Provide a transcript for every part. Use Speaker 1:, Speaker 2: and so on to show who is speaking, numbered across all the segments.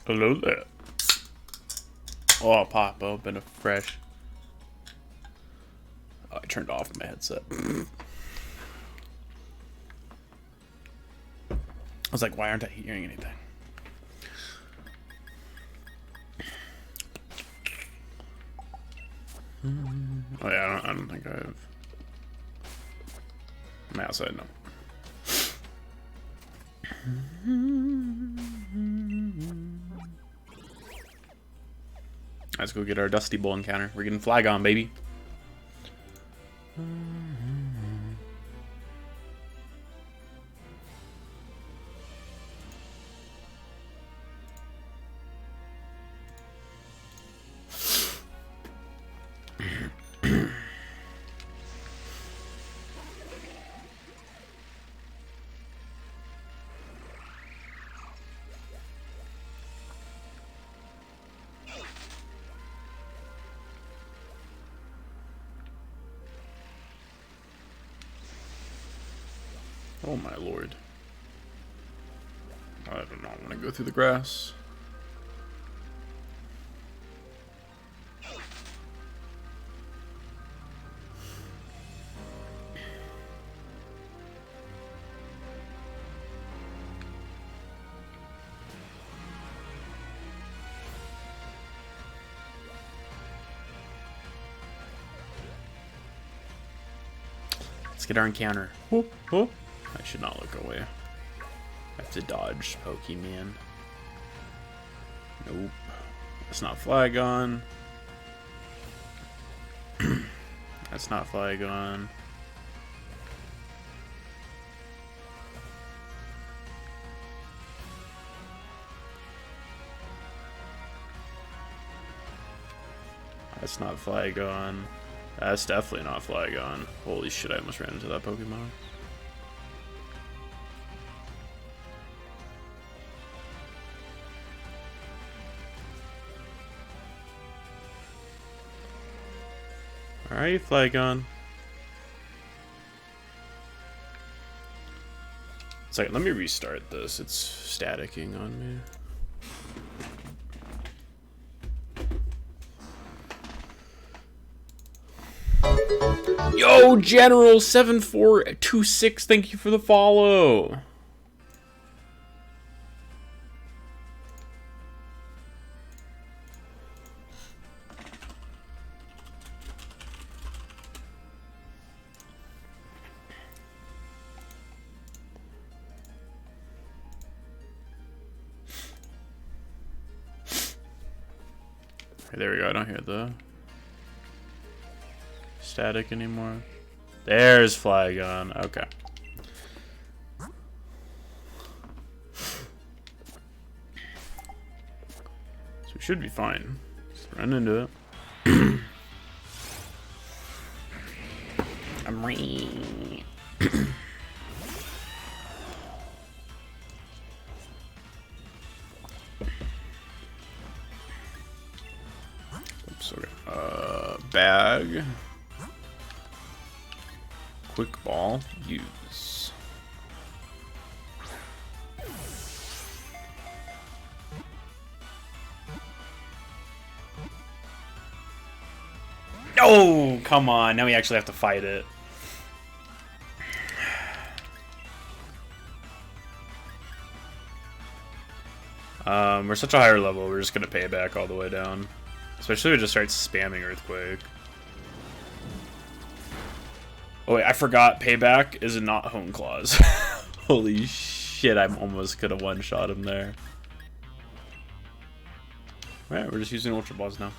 Speaker 1: Hello there. Oh, I'll pop open a fresh. Oh, I turned off my headset. I was like, why aren't I hearing anything? Oh yeah, I don't think I've. I'm outside now. Let's go get our Dusty Bowl encounter. We're getting flag on, baby. Oh my lord. I do not want to go through the grass. Let's get our encounter. Whoop, whoop. I should not look away. I have to dodge Pokemon. Nope. That's not Flygon. That's not Flygon. That's not Flygon. That's definitely not Flygon. Holy shit, I almost ran into that Pokemon. Alright, Flygon. Second, let me restart this. It's staticking on me. Yo, General 7426, thank you for the follow. There we go. I don't hear the static anymore. There's Flygon. Okay. So we should be fine. Just run into it. I'm ring. Oops, okay. Bag. Quick ball, use. Oh, come on. Now we actually have to fight it. We're such a higher level, we're just gonna pay it back all the way down. Especially if it just starts spamming Earthquake. Oh wait, I forgot Payback is not Hone Claws. Holy shit, I almost could have one-shot him there. Alright, we're just using Ultra Balls now.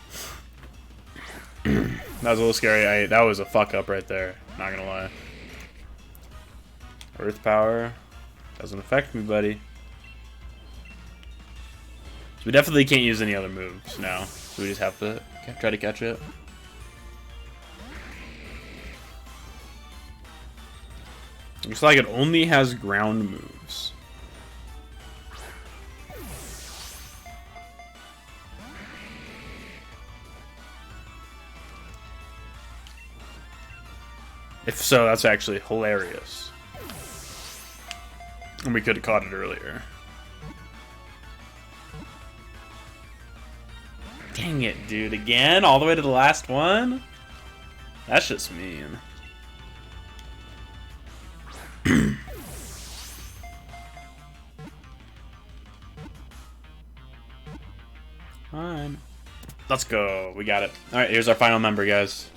Speaker 1: That was a little scary. That was a fuck up right there. Not gonna lie. Earth Power. Doesn't affect me, buddy. So we definitely can't use any other moves now. So we just have to try to catch it. Looks like it only has ground moves. If so, that's actually hilarious. And we could have caught it earlier. Dang it, dude. Again? All the way to the last one? That's just mean. Fine. Let's go. We got it. Alright, here's our final member, guys.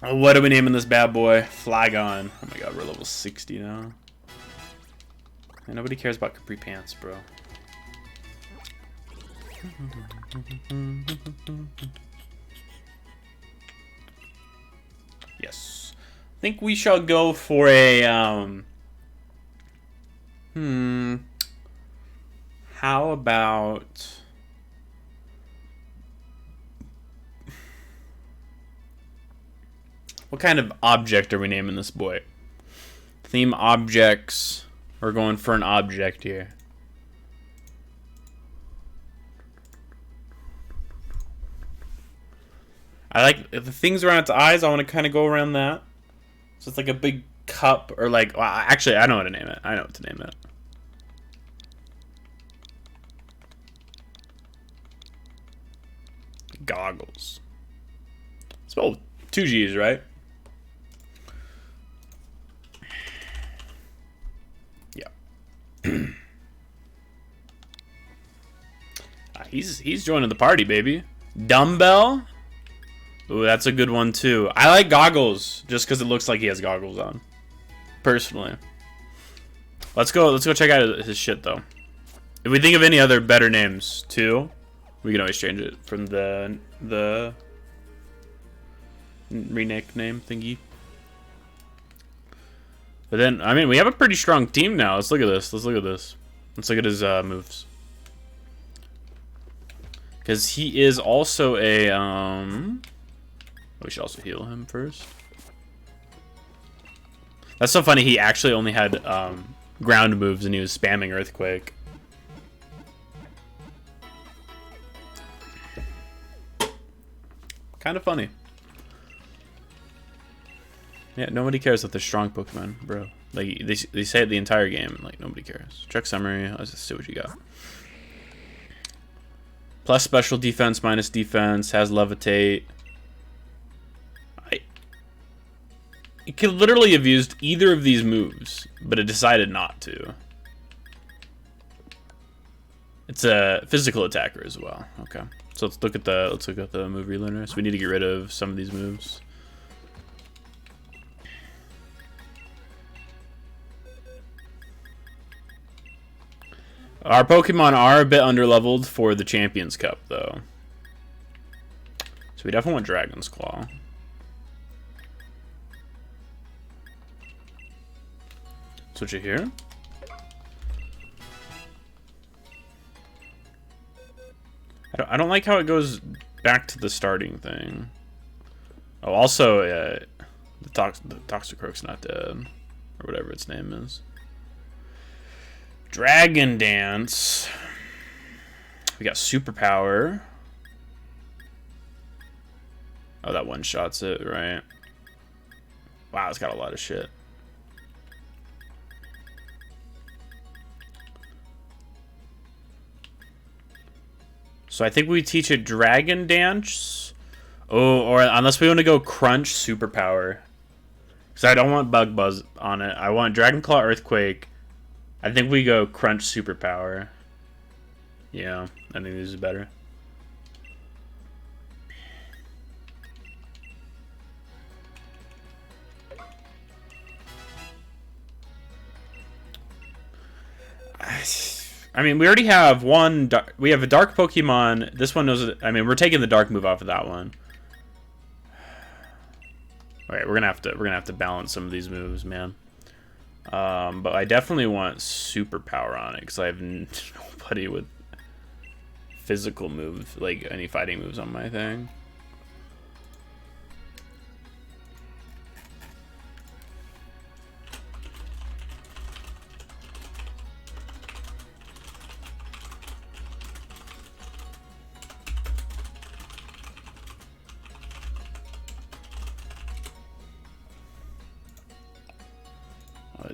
Speaker 1: What are we naming this bad boy? Flygon. Oh my god, we're level 60 now. And nobody cares about capri pants, bro. Yes. I think we shall go for a, how about... What kind of object are we naming this boy? Theme objects. We're going for an object here. I like the things around its eyes. I want to kind of go around that. So it's like a big cup or like... Well, actually, I know what to name it. I know what to name it. Goggles. Spelled 2 G's, right? Yeah. He's joining the party, baby. Dumbbell. Ooh, that's a good one too. I like goggles just because it looks like he has goggles on. Personally. Let's go check out his shit though. If we think of any other better names too, we can always change it from the renake name thingy. But then, I mean, we have a pretty strong team now. Let's look at this. Let's look at this. Let's look at his moves. Because he is also a, we should also heal him first. That's so funny. He actually only had ground moves and he was spamming Earthquake. Kind of funny. Yeah, nobody cares that they're strong Pokemon, bro. Like, they say it the entire game. Like, nobody cares. Check summary. Let's just see what you got. Plus special defense, minus defense, has levitate. It could literally have used either of these moves, but it decided not to. It's a physical attacker as well. Okay, so let's look at the move relearner. So we need to get rid of some of these moves. Our Pokemon are a bit underleveled for the Champions Cup, though. So we definitely want Dragon's Claw. Switch it here. I don't like how it goes back to the starting thing. Oh, also, the Toxicroak's not dead. Or whatever its name is. Dragon Dance. We got Superpower. Oh, that one-shots it, right? Wow, it's got a lot of shit. So I think we teach a Dragon Dance. Oh, or unless we want to go Crunch Superpower. Because I don't want Bug Buzz on it. I want Dragon Claw Earthquake. I think we go Crunch Superpower. Yeah, I think this is better. I mean, we already have one. We have a dark Pokemon. This one knows. I mean, we're taking the dark move off of that one. All right, we're gonna have to balance some of these moves, man. But I definitely want Superpower on it because I have nobody with physical moves, like any fighting moves on my thing.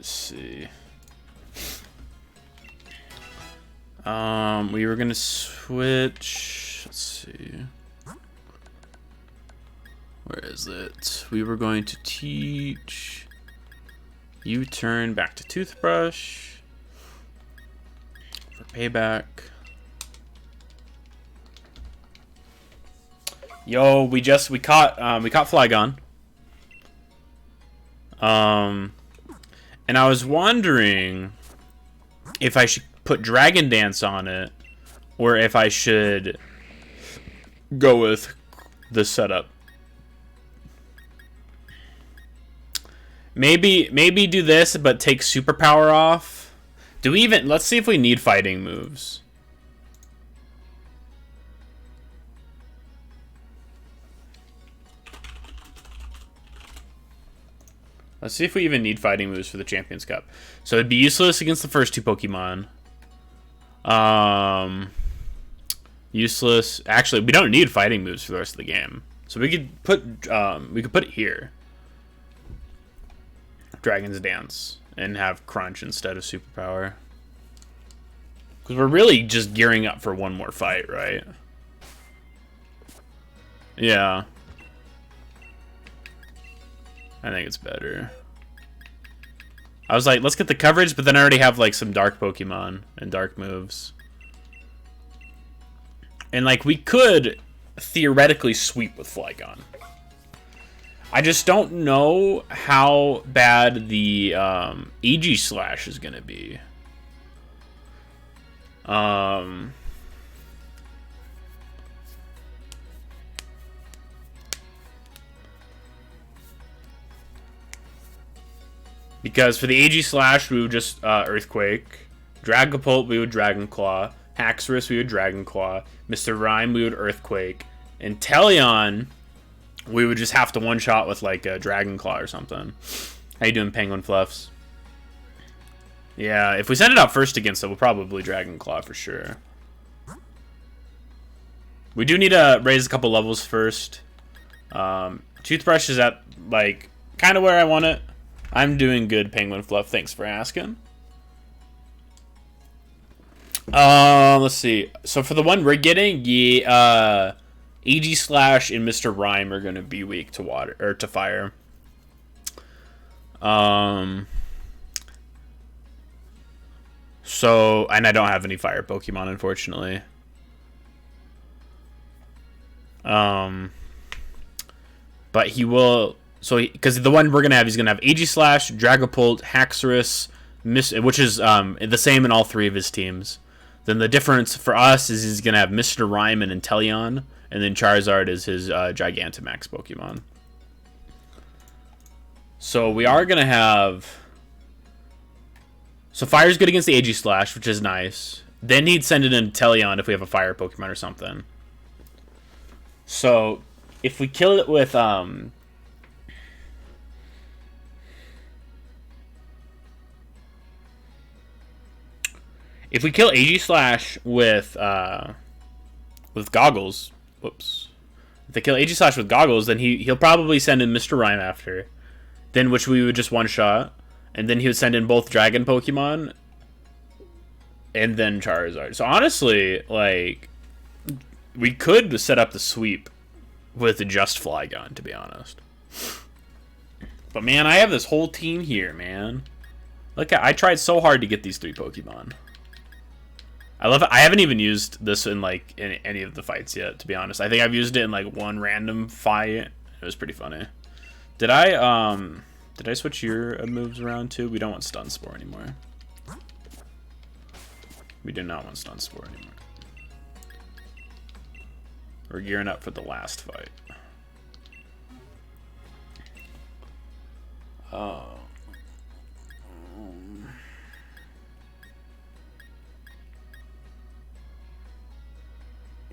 Speaker 1: Let's see. We were gonna switch. Let's see. Where is it? We were going to teach U-turn back to toothbrush for payback. Yo, we caught Flygon. And I was wondering if I should put Dragon Dance on it or if I should go with the setup. Maybe do this, but take superpower off. Let's see if we need fighting moves. Let's see if we even need fighting moves for the Champions Cup. So it'd be useless against the first two Pokemon. Useless. Actually, we don't need fighting moves for the rest of the game. So we could put it here. Dragon's Dance and have Crunch instead of Superpower. Because we're really just gearing up for one more fight, right? Yeah. I think it's better. I was like, let's get the coverage, but then I already have like some dark Pokemon and dark moves. And like we could theoretically sweep with Flygon. I just don't know how bad the EG Slash is gonna be. Because for the AG Slash, we would just Earthquake. Dragapult, we would Dragon Claw. Haxorus, we would Dragon Claw. Mr. Rhyme, we would Earthquake. And Teleon, we would just have to one-shot with like a Dragon Claw or something. How you doing, Penguin Fluffs? Yeah, if we send it out first against it, we'll probably Dragon Claw for sure. We do need to raise a couple levels first. Toothbrush is at like kind of where I want it. I'm doing good, Penguin Fluff. Thanks for asking. Let's see. So for the one we're getting, yeah, AG Slash and Mr. Rhyme are gonna be weak to water or to fire. So, and I don't have any fire Pokemon, unfortunately. But he will. So, because the one we're going to have, he's going to have Aegislash, Dragapult, Haxorus, which is the same in all three of his teams. Then the difference for us is he's going to have Mr. Rhyme and Inteleon, and then Charizard is his Gigantamax Pokemon. So we are going to have... So Fire's good against the Aegislash, which is nice. Then he'd send it in Inteleon if we have a Fire Pokemon or something. So if we kill it with... If we kill Aegislash with Goggles, whoops. If they kill Aegislash with Goggles, then he'll probably send in Mr. Rhyme after. Then which we would just one-shot. And then he would send in both Dragon Pokemon. And then Charizard. So honestly, like, we could set up the sweep with just Flygon, to be honest. But man, I have this whole team here, man. Look, I tried so hard to get these three Pokemon. I love it. I haven't even used this in like in any of the fights yet, to be honest. I think I've used it in like one random fight. It was pretty funny. Did I switch your moves around too? We don't want Stun Spore anymore. We do not want Stun Spore anymore. We're gearing up for the last fight.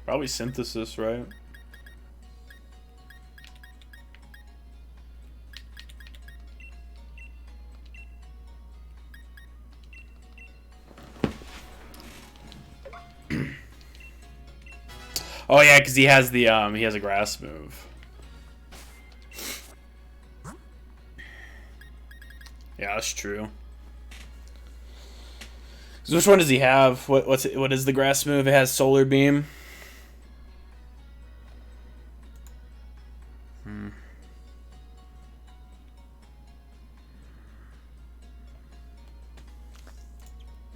Speaker 1: Probably Synthesis, right? Oh yeah, because he has the he has a grass move. Yeah, that's true. So which one does he have? What is the grass move? It has Solar Beam.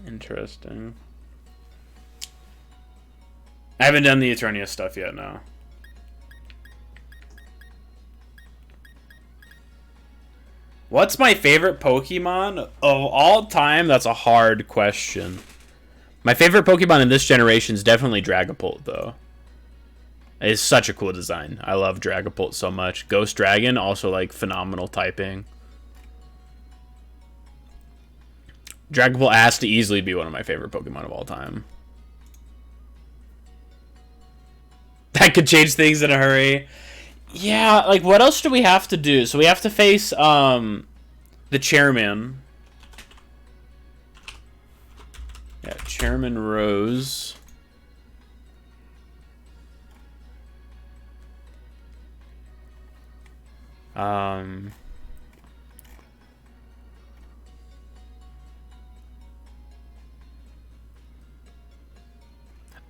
Speaker 1: Interesting. I haven't done the Eternia stuff yet, no. What's my favorite Pokemon of all time? That's a hard question. My favorite Pokemon in this generation is definitely Dragapult, though. It's such a cool design. I love Dragapult so much. Ghost Dragon, also like phenomenal typing. Dragapult has to easily be one of my favorite Pokemon of all time. That could change things in a hurry. Yeah, like what else do we have to do? So we have to face the chairman. Yeah, Chairman Rose.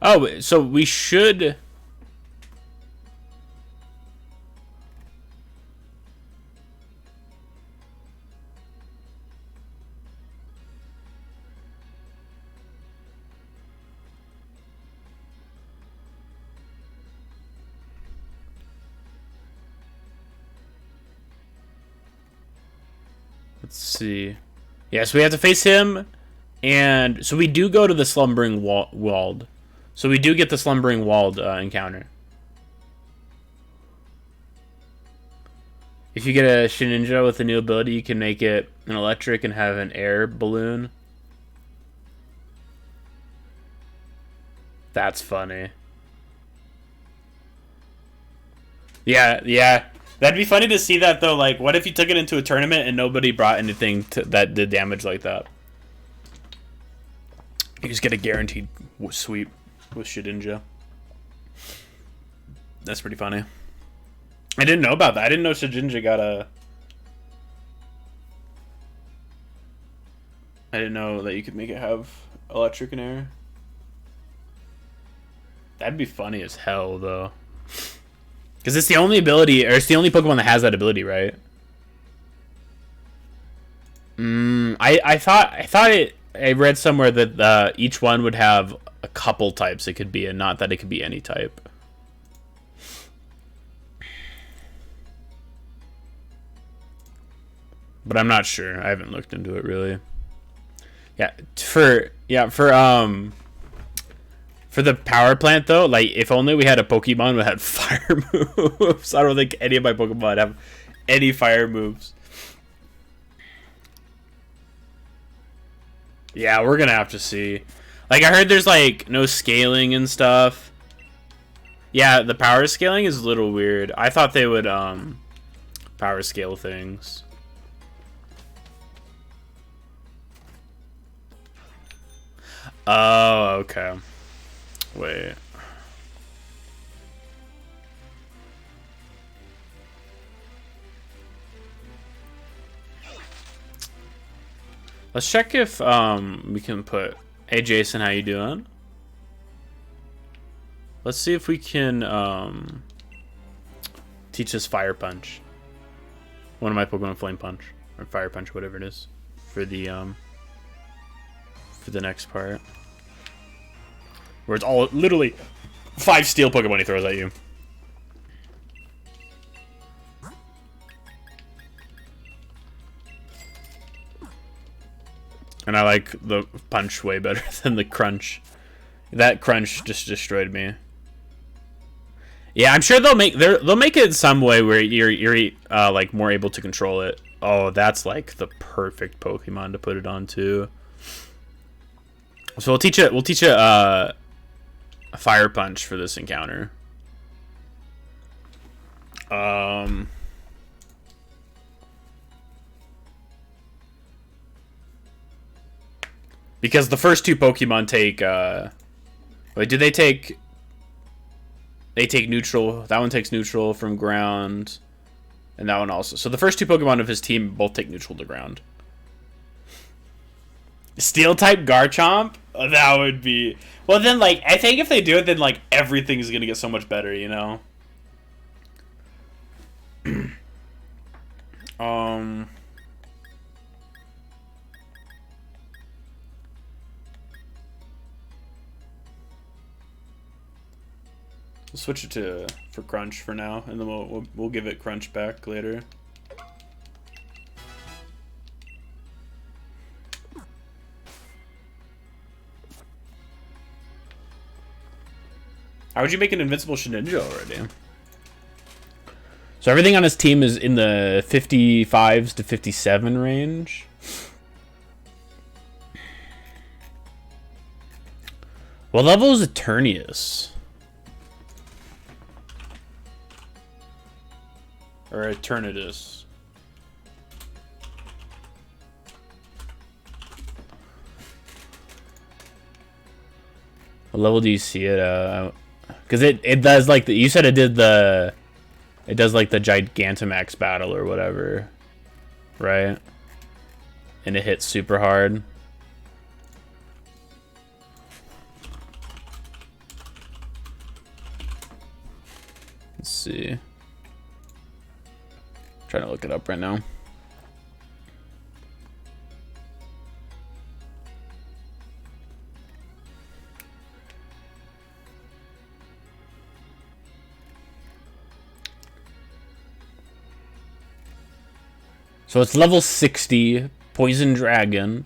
Speaker 1: Oh, so we should. Let's see. Yeah, so we have to face him, and so we do go to the Slumbering Wald. So we do get the Slumbering Wald encounter. If you get a Shedinja with a new ability, you can make it an electric and have an air balloon. That's funny. Yeah. That'd be funny to see that, though. Like, what if you took it into a tournament and nobody brought anything that did damage like that? You just get a guaranteed sweep with Shedinja. That's pretty funny. I didn't know about that. I didn't know Shedinja got a... I didn't know that you could make it have electric and air. That'd be funny as hell, though. Because it's the only ability, or it's the only Pokemon that has that ability, right? I read somewhere that each one would have a couple types it could be, and not that it could be any type. But I'm not sure. I haven't looked into it really. For the power plant, though, like, if only we had a Pokemon that had fire moves. I don't think any of my Pokemon have any fire moves. Yeah, we're gonna have to see. Like, I heard there's, like, no scaling and stuff. Yeah, the power scaling is a little weird. I thought they would, power scale things. Oh, okay. Wait. Let's check if we can put... Hey Jason, how you doing? Let's see if we can teach us Fire Punch. One of my Pokemon Flame Punch or Fire Punch, whatever it is, for the next part. Where it's all literally 5 steel Pokemon he throws at you. And I like the punch way better than the crunch. That crunch just destroyed me. Yeah, I'm sure they'll make it in some way where you're like more able to control it. Oh, that's like the perfect Pokemon to put it on too. So we'll teach it a Fire Punch for this encounter. Because the first 2 Pokemon take wait, do they take neutral? That one takes neutral from ground, and that one also. So the first 2 Pokemon of his team both take neutral to ground. Steel type Garchomp? Oh, that would be... Well, then, like, I think if they do it, then, like, everything's gonna get so much better, you know? um... We'll switch it to for Crunch for now, and then we'll give it Crunch back later. How would you make an invincible Shedinja already? So everything on his team is in the 55s to 57 range. What level is Eternius? Or Eternatus? What level do you see it? Because it does like you said it did the... It does like the Gigantamax battle or whatever, right? And it hits super hard. Let's see. I'm trying to look it up right now. So it's level 60, Poison Dragon.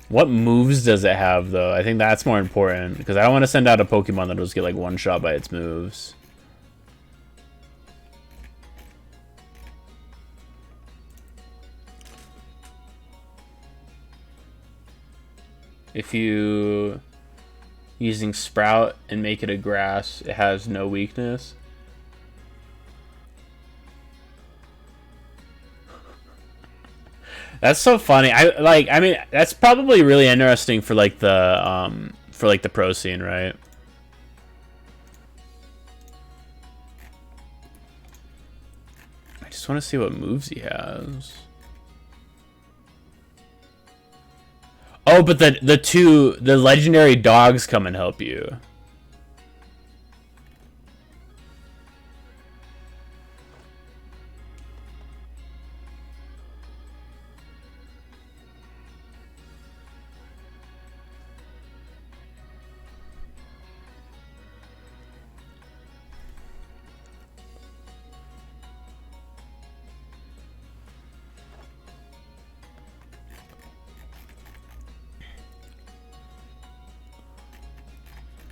Speaker 1: What moves does it have, though? I think that's more important, because I don't want to send out a Pokemon that'll just get, like, one shot by its moves. If you... using Sprout and make it a grass, it has no weakness. That's so funny. I mean, that's probably really interesting for like the pro scene, right? I just want to see what moves he has. Oh, but the legendary dogs come and help you.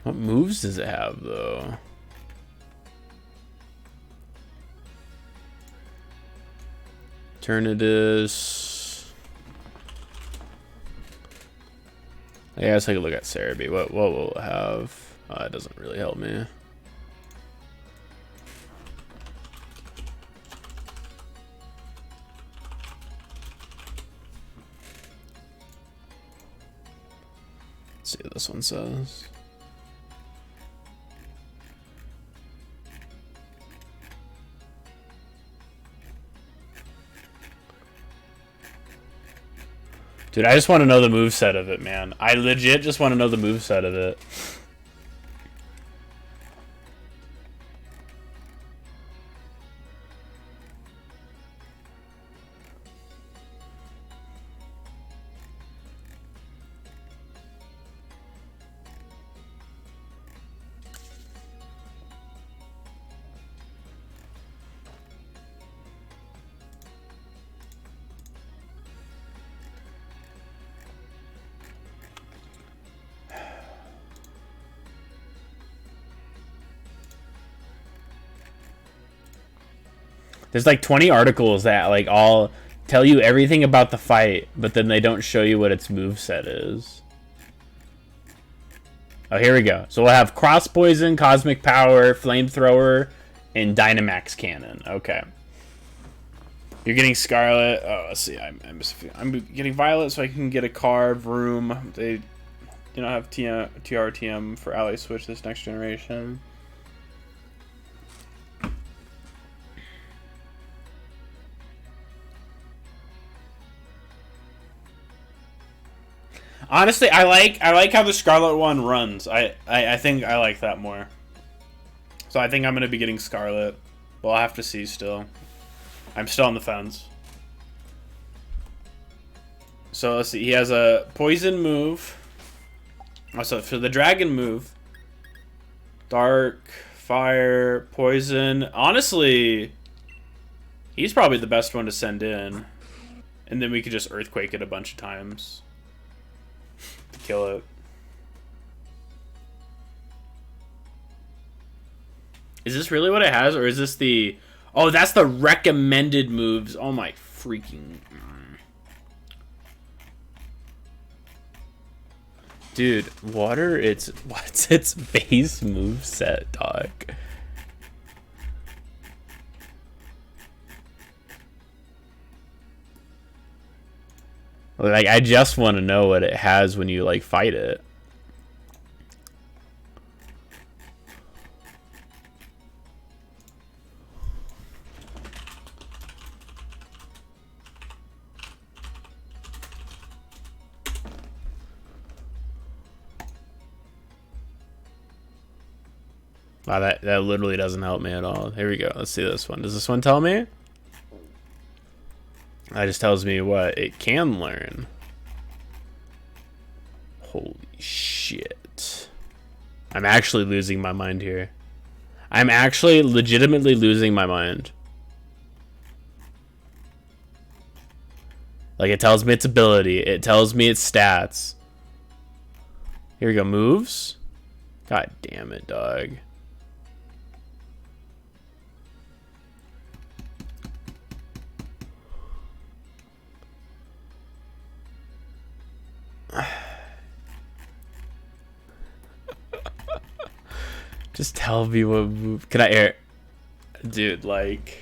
Speaker 1: What moves does it have, though? Eternatus. Yeah, let's take a look at Cerebi. What will it have? It doesn't really help me. Let's see what this one says. Dude, I just want to know the moveset of it, man. I legit just want to know the moveset of it. There's like 20 articles that like all tell you everything about the fight, but then they don't show you what its moveset is. Oh, here we go. So we'll have Cross Poison, Cosmic Power, Flamethrower, and Dynamax Cannon. Okay. You're getting Scarlet. Oh, let's see. I'm getting Violet so I can get a Carve Room. They do not have TRTM for Ally Switch this next generation. Honestly, I like how the Scarlet one runs. I think I like that more. So I think I'm gonna be getting Scarlet. We'll have to see still. I'm still on the fence. So let's see. He has a poison move. Also, for the dragon move, dark, fire, poison. Honestly, he's probably the best one to send in. And then we could just earthquake it a bunch of times to kill it. Is this really what it has, or is this the... Oh, that's the recommended moves. Oh my freaking... Dude, water, what's its base move set, dog? Like, I just want to know what it has when you, like, fight it. Wow, that literally doesn't help me at all. Here we go. Let's see this one. Does this one tell me? That just tells me what it can learn. Holy shit. I'm actually losing my mind here. I'm actually legitimately losing my mind. Like, it tells me its ability. It tells me its stats. Here we go. Moves. God damn it, dog. Just tell me what move. Can I air? Dude, like.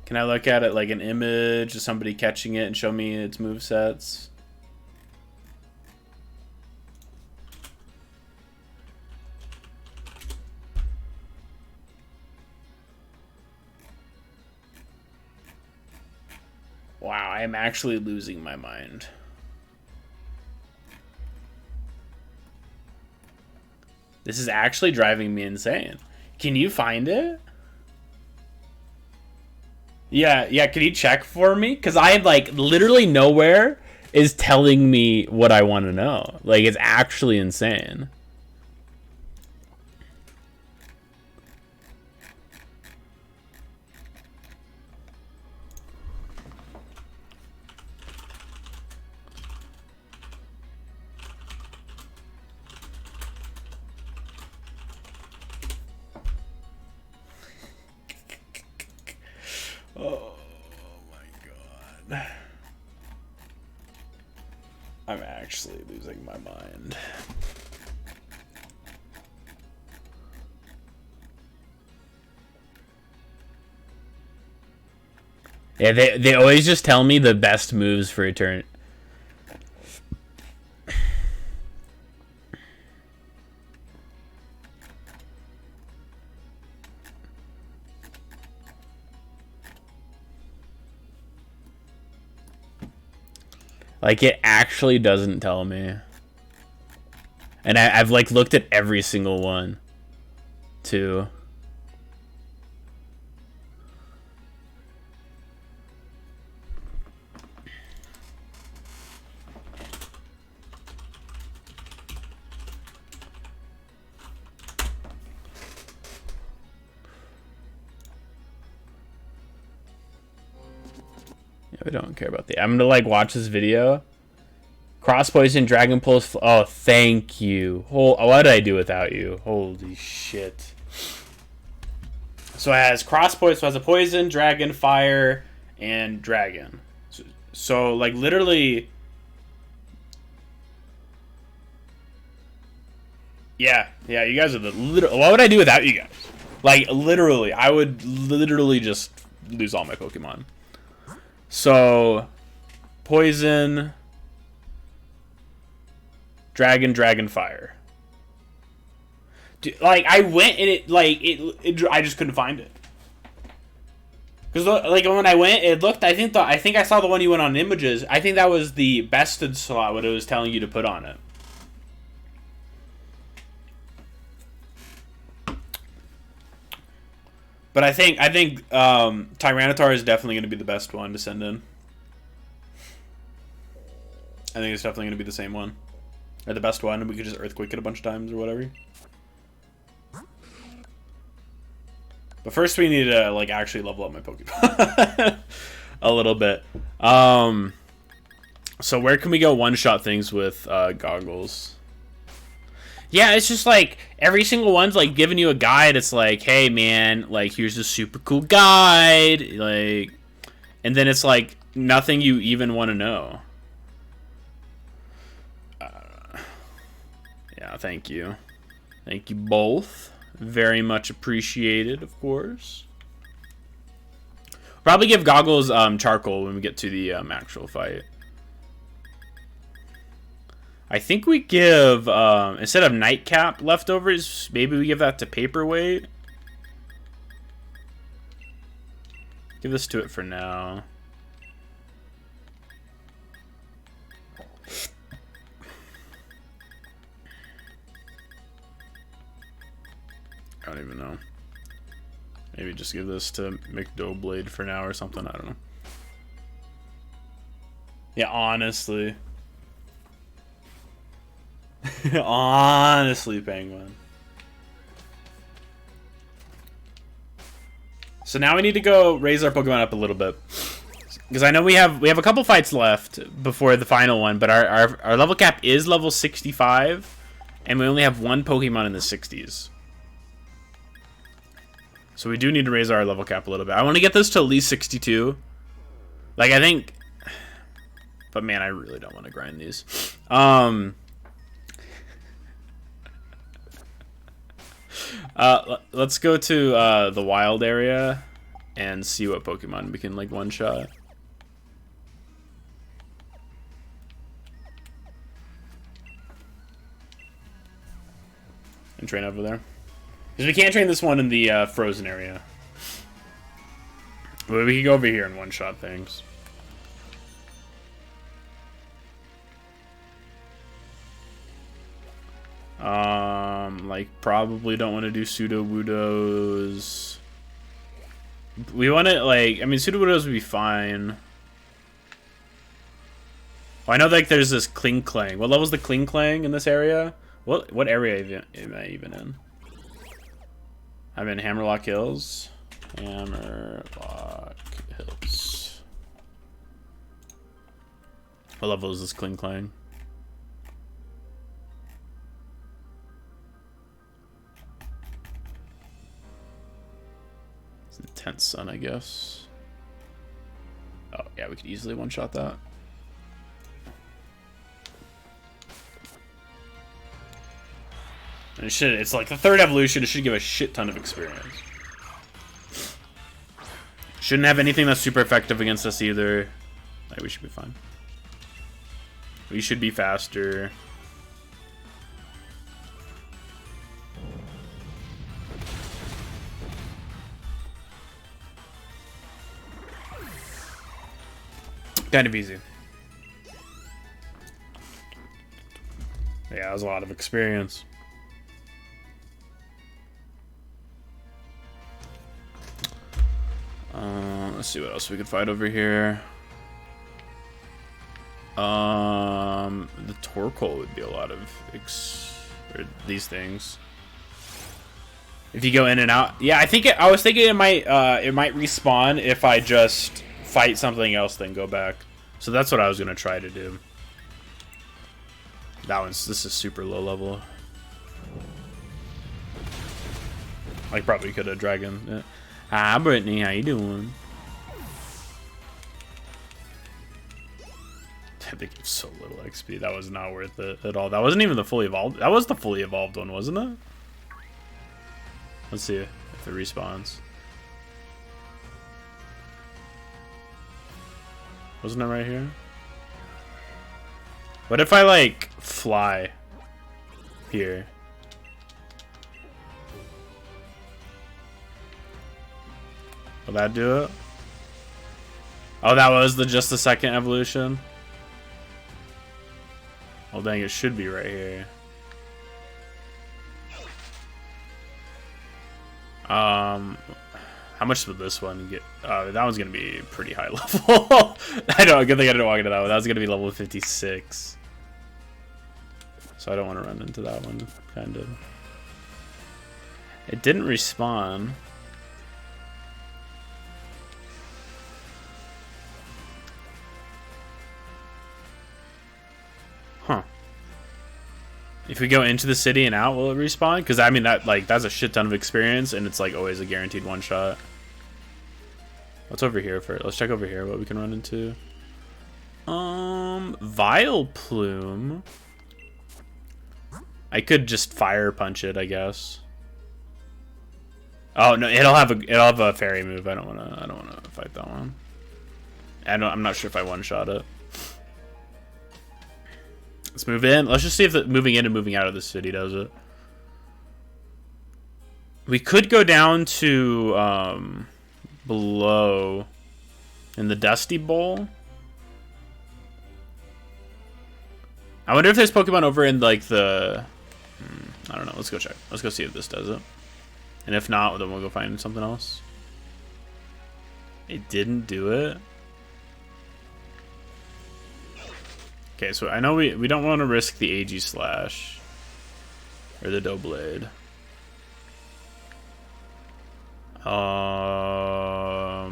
Speaker 1: Can I look at it like an image of somebody catching it and show me its movesets? Wow, I am actually losing my mind. This is actually driving me insane. Can you find it? Yeah, can you check for me? Because I like literally nowhere is telling me what I want to know. Like, it's actually insane. Oh my god. I'm actually losing my mind. Yeah, they always just tell me the best moves for a turn. Like, it actually doesn't tell me. And I've like looked at every single one too. We don't care about the... I'm gonna like watch this video. Cross poison, dragon pulse. Oh, thank you. What did I do without you? Holy shit. So it has cross poison. So it has a poison, dragon, fire, and dragon. So like literally. Yeah. You guys are the literal. What would I do without you guys? Like literally, I would literally just lose all my Pokemon. So, poison, dragon, fire. Dude, like, I went and I just couldn't find it. Because like when I went, it looked. I think I saw the one you went on images. I think that was the bested slot. What it was telling you to put on it. But I think Tyranitar is definitely going to be the best one to send in. I think it's definitely going to be the same one. Or the best one, and we could just Earthquake it a bunch of times or whatever. But first we need to, like, actually level up my Pokemon. A little bit. So where can we go one-shot things with goggles? Yeah, it's just like every single one's like giving you a guide. It's like, hey man, like here's a super cool guide, like, and then it's like nothing you even want to know. Yeah, thank you both, very much appreciated, of course. Probably give goggles charcoal when we get to the actual fight. I think we give, instead of nightcap leftovers, maybe we give that to paperweight. Give this to it for now. I don't even know. Maybe just give this to McDowblade for now or something. I don't know. Yeah, honestly. Honestly, Penguin. So now we need to go raise our Pokemon up a little bit, because I know we have a couple fights left before the final one, but our level cap is level 65, and we only have one Pokemon in the 60s. So we do need to raise our level cap a little bit. I want to get this to at least 62. Like, I think, but man, I really don't want to grind these. Let's go to the wild area and see what Pokemon we can like one shot. And train over there. Because we can't train this one in the frozen area. But we can go over here and one shot things. Like, probably don't want to do Sudowoodos. We want to, like, I mean, Sudowoodos would be fine. Oh, I know, like, there's this Klinklang. What level's the Klinklang in this area? What area am I even in? I'm in Hammerlock Hills. Hammerlock Hills. What level is this Klinklang? Intense Sun, I guess. Oh, yeah, we could easily one-shot that. And it's like the third evolution. It should give a shit ton of experience. Shouldn't have anything that's super effective against us either. Like, we should be fine. We should be faster. Kind of easy. Yeah, that was a lot of experience. Let's see what else we could fight over here. The Torkoal would be a lot of these things. If you go in and out, yeah, I was thinking it might respawn if I just fight something else, then go back. So that's what I was gonna try to do. This is super low level. Like, probably could have dragon. Yeah. Hi, Brittany, how you doing? They give so little XP. That was not worth it at all. That wasn't even the fully evolved. That was the fully evolved one, wasn't it? Let's see if it respawns. Wasn't it right here? What if I, like, fly here? Will that do it? Oh, that was just the second evolution? Well, dang, it should be right here. How much would this one get? That one's gonna be pretty high level. I know, good thing I didn't walk into that one. That was gonna be level 56. So I don't want to run into that one, kind of. It didn't respawn. Huh. If we go into the city and out, will it respawn? Because I mean that's a shit ton of experience, and it's like always a guaranteed one shot. What's over here first? Let's check over here what we can run into. Vile Plume. I could just fire punch it, I guess. Oh no, it'll have a fairy move. I don't wanna fight that one. I'm not sure if I one shot it. Let's move in. Let's just see if the moving in and moving out of the city does it. We could go down to below in the Dusty Bowl. I wonder if there's Pokemon over in like the... I don't know. Let's go check. Let's go see if this does it. And if not, then we'll go find something else. It didn't do it. Okay, so I know we don't want to risk the AG Slash or the Doublade. I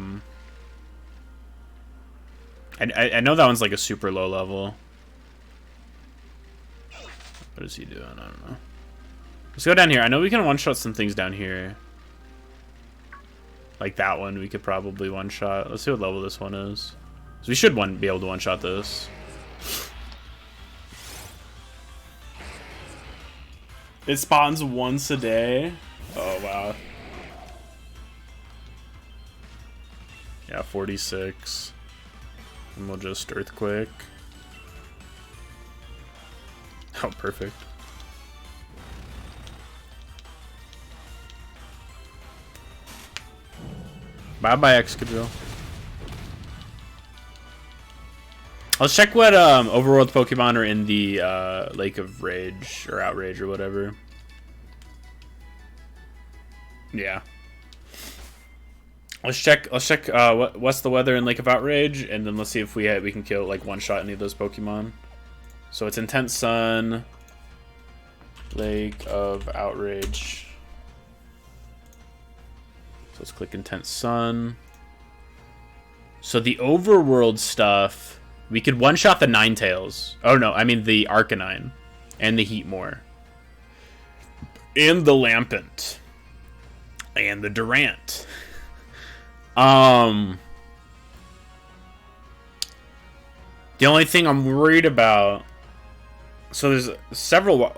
Speaker 1: know that one's like a super low level. What is he doing? I don't know. Let's go down here. I know we can one-shot some things down here. Like that one, we could probably one-shot. Let's see what level this one is. So we should be able to one-shot this. It spawns once a day. Oh, wow. Yeah, 46. And we'll just Earthquake. Oh, perfect. Bye-bye, Excadrill. Let's check what overworld Pokemon are in the Lake of Rage or Outrage or whatever. Yeah. Let's check what's the weather in Lake of Outrage, and then let's see if we can kill like one shot any of those Pokemon. So it's Intense Sun, Lake of Outrage. So let's click Intense Sun. So the overworld stuff, we could one-shot the Ninetales. Oh no, I mean the Arcanine. And the Heatmore. And the Lampent. And the Durant. The only thing I'm worried about... So there's several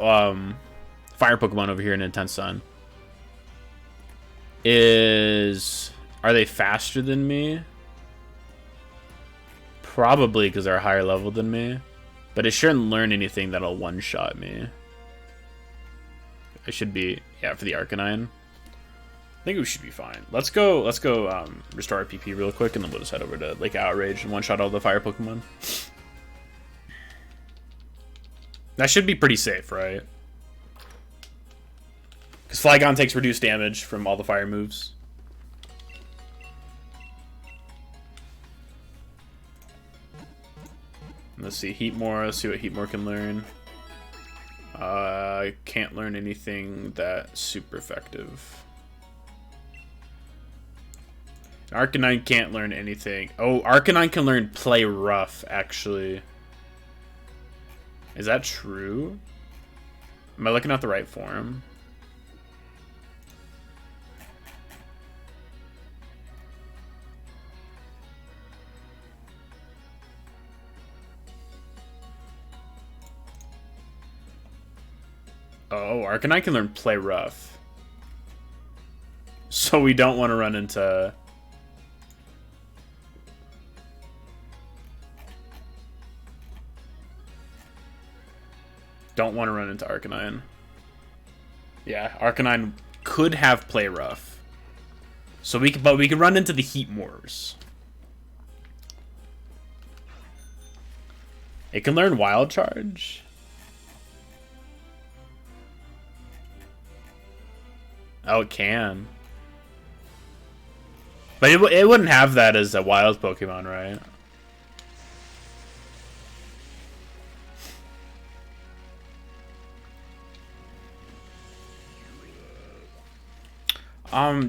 Speaker 1: fire Pokemon over here in Intense Sun. Are they faster than me? Probably because they're higher level than me. But it shouldn't learn anything that'll one-shot me. I should be... Yeah, for the Arcanine. I think we should be fine. Let's go restore our PP real quick, and then we'll just head over to Lake Outrage and one-shot all the fire Pokemon. That should be pretty safe, right? Because Flygon takes reduced damage from all the fire moves. Let's see, Heatmore. Let's see what Heatmore can learn. I can't learn anything that's super effective. Arcanine can't learn anything. Oh, Arcanine can learn Play Rough, actually. Is that true? Am I looking at the right form? Oh, Arcanine can learn Play Rough. So we don't want to run into... Don't want to run into Arcanine. Yeah, Arcanine could have Play Rough. So we could run into the Heatmores. It can learn Wild Charge. Oh, it can. But it wouldn't have that as a wild Pokemon, right?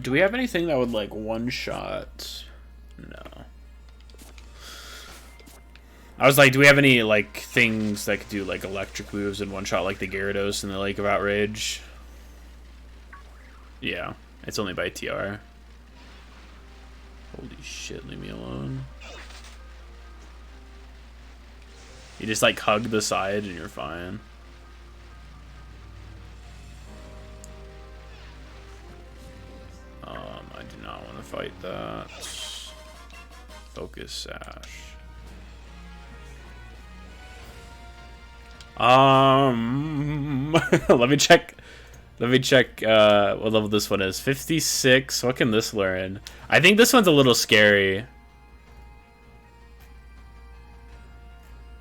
Speaker 1: Do we have anything that would, like, one-shot? No. I was like, do we have any, like, things that could do, like, electric moves and one-shot, like the Gyarados in the Lake of Outrage? Yeah, it's only by TR. Holy shit, leave me alone. You just, like, hug the side and you're fine. I do not want to fight that. Focus Sash. Let me check. Let me check what level this one is. 56. What can this learn? I think this one's a little scary.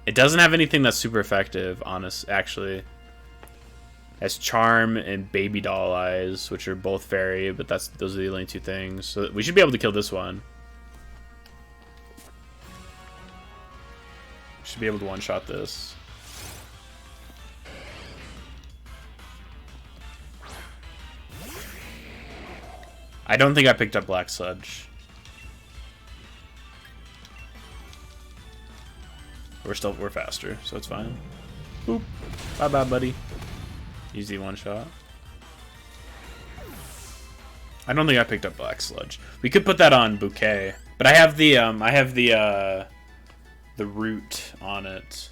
Speaker 1: It doesn't have anything that's super effective, actually. It has Charm and Baby Doll Eyes, which are both fairy, but those are the only two things. So we should be able to kill this one. Should be able to one-shot this. I don't think I picked up Black Sludge. We're faster, so it's fine. Boop. Bye bye, buddy. Easy one shot. I don't think I picked up Black Sludge. We could put that on Bouquet, but I have the root on it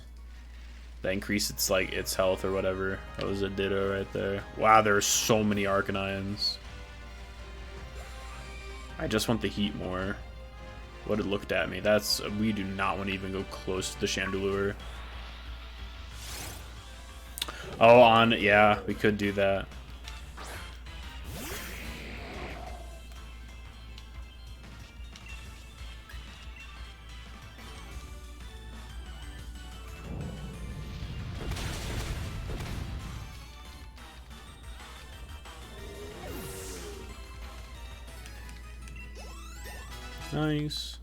Speaker 1: that increases its health or whatever. That was a Ditto right there. Wow, there's so many Arcanines. I just want the heat more. What it looked at me. We do not want to even go close to the Chandelure. Oh, yeah, we could do that. Nice.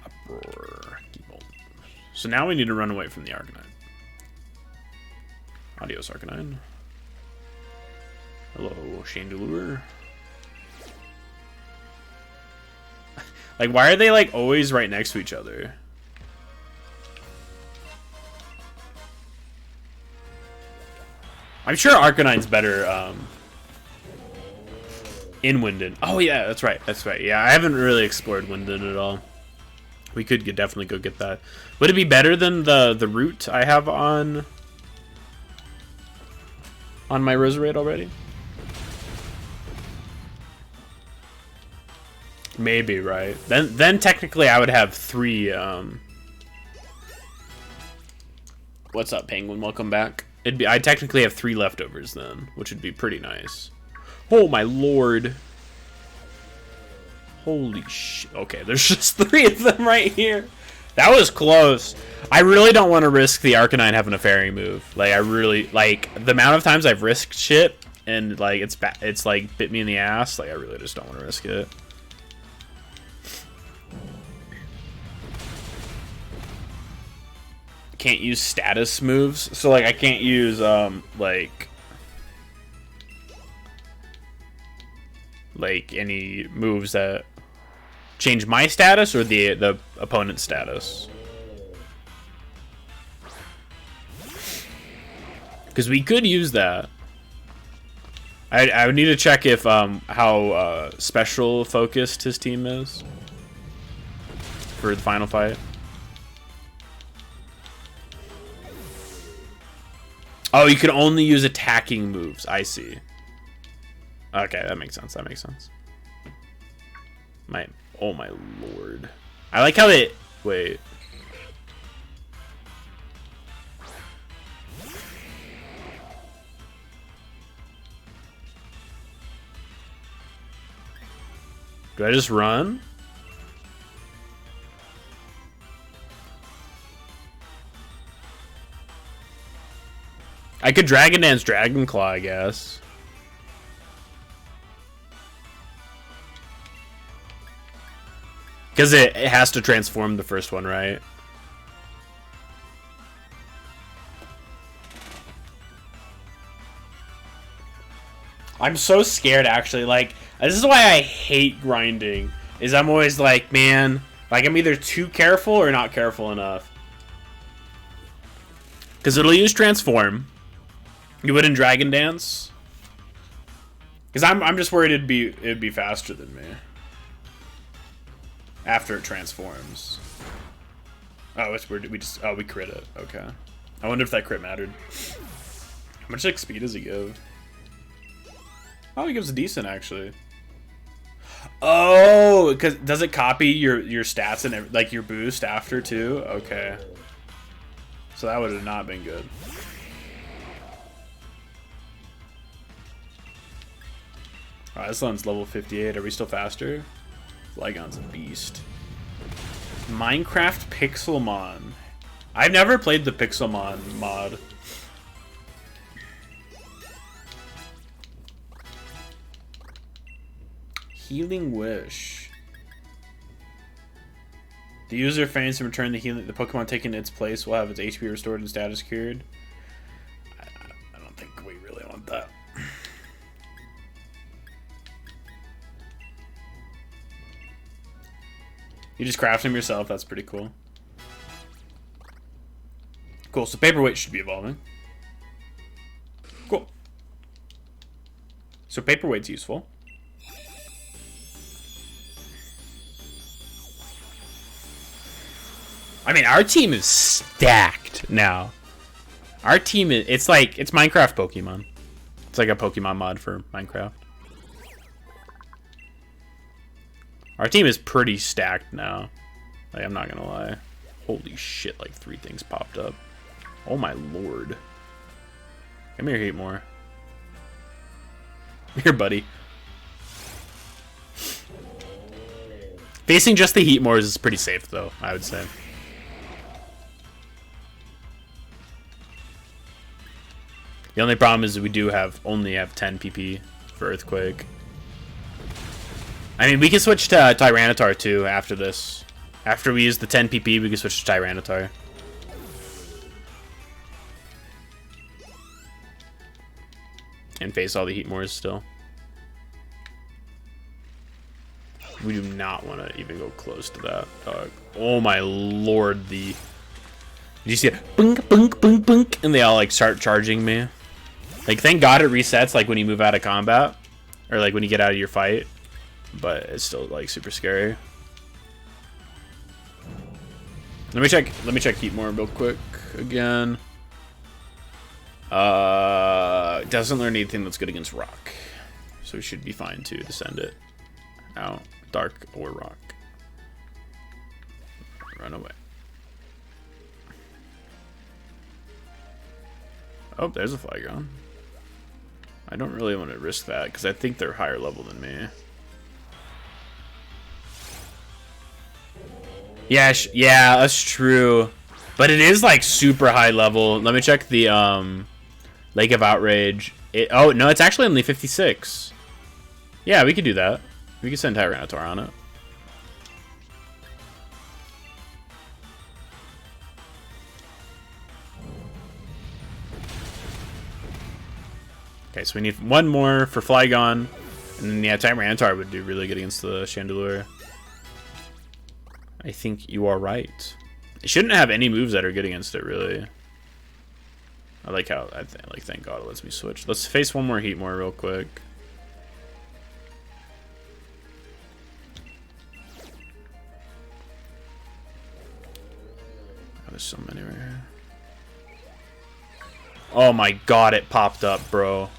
Speaker 1: Uproar. So now we need to run away from the Arcanine. Adios, Arcanine. Hello, Chandelure. Like, why are they, like, always right next to each other? I'm sure Arcanine's better, in Winden. Oh, yeah, that's right. That's right. Yeah, I haven't really explored Winden at all. We could definitely go get that. Would it be better than the root I have on my Roserade already? Maybe, right? Then technically I would have 3 What's up, Penguin? Welcome back. I technically have 3 leftovers then, which would be pretty nice. Oh my lord. Holy shit. Okay, there's just 3 of them right here. That was close. I really don't want to risk the Arcanine having a fairy move. Like, I really, like, the amount of times I've risked shit and, like, it's like bit me in the ass. Like, I really just don't want to risk it. Can't use status moves. So, like, I can't use, like any moves that change my status or the opponent's status. Because we could use that. I would need to check if how special focused his team is for the final fight. Oh, you can only use attacking moves. I see. Okay, that makes sense. That makes sense. Oh my lord. I like how they... Wait. Do I just run? I could Dragon Dance Dragon Claw, I guess. Because it has to transform the first one, right? I'm so scared, actually. Like, this is why I hate grinding. Is I'm always like, man, like I'm either too careful or not careful enough. Because it'll use transform. You wouldn't Dragon Dance. Because I'm just worried it'd be faster than me. After it transforms. Oh, it's weird. We crit it. Okay. I wonder if that crit mattered. How much XP does he give? Oh, he gives a decent, actually. Oh, because does it copy your stats and like your boost after too? Okay. So that would have not been good. Alright, this one's level 58. Are we still faster? Flygon's a beast. Minecraft Pixelmon. I've never played the Pixelmon mod. Healing Wish. The user feigns to return the healing. The Pokemon taking its place will have its HP restored and status cured. I don't think we really want that. You just craft them yourself. That's pretty cool. Cool. So Paperweight should be evolving. Cool. So Paperweight's useful. I mean, our team is stacked now. Our team is, it's Minecraft Pokemon. It's like a Pokemon mod for Minecraft. Our team is pretty stacked now. Like, I'm not gonna lie. Holy shit, like 3 things popped up. Oh my lord. Come here, Heatmore. Here, buddy. Facing just the Heatmores is pretty safe, though, I would say. The only problem is that we do only have 10 PP for Earthquake. I mean, we can switch to Tyranitar too after this. After we use the 10 PP, we can switch to Tyranitar. And face all the Heatmores still. We do not want to even go close to that, dog. Oh my lord, Did you see it? Bunk, bunk, bunk, bunk. And they all like start charging me. Like, thank God it resets like when you move out of combat. Or like when you get out of your fight. But it's still like super scary. Let me check Heatmore real quick again. Doesn't learn anything that's good against rock. So we should be fine to send it out. Dark or rock. Run away. Oh, there's a Flygon. I don't really want to risk that because I think they're higher level than me. Yeah, yeah, that's true. But it is like super high level. Let me check the Lake of Outrage. Oh no, it's actually only 56. Yeah, we could do that. We could send Tyranitar on it. Okay, so we need one more for Flygon. And then, yeah, Tyranitar would do really good against the Chandelure. I think you are right. It shouldn't have any moves that are good against it, really. I like how, thank God it lets me switch. Let's face one more Heatmore real quick. Oh, there's so many right here. Oh my God, it popped up, bro.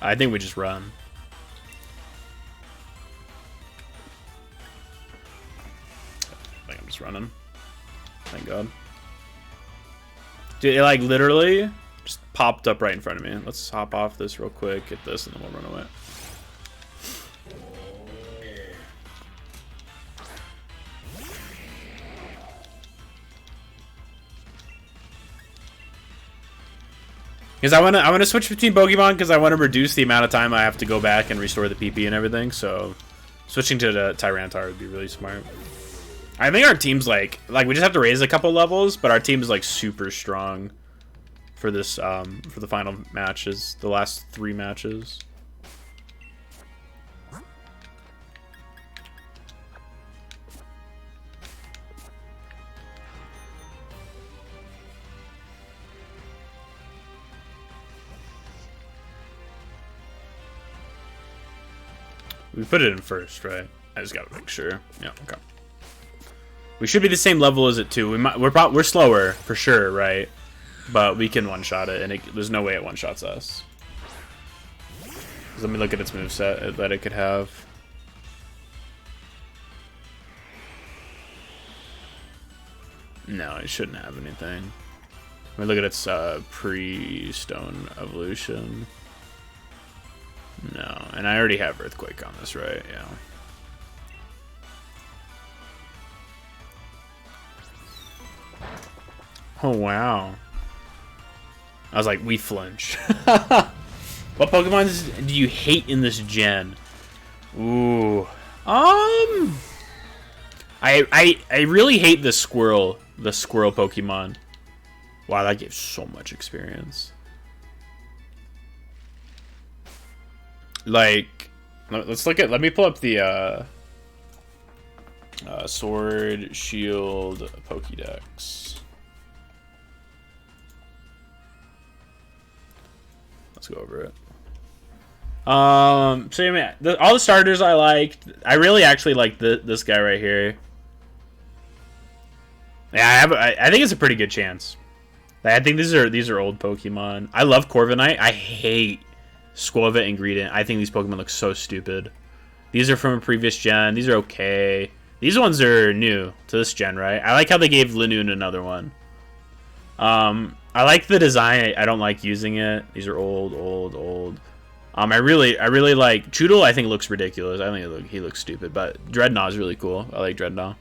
Speaker 1: I think we just run. I think I'm just running. Thank God. Dude, it like literally just popped up right in front of me. Let's hop off this real quick, get this, and then we'll run away. Because I wanna switch between Pokemon because I want to reduce the amount of time I have to go back and restore the PP and everything. So switching to the Tyranitar would be really smart. I think our team's like we just have to raise a couple levels, but our team is like super strong for this for the final matches, the last 3 matches. We put it in first, right? I just gotta make sure. Yeah, okay. We should be the same level as it too. We're slower for sure, right? But we can one-shot it, and there's no way it one-shots us. Let me look at its moveset that it could have. No, it shouldn't have anything. Let me look at its pre-stone evolution. No, and I already have Earthquake on this, right? Yeah. Oh, wow. I was like, we flinch. What Pokemon do you hate in this gen? Ooh. I really hate the squirrel Pokemon. Wow, that gives so much experience. Like, let's look at, let me pull up the Sword Shield Pokédex. Let's go over it. So yeah, all the starters I liked. I really actually like this guy right here. Yeah, I think it's a pretty good chance. I think these are old Pokemon. I love Corviknight. I hate Squavit and Greedent. I think these Pokemon look so stupid. These are from a previous gen. These are okay. These ones are new to this gen, right? I like how they gave Linoone another one. I like the design. I don't like using it. These are old. I really like Choodle. I think looks ridiculous. I think he looks stupid, but Dreadnought is really cool. I like Dreadnought.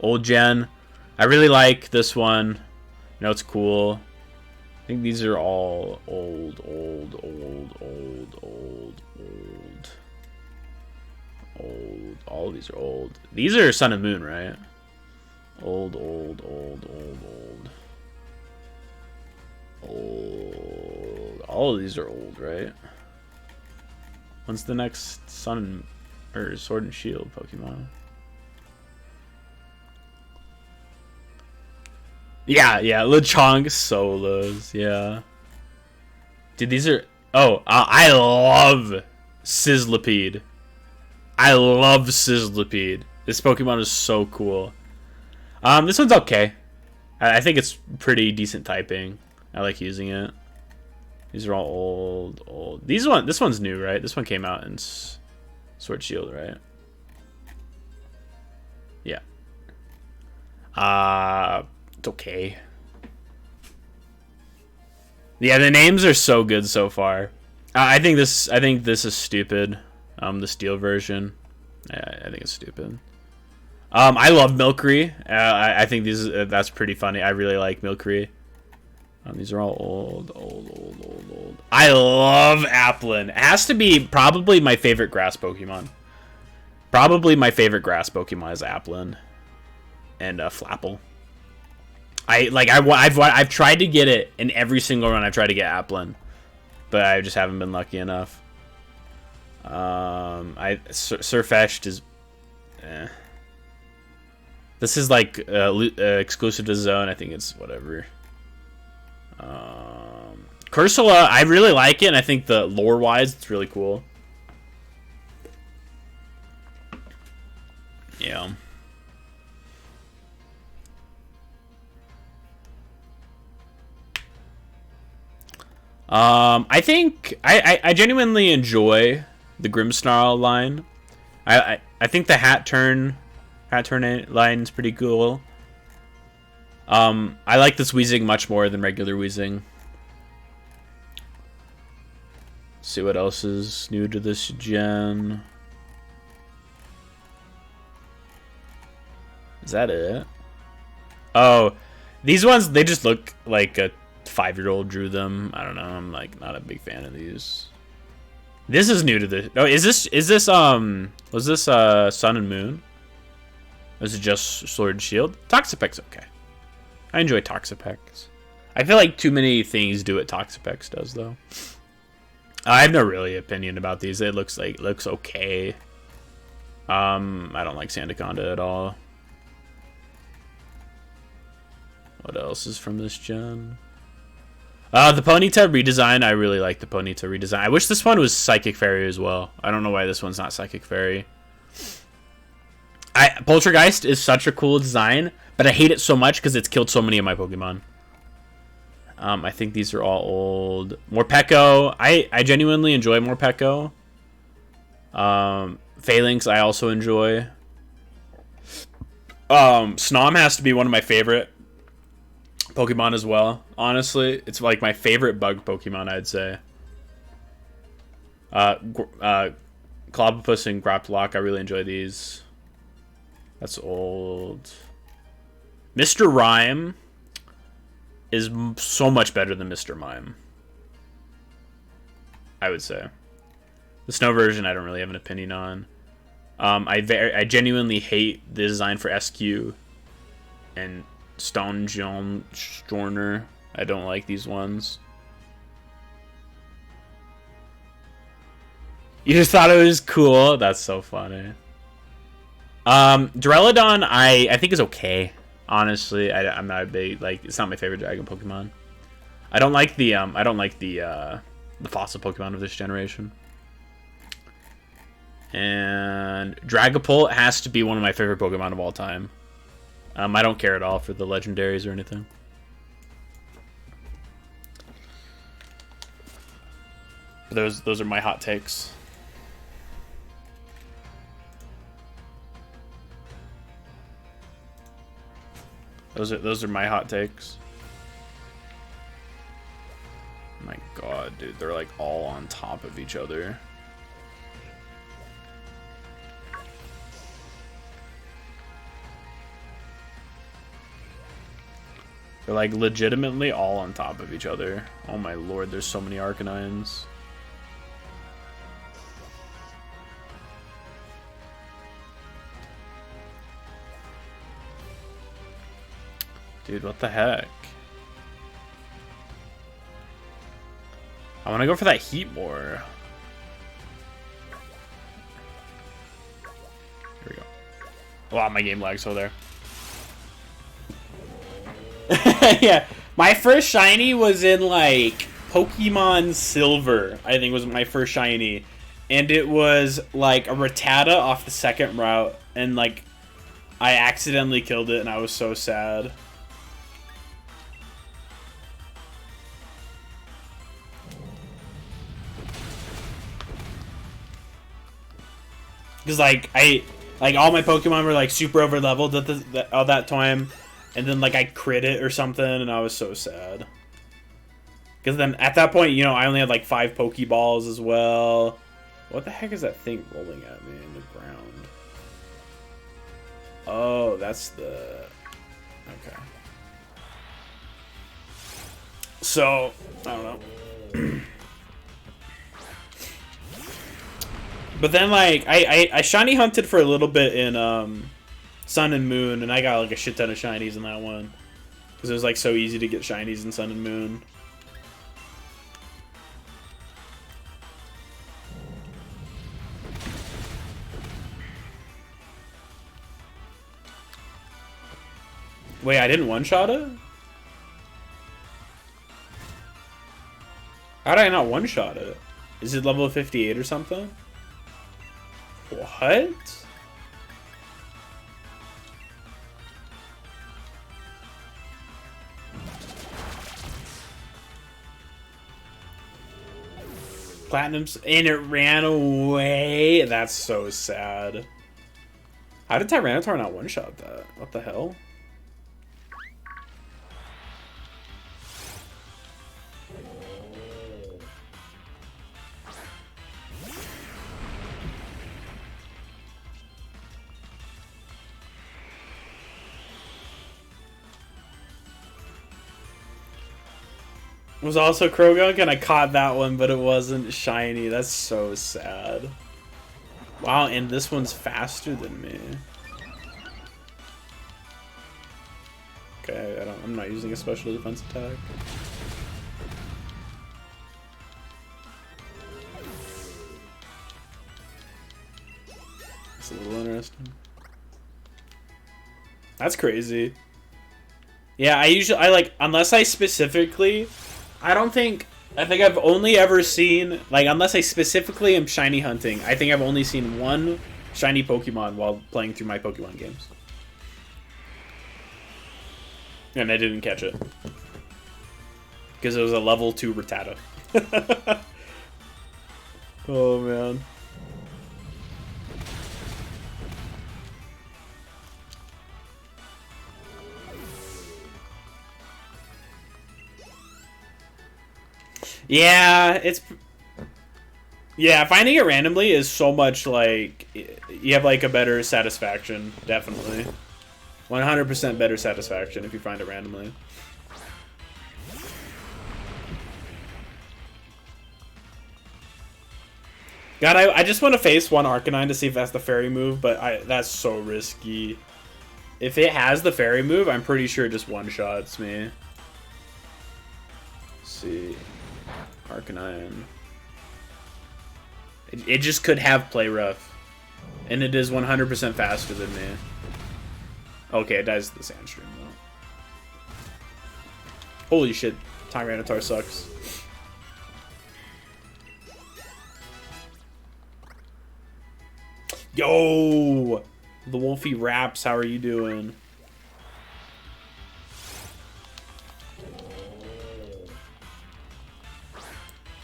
Speaker 1: Old gen. I really like this one. You know, it's cool. I think these are all old. All of these are old. These are Sun and Moon, right? Old. All of these are old, right? When's the next Sun or Sword and Shield Pokemon? Yeah, Lechonk Solos, yeah. Dude, these are... Oh, I love Sizzlipede. I love Sizzlipede. This Pokemon is so cool. This one's okay. I think it's pretty decent typing. I like using it. These are all old. This one's new, right? This one came out in Sword Shield, right? Yeah. It's okay. Yeah, the names are so good so far. I think this is stupid. The steel version. I think it's stupid. I love Milcery. I think that's pretty funny. I really like Milcery. These are all old. I love Applin. It has to be probably my favorite grass Pokemon. Probably my favorite grass Pokemon is Applin and Flapple. I've tried to get it in every single run. I've tried to get Applin, but I just haven't been lucky enough. Surfetched is. This is like exclusive to Zone. I think it's whatever. Cursula, I really like it, and I think the lore-wise, it's really cool. Yeah. I think I genuinely enjoy the Grimmsnarl line. I think the Hat Turn line is pretty cool. I like this Weezing much more than regular Weezing. See what else is new to this gen. Is that it? Oh, these ones, they just look like a 5-year-old drew them. I don't know. I'm like not a big fan of these. This is new to the. Oh, is this was this Sun and Moon? Or is it just Sword and Shield? Toxapec's okay. I enjoy Toxapex. I feel like too many things do what Toxapex does though. I have no really opinion about these. It looks okay. I don't like Sandaconda at all. What else is from this gen? The Ponyta redesign. I really like the Ponyta redesign. I wish this one was Psychic Fairy as well. I don't know why this one's not Psychic Fairy. Poltergeist is such a cool design, but I hate it so much because it's killed so many of my Pokemon. I think these are all old. Morpeko. I genuinely enjoy Morpeko. Phalanx I also enjoy. Snom has to be one of my favorite Pokemon as well. Honestly, it's like my favorite bug Pokemon, I'd say. Clobbopus and Graplock, I really enjoy these. That's old. Mr. Rhyme is so much better than Mr. Mime, I would say. The snow version, I don't really have an opinion on. I genuinely hate the design for SQ and Stone John Storner. I don't like these ones. You just thought it was cool? That's so funny. Duraludon, I think is okay. Honestly, I'm not a big, like, it's not my favorite Dragon Pokemon. I don't like the fossil Pokemon of this generation. And Dragapult has to be one of my favorite Pokemon of all time. I don't care at all for the legendaries or anything. But those are my hot takes. Those are my hot takes. My god, dude, they're like all on top of each other. They're like legitimately all on top of each other. Oh my lord, there's so many Arcanines. Dude, what the heck? I want to go for that Heatmore. Here we go. Wow, my game lags so there. Yeah, my first shiny was in like Pokemon Silver, I think was my first shiny. And it was like a Rattata off the second route. And like, I accidentally killed it and I was so sad. Because like all my Pokemon were like super over leveled at that time, and then like I crit it or something, and I was so sad. Because then at that point, you know, I only had like 5 Pokeballs as well. What the heck is that thing rolling at me in the ground? Oh, that's the. Okay. So I don't know. But then, like, I shiny hunted for a little bit in Sun and Moon, and I got, like, a shit ton of shinies in that one. Because it was, like, so easy to get shinies in Sun and Moon. Wait, I didn't one-shot it? How did I not one-shot it? Is it level 58 or something? What? Platinum's and it ran away. That's so sad. How did Tyranitar not one-shot that? What the hell? Was also Krogunk, and I caught that one, but it wasn't shiny. That's so sad. Wow, and this one's faster than me. Okay, I'm not using a special defense attack. It's a little interesting. That's crazy. Yeah, I like, unless I specifically, I think I've only ever seen, like, unless I specifically am shiny hunting, I think I've only seen one shiny Pokemon while playing through my Pokemon games. And I didn't catch it. Because it was a level 2 Rattata. Oh, man. Yeah, yeah, finding it randomly is so much, like, you have, like, a better satisfaction, definitely. 100% better satisfaction if you find it randomly. God, I just want to face one Arcanine to see if that's the fairy move, but that's so risky. If it has the fairy move, I'm pretty sure it just one-shots me. Let's see. Arcanine. It just could have Play Rough. And it is 100% faster than me. Okay, it dies to the Sandstream, though. Holy shit. Tyranitar sucks. Yo! The Wolfie Raps, how are you doing?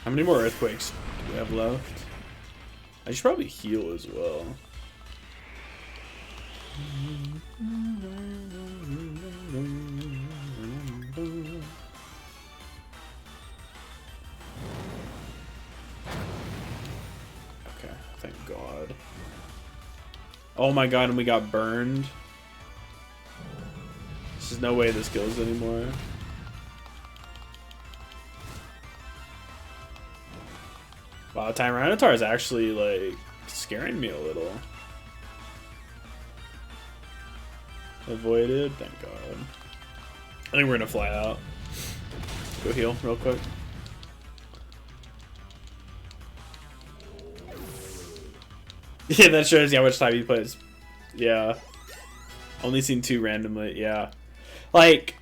Speaker 1: How many more Earthquakes do we have left? I should probably heal as well. Okay, thank God. Oh my God, and we got burned. There's no way this goes anymore. Wow, Tyranitar is actually, like, scaring me a little. Avoided, thank God. I think we're gonna fly out. Go heal real quick. Yeah, that shows you how much time he plays. Yeah. Only seen 2 randomly, yeah. Like,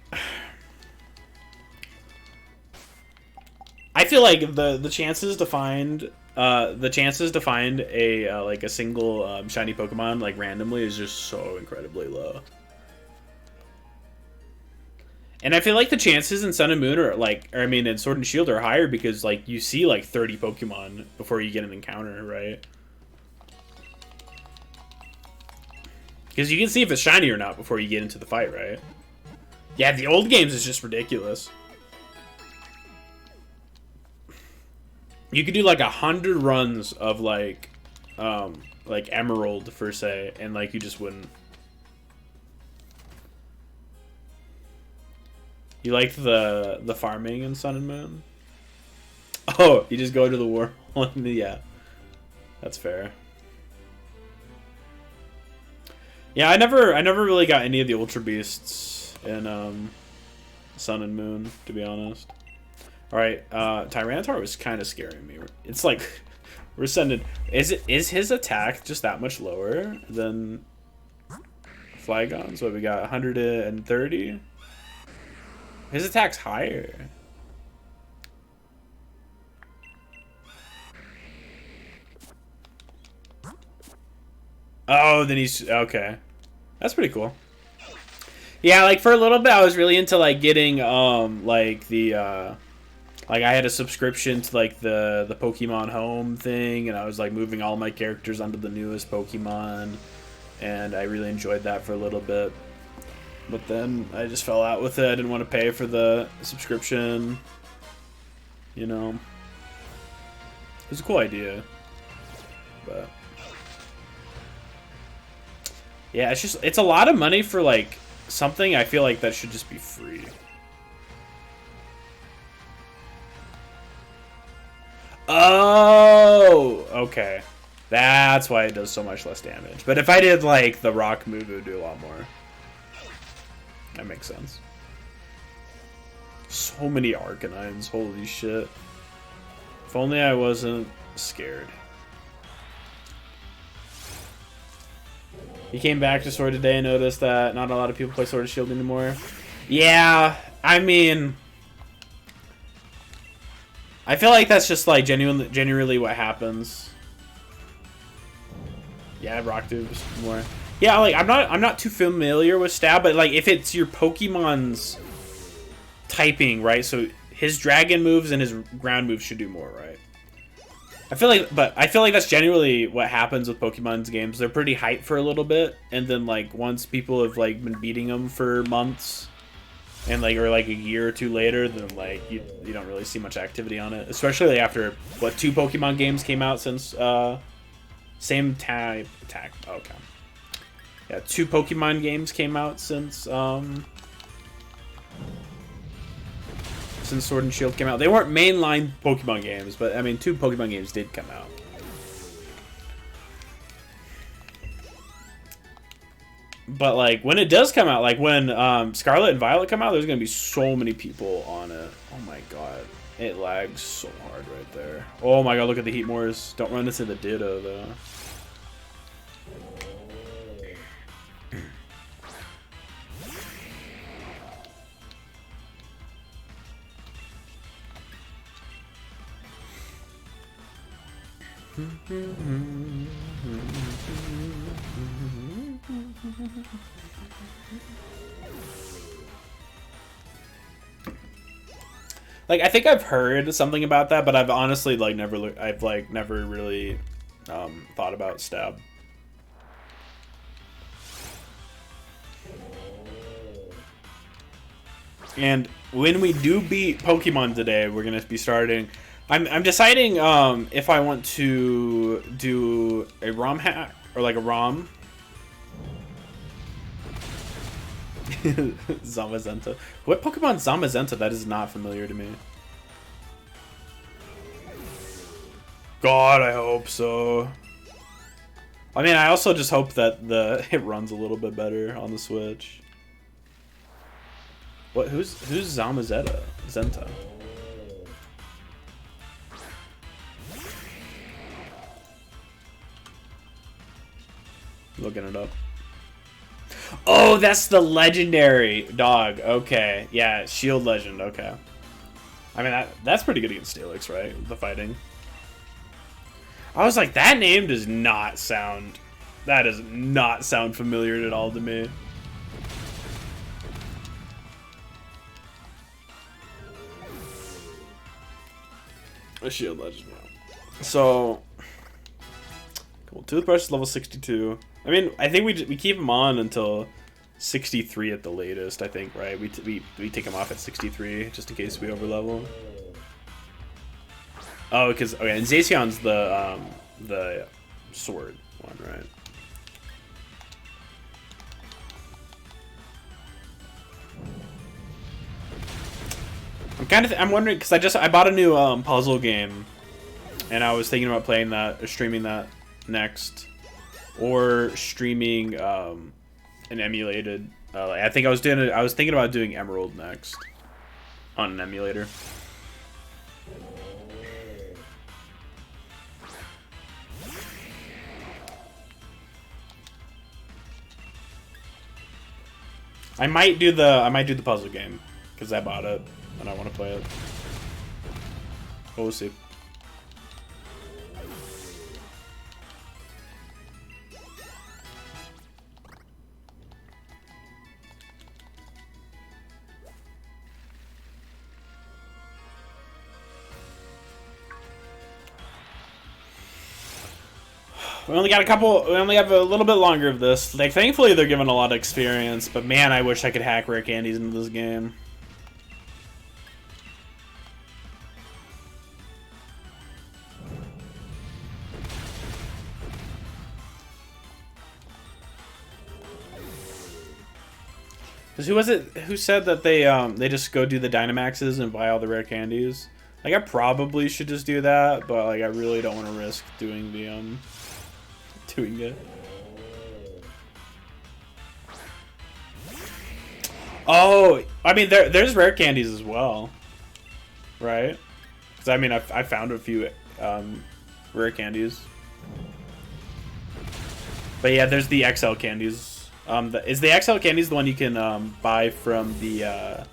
Speaker 1: I feel like the chances to find a like a single shiny Pokemon like randomly is just so incredibly low. And I feel like the chances in Sun and Moon are like, or I mean in Sword and Shield are higher because like you see like 30 Pokemon before you get an encounter, right? Because you can see if it's shiny or not before you get into the fight, right? Yeah, the old games is just ridiculous. You could do like 100 runs of like Emerald per se, and like you just wouldn't. You like the farming in Sun and Moon? Oh, you just go to the war one. Yeah, that's fair. Yeah, I never really got any of the Ultra Beasts in Sun and Moon, to be honest. All right, Tyranitar was kind of scaring me. It's like we're sending. Is his attack just that much lower than Flygon's? What we got? 130. His attack's higher. Oh, then he's okay. That's pretty cool. Yeah, like for a little bit, I was really into like getting like the like I had a subscription to like the Pokemon Home thing, and I was like moving all my characters onto the newest Pokemon, and I really enjoyed that for a little bit. But then I just fell out with it. I didn't want to pay for the subscription. You know, it was a cool idea, but yeah, it's a lot of money for like something I feel like that should just be free. Oh, okay. That's why it does so much less damage. But if I did, like, the rock move, it would do a lot more. That makes sense. So many Arcanines, holy shit. If only I wasn't scared. He came back to Sword today and noticed that not a lot of people play Sword and Shield anymore. Yeah, I mean... I feel like that's just like genuinely what happens. Yeah, rock tubes more. Yeah, like I'm not too familiar with stab, but like if it's your Pokemon's typing, right? So his dragon moves and his ground moves should do more, right? I feel like that's generally what happens with Pokemon's games. They're pretty hyped for a little bit, and then like once people have like been beating them for months, and like or like a year or two later, then like you don't really see much activity on it. Especially like, after what 2 Pokemon games came out since same type attack. Okay. Yeah, 2 Pokemon games came out since Sword and Shield came out. They weren't mainline Pokemon games, but I mean 2 Pokemon games did come out. But like when it does come out, like when Scarlet and Violet come out, there's gonna be so many people on it. Oh my god, it lags so hard right there. Oh my god, look at the Heat Moors. Don't run into the Ditto though. Like I think I've heard something about that, but I've honestly like never really thought about stab. And when we do beat Pokemon today, we're gonna be starting. I'm deciding if I want to do a ROM hack or like a ROM. Zamazenta. What Pokemon Zamazenta? That is not familiar to me. God, I hope so. I mean, I also just hope that it runs a little bit better on the Switch. What? Who's Zamazenta? Zenta. Looking it up. Oh, that's the legendary dog. Okay, yeah, Shield Legend. Okay, I mean that's pretty good against Steelix, right? The fighting. I was like, that name does not sound. That does not sound familiar at all to me. A Shield Legend. So, cool. Toothbrush is level 62. I mean, I think we keep him on until 63 at the latest. I think, right? We take him off at 63 just in case we overlevel. Oh, because okay, and Zacion's the sword one, right? I'm wondering because I bought a new puzzle game, and I was thinking about playing that or streaming that next. Or streaming an emulated. I think I was thinking about doing Emerald next on an emulator. I might do the puzzle game because I bought it and I want to play it. We'll see. We only got we only have a little bit longer of this. Like, thankfully they're giving a lot of experience, but man, I wish I could hack rare candies into this game. Because who was it who said that they just go do the Dynamaxes and buy all the rare candies? Like, I probably should just do that, but like I really don't want to risk doing the doing it. Oh, I mean there's rare candies as well, right? Because I mean I found a few rare candies. But yeah, there's the XL candies. Is the XL candies the one you can buy from the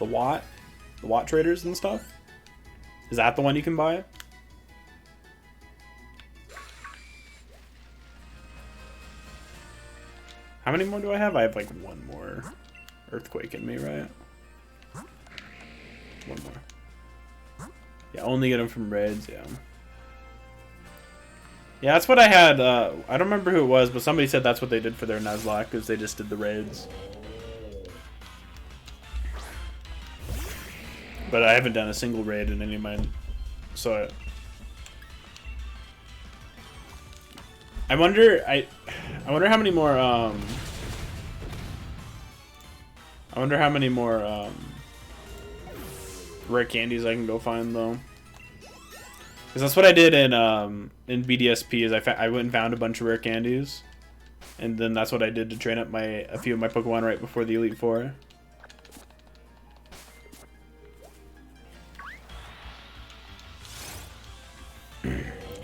Speaker 1: Watt traders and stuff? Is that the one you can buy? How many more do I have? I have like one more earthquake in me, right? One more. Yeah, only get them from raids, yeah. Yeah, that's what I had. I don't remember who it was, but somebody said that's what they did for their Nuzlocke, because they just did the raids. But I haven't done a single raid in any of mine, so I wonder. I wonder how many more. I wonder how many more rare candies I can go find though. Because that's what I did in BDSP. Is I went and found a bunch of rare candies, and then that's what I did to train up a few of my Pokemon right before the Elite Four.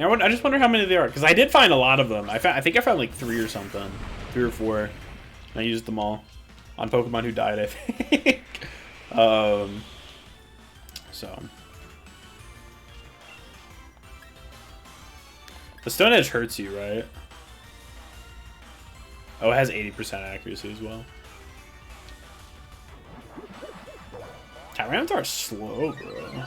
Speaker 1: I just wonder how many there are, because I did find a lot of them. I think I found like 3 or something, 3 or 4. And I used them all on Pokemon who died, I think. So the Stone Edge hurts you, right? Oh, it has 80% accuracy as well. Tyrants are slow, bro.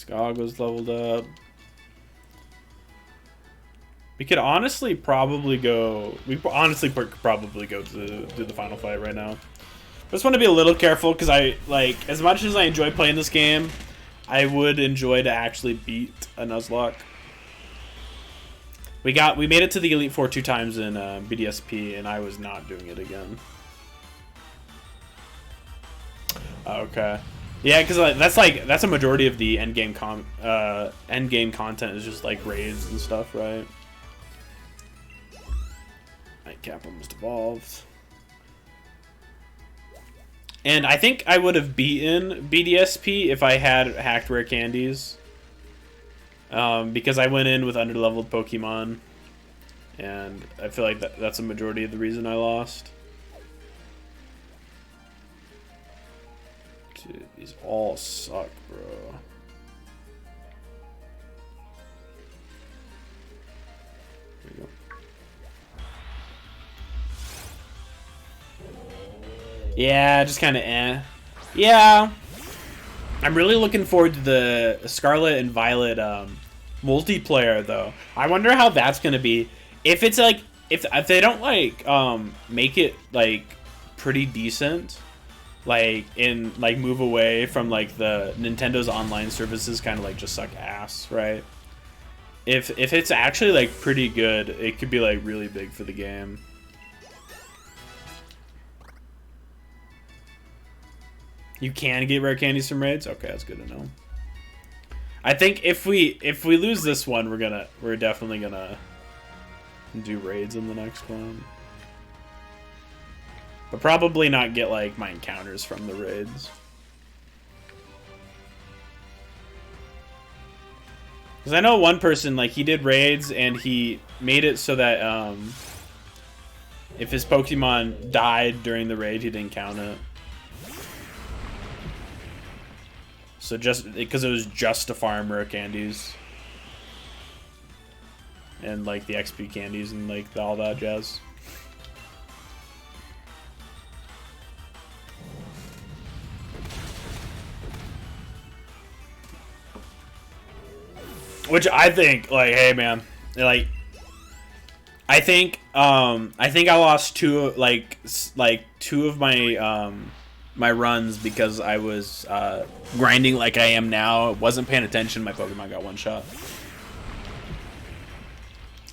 Speaker 1: Goggles leveled up. We could honestly probably go. We honestly could probably go to do the final fight right now. I just want to be a little careful because I like, as much as I enjoy playing this game, I would enjoy to actually beat a Nuzlocke. We made it to the Elite Four 2 times in BDSP, and I was not doing it again. Okay. Yeah, because that's a majority of the end game content is just like raids and stuff, right? Nightcap almost evolved, and I think I would have beaten BDSP if I had hacked rare candies, because I went in with underleveled Pokemon, and I feel like that's a majority of the reason I lost. Dude, these all suck, bro. There we go. Yeah, just kind of eh. Yeah. I'm really looking forward to the Scarlet and Violet multiplayer, though. I wonder how that's going to be. If it's like, if they don't like make it like pretty decent, like move away from like the Nintendo's online services kind of like just suck ass, right? If it's actually like pretty good, it could be like really big for the game. You can get rare candies from raids? Okay, that's good to know. I think if we lose this one, we're definitely gonna do raids in the next one. But probably not get, like, my encounters from the raids. Because I know one person, like, he did raids, and he made it so that, if his Pokemon died during the raid, he didn't count it. So just, because it was just to farm rare candies. And, like, the XP candies and, like, all that jazz. Which I think, like, hey man, like, I think I lost two of my my runs because I was grinding like I am now. Wasn't paying attention. My Pokemon got one shot.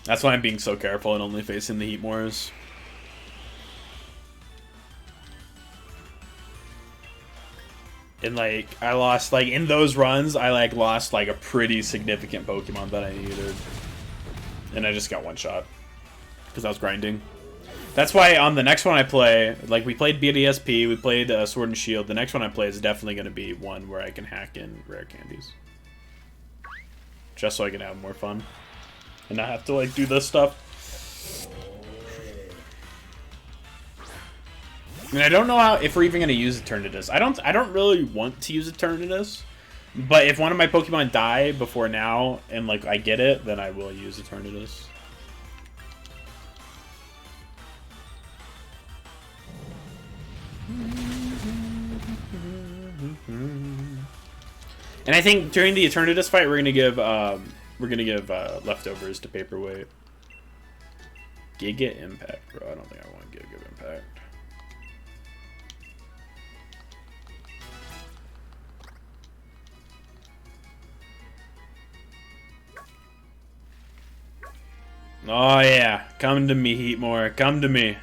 Speaker 1: That's why I'm being so careful and only facing the Heatmores. And like I lost like in those runs, I like lost like a pretty significant Pokemon that I needed, and I just got one shot because I was grinding. That's why on the next one I play, like we played BDSP, we played Sword and Shield. The next one I play is definitely going to be one where I can hack in rare candies, just so I can have more fun and not have to like do this stuff. I mean, I don't know how if we're even going to use Eternatus. I don't really want to use Eternatus, but if one of my Pokemon die before now and like I get it, then I will use Eternatus. And I think during the Eternatus fight, we're gonna give leftovers to Paperweight. Giga Impact, bro. I don't think I want Giga Impact. Oh yeah, come to me, Heatmore. Come to me.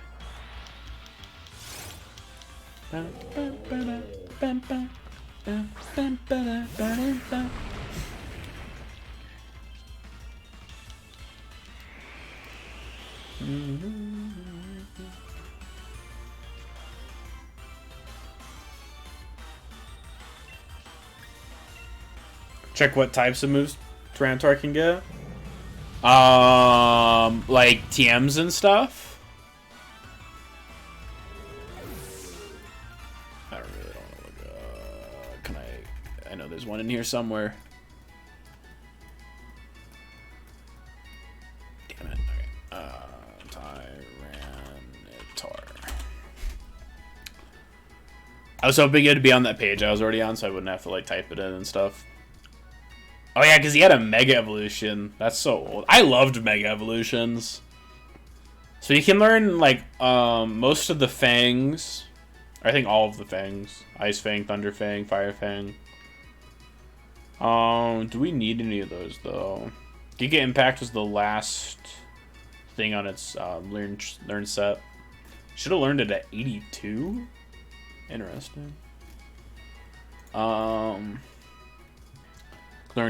Speaker 1: Check what types of moves Tyranitar can get. Like TMs and stuff. I really don't know. Can I know there's one in here somewhere. Damn it. Okay. Tyranitar. I was hoping it'd be on that page I was already on, so I wouldn't have to like type it in and stuff. Oh yeah, because he had a Mega Evolution. That's so old. I loved Mega Evolutions. So you can learn, like, most of the Fangs. I think all of the Fangs. Ice Fang, Thunder Fang, Fire Fang. Do we need any of those, though? Giga Impact was the last thing on its learn set. Should have learned it at 82? Interesting. Learn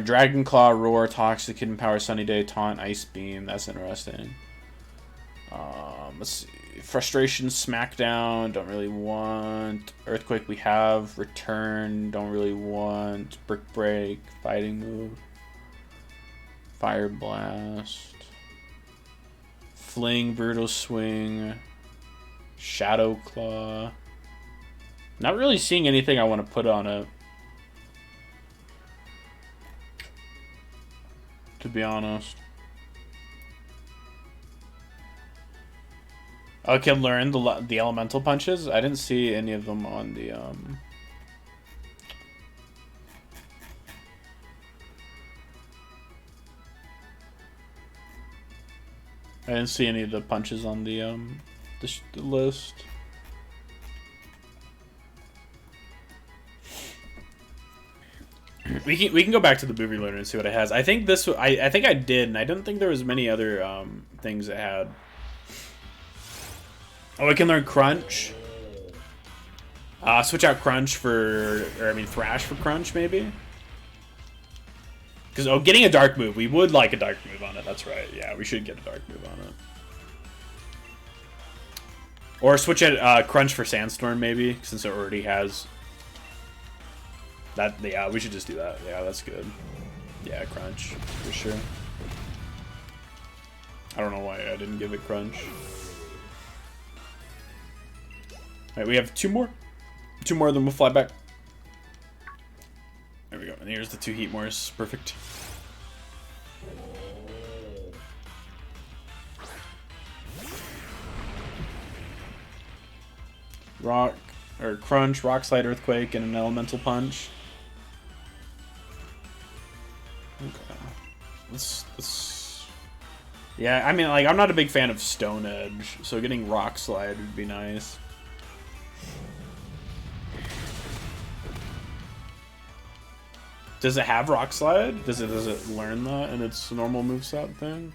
Speaker 1: Dragon Claw, Roar, Toxic, Hidden Power, Sunny Day, Taunt, Ice Beam. That's interesting. Let's see. Frustration, Smackdown. Don't really want. Earthquake we have. Return. Don't really want. Brick Break. Fighting move. Fire Blast. Fling, Brutal Swing. Shadow Claw. Not really seeing anything I want to put on it, to be honest. Okay, learn the elemental punches. I didn't see any of them on the I didn't see any of the punches on the list. We can go back to the Booby Learner and see what it has. I think this I think I did, and I don't think there was many other things it had. Oh, I can learn Crunch. Switch out Crunch Thrash for Crunch, maybe. Because getting a dark move, we would like a dark move on it. That's right. Yeah, we should get a dark move on it. Or switch out Crunch for Sandstorm, maybe, since it already has. That, yeah, we should just do that. Yeah, that's good. Yeah, Crunch, for sure. I don't know why I didn't give it Crunch. Alright, we have two more. Two more, then we'll fly back. There we go. And here's the two Heatmores. Perfect. Crunch, Rock Slide, Earthquake, and an Elemental Punch. Okay. Yeah, I mean, like, I'm not a big fan of Stone Edge, so getting Rock Slide would be nice. Does it have Rock Slide? Does it learn that in its normal moveset thing?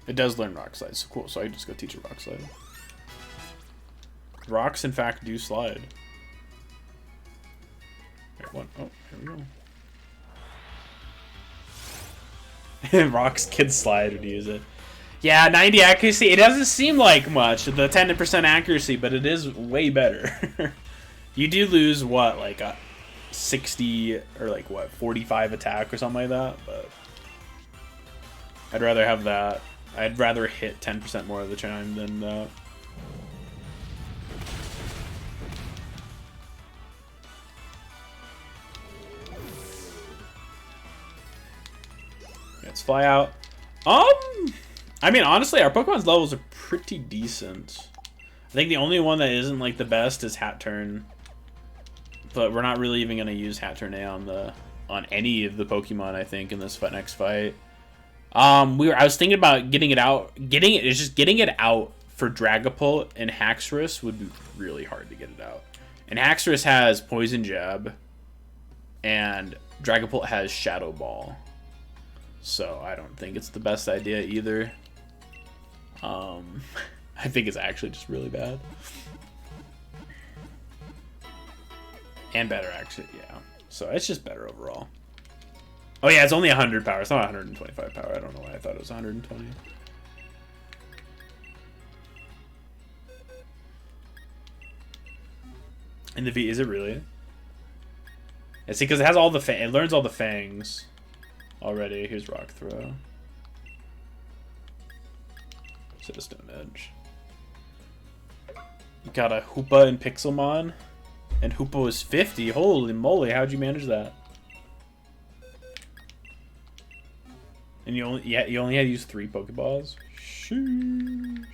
Speaker 1: It does learn Rock Slide, so cool. So I can just go teach it Rock Slide. Rocks, in fact, do slide. Here, what? Oh, here we go. Rocks can slide when you use it. Yeah, 90 accuracy. It doesn't seem like much, the 10% accuracy, but it is way better. You do lose, what, like a 60 or like, what, 45 attack or something like that, but I'd rather have that. I'd rather hit 10% more of the time than that. Let's fly out. I mean, honestly, our Pokemon's levels are pretty decent. I think the only one that isn't like the best is Hat Turn, but we're not really even gonna use Hat Turn A on any of the Pokemon. I think in this next fight, I was thinking about getting it out. Getting it out for Dragapult and Haxorus would be really hard to get it out. And Haxorus has Poison Jab, and Dragapult has Shadow Ball. So I don't think it's the best idea either. I think it's actually just really bad. And better, actually, yeah. So it's just better overall. Oh yeah, it's only 100 power. It's not 125 power. I don't know why I thought it was 120. And the V, is it really? Yeah, see, because it has all the it learns all the fangs already. Here's Rock Throw. System Edge. You got a Hoopa and Pixelmon, and Hoopa was 50. Holy moly! How'd you manage that? And you only had to use 3 Pokeballs. Sheesh.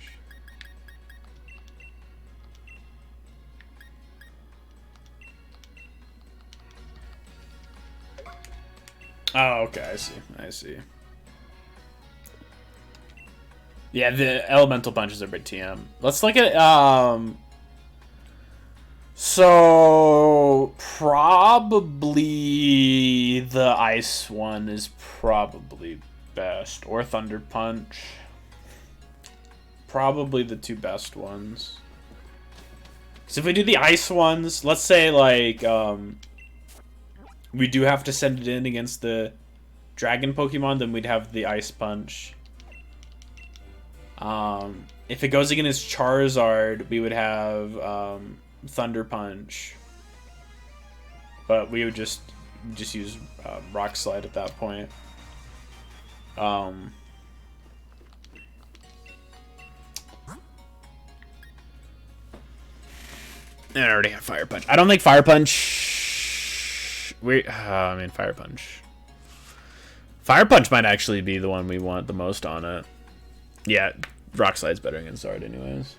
Speaker 1: Oh, okay. I see. Yeah, the elemental punches are big TM. Let's look at so probably the ice one is probably best, or Thunder Punch. Probably the 2 best ones. So if we do the ice ones, let's say like we do have to send it in against the dragon Pokemon, then we'd have the Ice Punch. If it goes against Charizard, we would have Thunder Punch. But we would just use Rock Slide at that point. And I already have Fire Punch. I don't think Fire Punch... I mean, Fire Punch. Fire Punch might actually be the one we want the most on it. Yeah, Rock Slide's better against Zard anyways.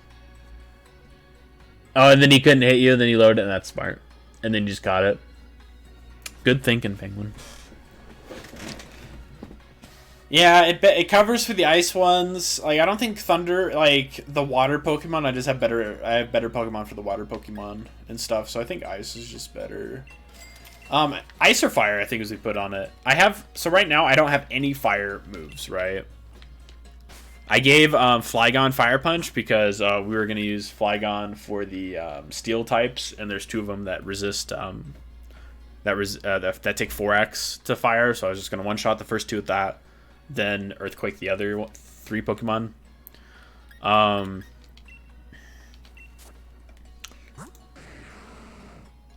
Speaker 1: Oh, and then he couldn't hit you, and then you lowered it, and that's smart. And then you just got it. Good thinking, Penguin. Yeah, it covers for the ice ones. Like, I don't think Thunder, like, the water Pokemon, I have better Pokemon for the water Pokemon and stuff, so I think ice is just better. Ice or fire, I think, is we put on it. So right now, I don't have any fire moves, right? I gave Flygon Fire Punch because we were going to use Flygon for the steel types, and there's 2 of them that resist, that take 4x to fire, so I was just going to one-shot the first 2 with that, then Earthquake the other 3 Pokemon.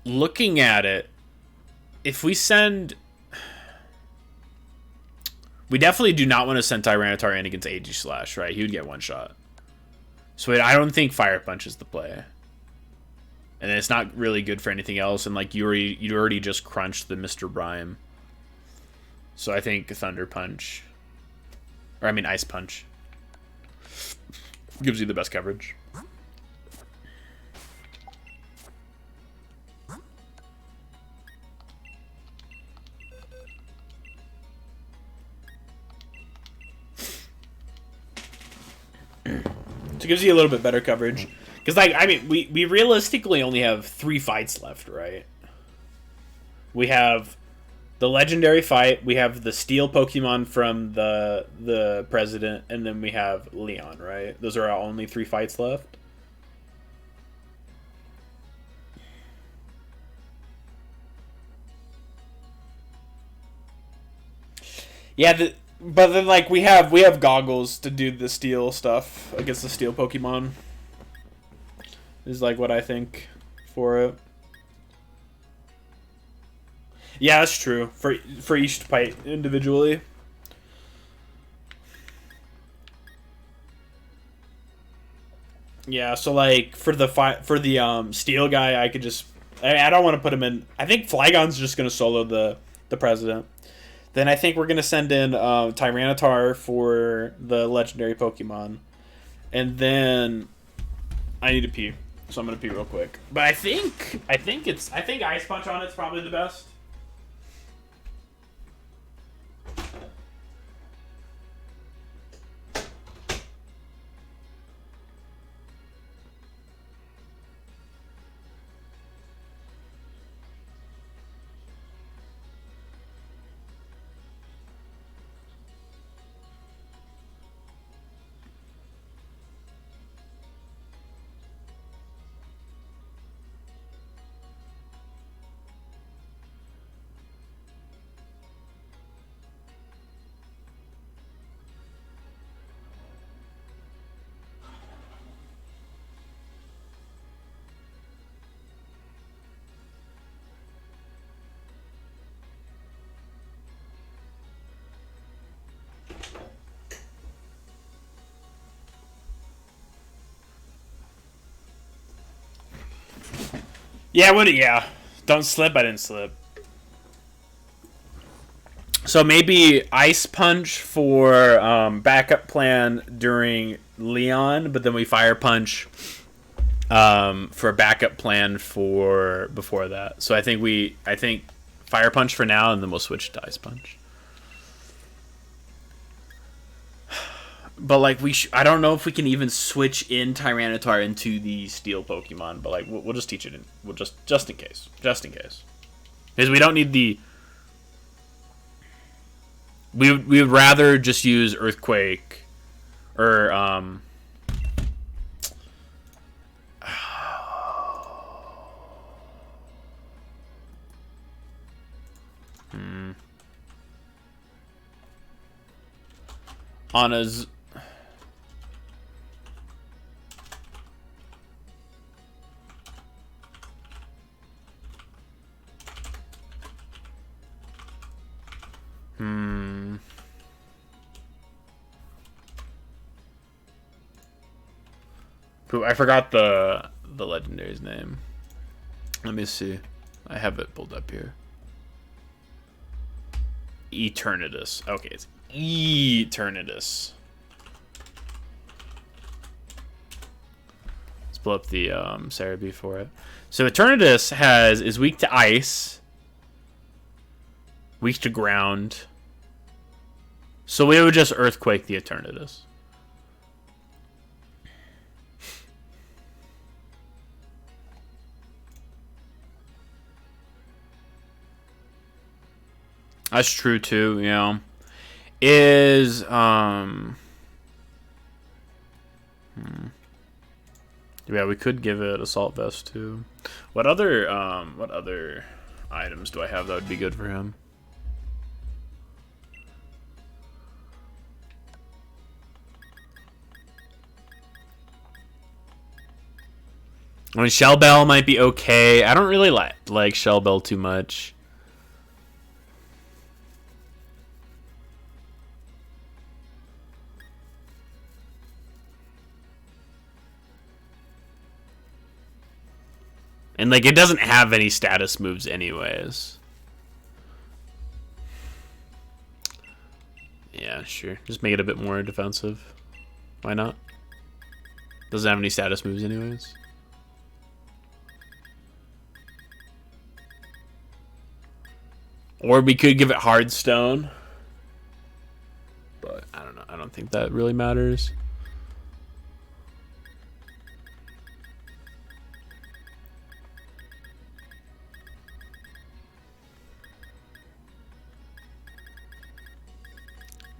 Speaker 1: Looking at it, if we send... We definitely do not want to send Tyranitar in against Aegislash, right? He would get one shot. So I don't think Fire Punch is the play. And it's not really good for anything else. And like you already just crunched the Mr. Brime. So I think Thunder Punch, or I mean Ice Punch, gives you the best coverage. So it gives you a little bit better coverage. Because, like, I mean, we realistically only have 3 fights left, right? We have the legendary fight. We have the steel Pokemon from the president, and then we have Leon. Right? Those are our only 3 fights left. Yeah, but then like we have goggles to do the steel stuff against the steel Pokemon. Is like what I think for it. Yeah, that's true. For each fight individually. Yeah, so like for the steel guy, I could just I don't want to put him in. I think Flygon's just gonna solo the president. Then I think we're gonna send in Tyranitar for the legendary Pokemon, and then I need to pee, so I'm gonna pee real quick. But I think Ice Punch on it's probably the best. Yeah. Don't slip. I didn't slip. So maybe Ice Punch for backup plan during Leon, but then we Fire Punch for backup plan for before that. So I think Fire Punch for now, and then we'll switch to Ice Punch. But like I don't know if we can even switch in Tyranitar into the Steel Pokemon. But like we'll just teach it in. We'll just in case, because we don't need the. We would rather just use Earthquake, or on a. I forgot the legendary's name. Let me see. I have it pulled up here. Eternatus. Okay, it's Eternatus. Let's pull up the Cerebi for it. So Eternatus is weak to ice, weak to ground. So we would just Earthquake the Eternatus. That's true too, you know. Yeah, we could give it Assault Vest too. What other items do I have that would be good for him? I mean, Shell Bell might be okay. I don't really like Shell Bell too much. And, like, it doesn't have any status moves anyways. Yeah, sure. Just make it a bit more defensive. Why not? Doesn't have any status moves anyways. Or we could give it Hard Stone. But, I don't know. I don't think that really matters.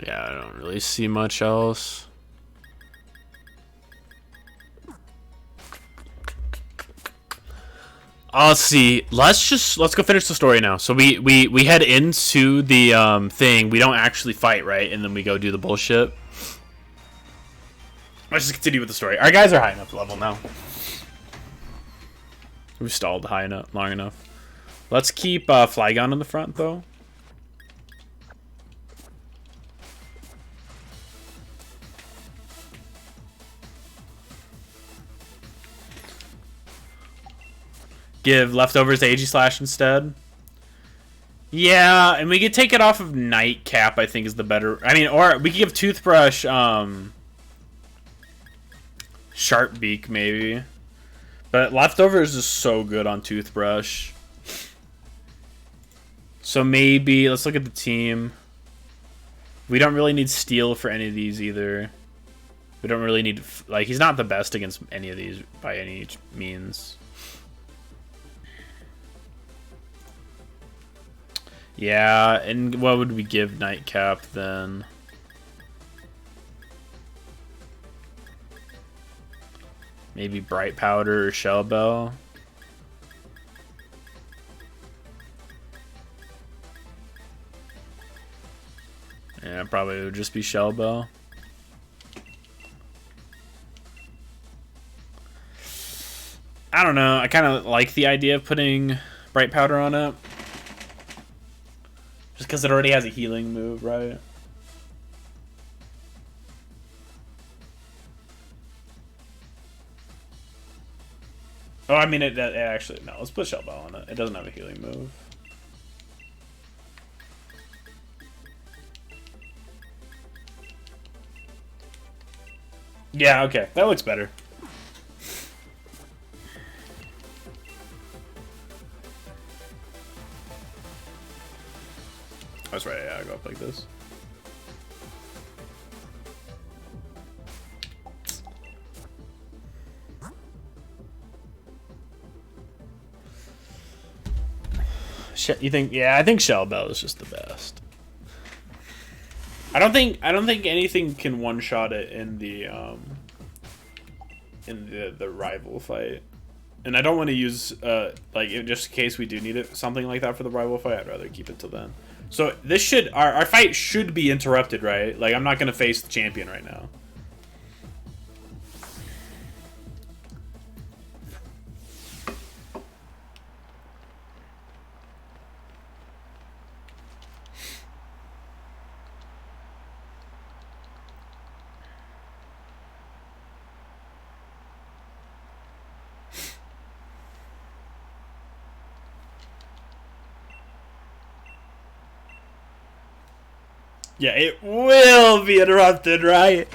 Speaker 1: Yeah, I don't really see much else. Let's see. Let's go finish the story now. So we head into the thing. We don't actually fight, right? And then we go do the bullshit. Let's just continue with the story. Our guys are high enough level now. We've stalled high enough, long enough. Let's keep Flygon in the front though. Give leftovers to Aegislash instead. Yeah, and we could take it off of Nightcap, I think is the better. I mean, or we could give Toothbrush Sharp Beak maybe. But leftovers is so good on Toothbrush. So maybe let's look at the team. We don't really need Steel for any of these either. We don't really need, like, he's not the best against any of these by any means. Yeah, and what would we give Nightcap then? Maybe Bright Powder or Shell Bell. Yeah, probably would just be Shell Bell. I don't know. I kind of like the idea of putting Bright Powder on it. Just because it already has a healing move, right? Oh, I mean, it actually... No, let's put Shell Bell on it. It doesn't have a healing move. Yeah, okay. That looks better. That's right, yeah, I go up like this. You think? Yeah, I think Shell Bell is just the best. I don't think anything can one shot it in the rival fight. And I don't want to use like just in case we do need it something like that for the rival fight. I'd rather keep it till then. So this should our fight should be interrupted, right? Like I'm not gonna face the champion right now. Yeah, it will be interrupted, right?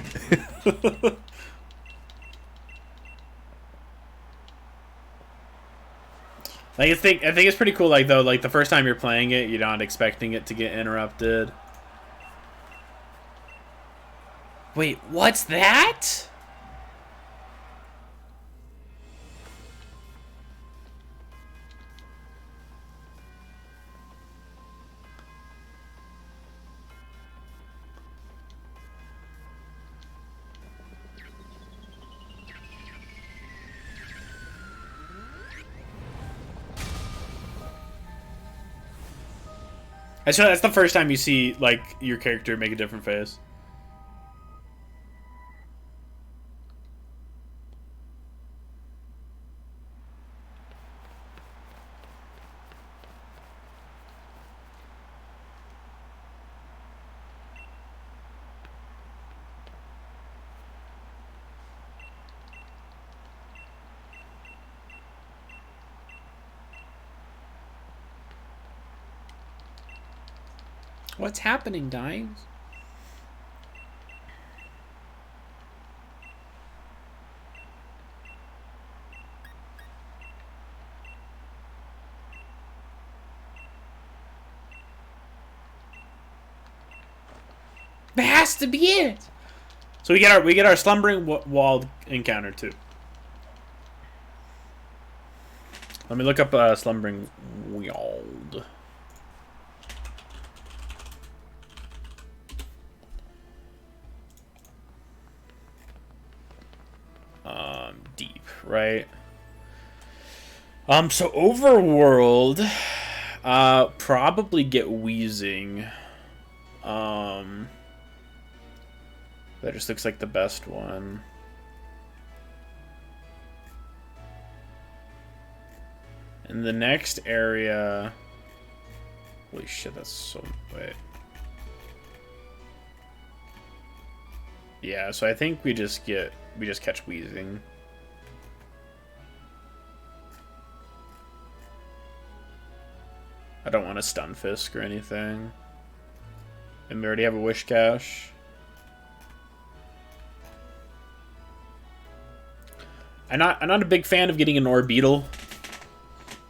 Speaker 1: Like I think it's pretty cool. Like though, like the first time you're playing it, you're not expecting it to get interrupted. Wait, what's that? That's the first time you see like your character make a different face. What's happening, guys? That has to be it. So we get our slumbering walled encounter too. Let me look up slumbering walled. deep, right? So overworld, probably get Wheezing. That just looks like the best one. And the next area... Holy shit, that's so... Wait. Yeah, so I think we just catch Wheezing. I don't want a Stunfisk or anything. And we already have a Wish Cache. I'm not a big fan of getting an Orbeetle.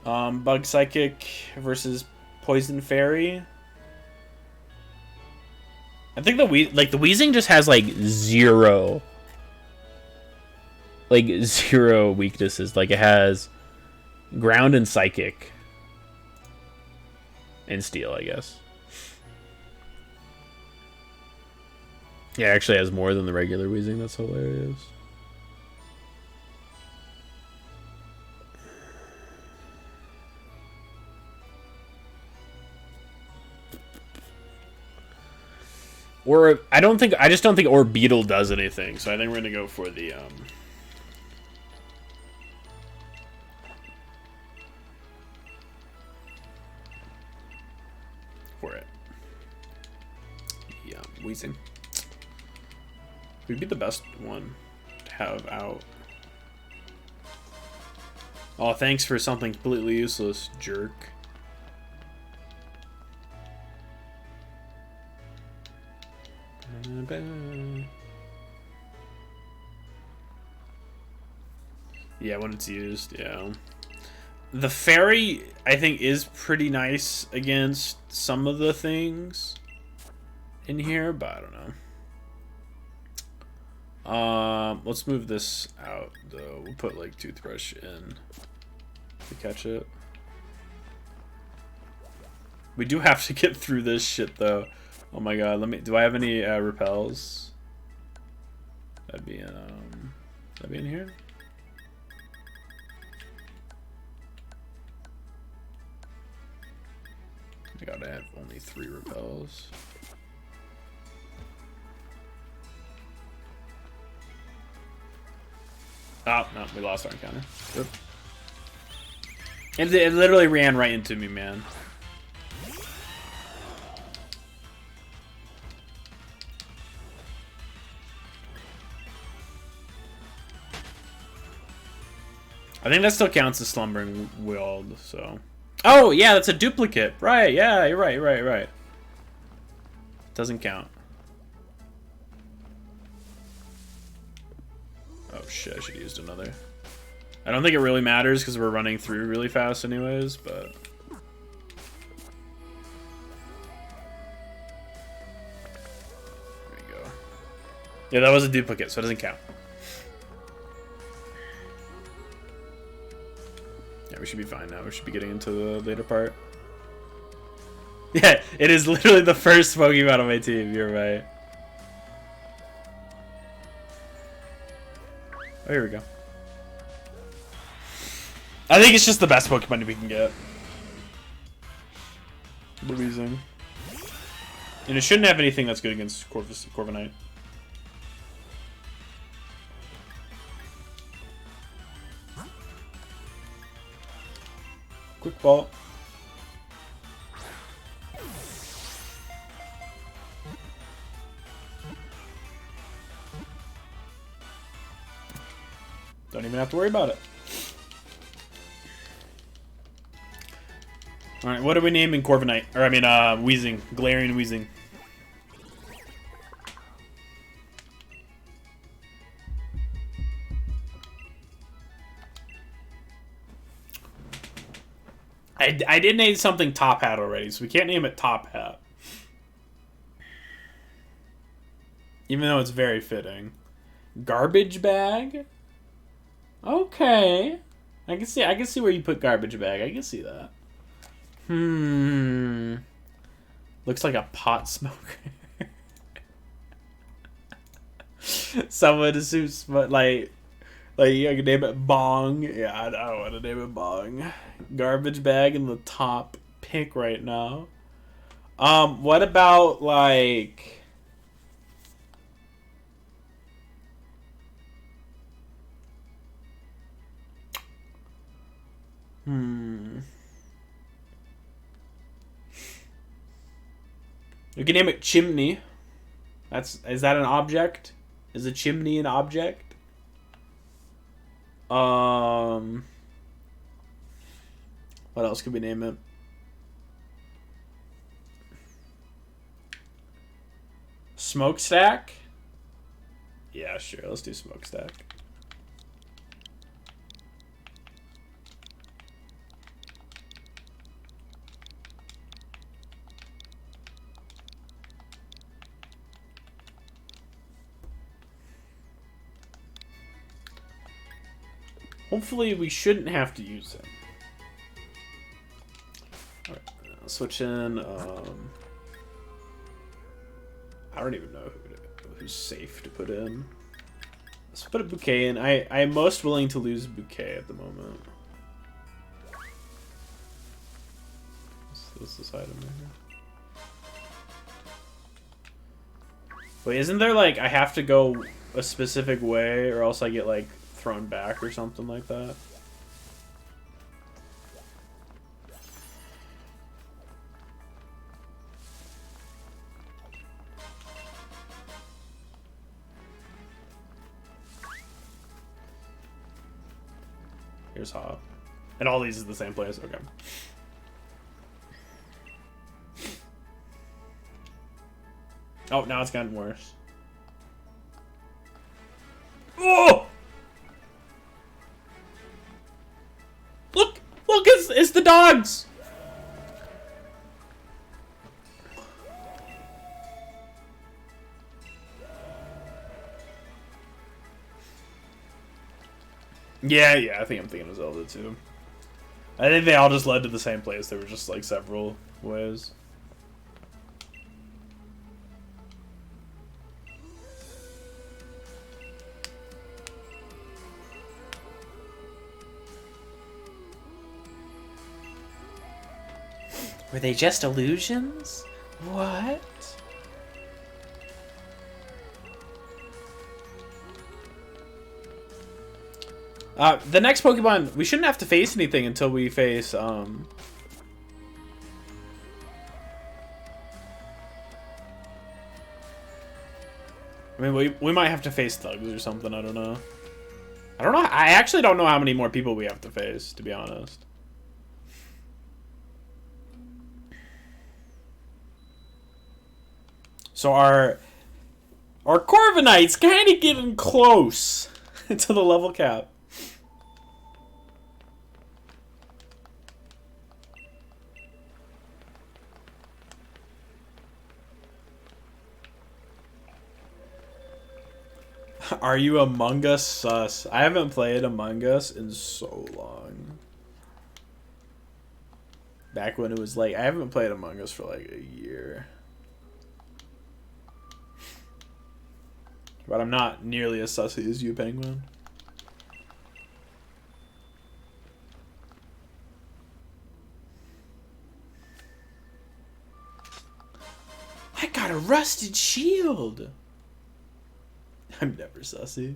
Speaker 1: Bug Psychic versus Poison Fairy. I think the Wheezing just has like zero weaknesses. Like it has Ground and Psychic. And Steel, I guess. Yeah, it actually has more than the regular Wheezing. That's hilarious. Or I just don't think Orbeetle does anything. So I think we're gonna go for the for it. Yeah, Wheezing. Would be the best one to have out. Oh, thanks for something completely useless, jerk. Yeah, when it's used, yeah. The fairy, I think, is pretty nice against some of the things in here, but I don't know. Let's move this out, though. We'll put, like, Toothbrush in to catch it. We do have to get through this shit, though. Oh my god, do I have any repels? That'd be in here? I gotta have only 3 repels. Oh, no, we lost our encounter. Yep. It literally ran right into me, man. I think that still counts as Slumbering Wild, so... Oh, yeah, that's a duplicate. Right, yeah, you're right. Doesn't count. Oh, shit, I should have used another. I don't think it really matters because we're running through really fast anyways, but... There we go. Yeah, that was a duplicate, so it doesn't count. We should be fine now. We should be getting into the later part. Yeah, it is literally the first Pokemon on my team. You're right. Oh, here we go. I think it's just the best Pokemon we can get. Wheezing. And it shouldn't have anything that's good against Corviknight. Quick ball. Don't even have to worry about it. Alright, what are we naming Corviknight? Or, I mean, Wheezing. Glaring Wheezing. I did name something Top Hat already, so we can't name it Top Hat. Even though it's very fitting. Garbage Bag? Okay. I can see where you put Garbage Bag. I can see that. Looks like a pot smoker. Someone who's like Like, I could name it Bong. Yeah, I don't want to name it Bong. Garbage bag in the top pick right now. What about, like... We can name it Chimney. Is that an object? Is a chimney an object? What else could we name it? Smokestack? Yeah, sure. Let's do smokestack. Hopefully we shouldn't have to use him. Alright, switch in, I don't even know who's safe to put in. Let's put a Bouquet in. I'm most willing to lose Bouquet at the moment. What's this item right here? Wait, isn't there like, I have to go a specific way or else I get like thrown back or something like that? Here's Hop. And all these is the same place? Okay. Oh, now it's gotten worse. Oh! Look! Look, it's the dogs! Yeah, I think I'm thinking of Zelda too. I think they all just led to the same place. There were just like several ways. Were they just illusions? What? The next Pokemon, we shouldn't have to face anything until we face, I mean, we might have to face Thugs or something, I don't know. I actually don't know how many more people we have to face, to be honest. So our Corviknight's kind of getting close to the level cap. Are you Among Us sus? I haven't played Among Us in so long. Back when it was like, I haven't played Among Us for like a year. But I'm not nearly as sussy as you, Penguin. I got a rusted shield. I'm never sussy.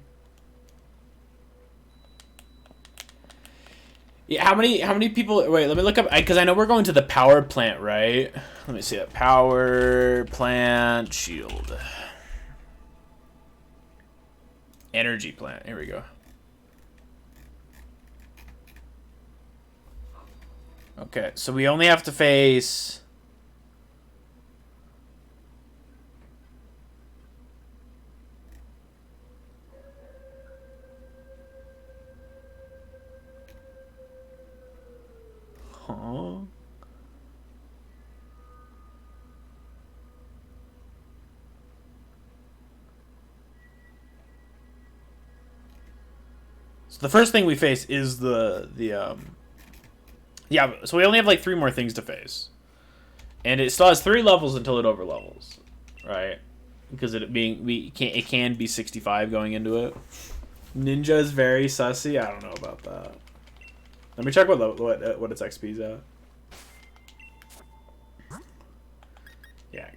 Speaker 1: Yeah, how many people? Wait, let me look up because I know we're going to the power plant, right? Let me see that power plant shield. Energy plant. Here we go. Okay, so we only have to face. Huh? So the first thing we face is yeah, so we only have like 3 more things to face. And it still has 3 levels until it overlevels, right? Because it can be 65 going into it. Ninja is very sussy. I don't know about that. Let me check what its XP's at. Yeah.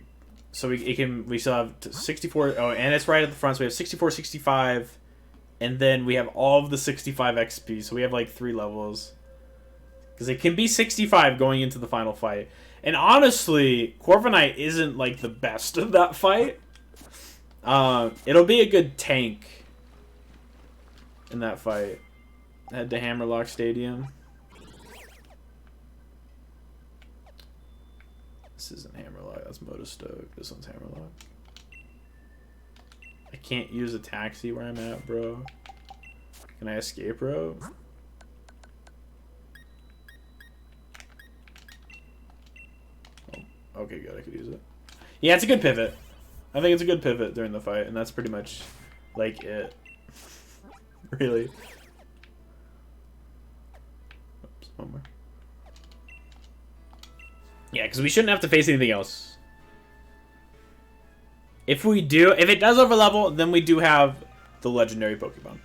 Speaker 1: So we still have 64. Oh, and it's right at the front. So we have 64, 65, and then we have all of the 65 XP. So we have like 3 levels. Because it can be 65 going into the final fight. And honestly, Corviknight isn't like the best of that fight. It'll be a good tank in that fight. Head to Hammerlock Stadium. This isn't Hammerlock, that's Motostoke. This one's Hammerlock. I can't use a taxi where I'm at, bro. Can I escape rope? Oh, okay, good, I could use it. Yeah, it's a good pivot. I think it's a good pivot during the fight, and that's pretty much like it. Really. Oops, one more. Yeah, because we shouldn't have to face anything else. If we do, if it does overlevel, then we do have the legendary Pokemon.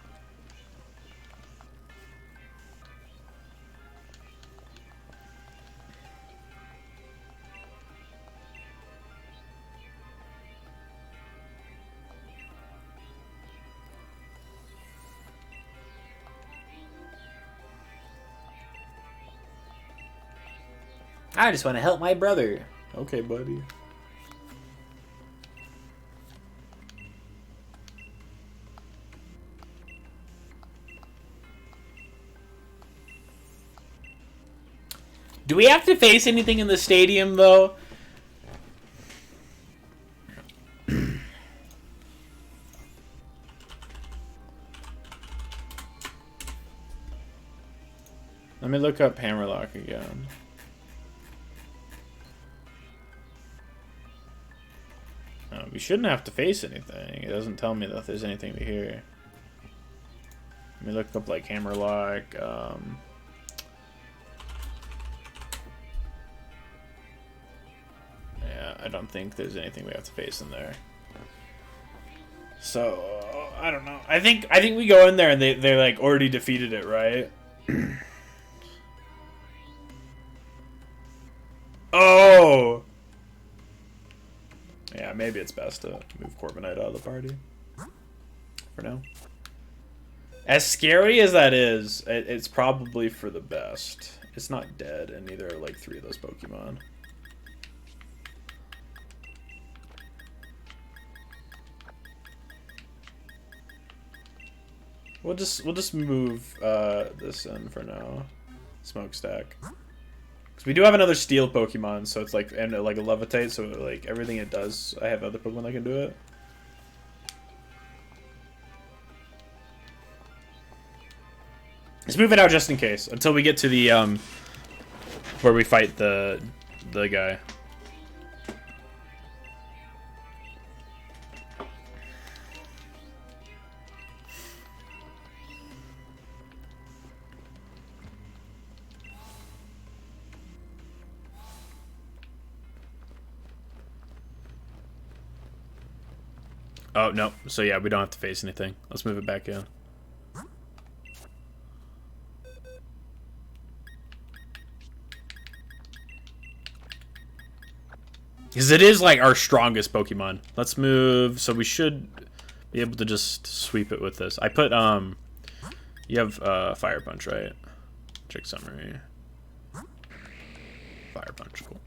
Speaker 1: I just want to help my brother. Okay, buddy. Do we have to face anything in the stadium, though? Let me look up Hammerlock again. We shouldn't have to face anything. It doesn't tell me that there's anything to here. Let me look up like Hammerlock. Yeah, I don't think there's anything we have to face in there. So I don't know. I think we go in there and they like already defeated it, right? Oh. Yeah, maybe it's best to move Corviknight out of the party for now. As scary as that is, it's probably for the best. It's not dead, and neither are like 3 of those Pokemon. We'll just move this in for now. Smokestack. Because we do have another steel Pokemon, so it's like, and like a levitate, so like everything it does, I have other Pokemon that can do it. Let's move it out just in case, until we get to the where we fight the guy. Oh, no. So, yeah, we don't have to face anything. Let's move it back in. Because it is, like, our strongest Pokemon. Let's move. So we should be able to just sweep it with this. I put, you have Fire Punch, right? Check summary. Fire Punch, cool.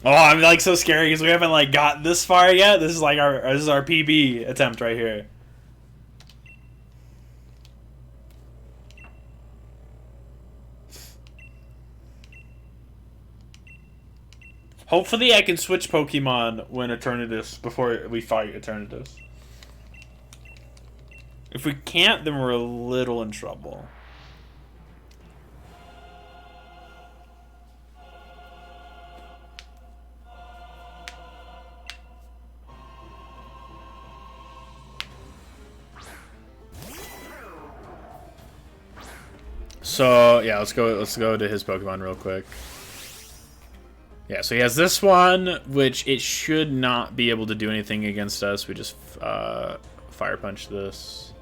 Speaker 1: Oh, I'm like so scary because we haven't like got this far yet. This is like our PB attempt right here. Hopefully I can switch Pokemon when Eternatus before we fight Eternatus. If we can't, then we're a little in trouble. So yeah, let's go to his Pokemon real quick. Yeah, so he has this one, which it should not be able to do anything against us. We just Fire Punch this.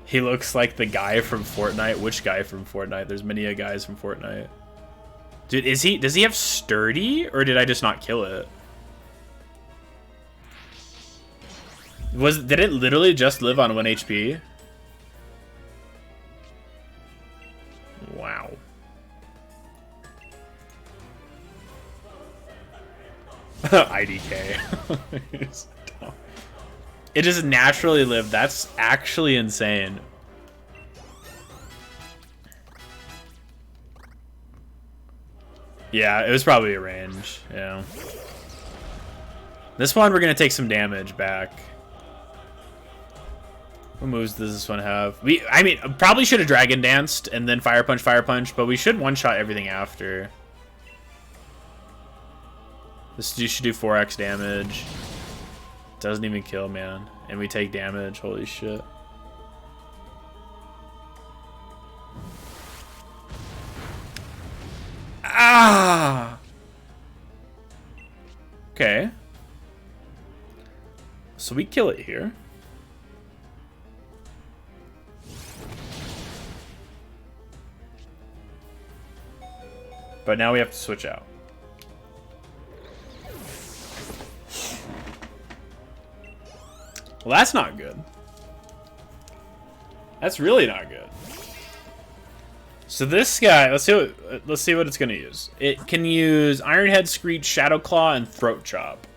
Speaker 1: He looks like the guy from Fortnite. Which guy from Fortnite? There's many guys from Fortnite. Dude, does he have Sturdy, or did I just not kill it? Did it literally just live on 1 HP? Wow. IDK. It just naturally lived. That's actually insane. Yeah, it was probably a range. Yeah. This one, we're going to take some damage back. What moves does this one have? I mean, probably should have Dragon Danced and then Fire Punch, but we should one-shot everything after. This should do 4x damage. Doesn't even kill, man. And we take damage. Holy shit. Ah! Okay. So we kill it here. But now we have to switch out. Well, that's not good. That's really not good. So this guy, let's see what it's gonna use. It can use Iron Head, Screech, Shadow Claw, and Throat Chop.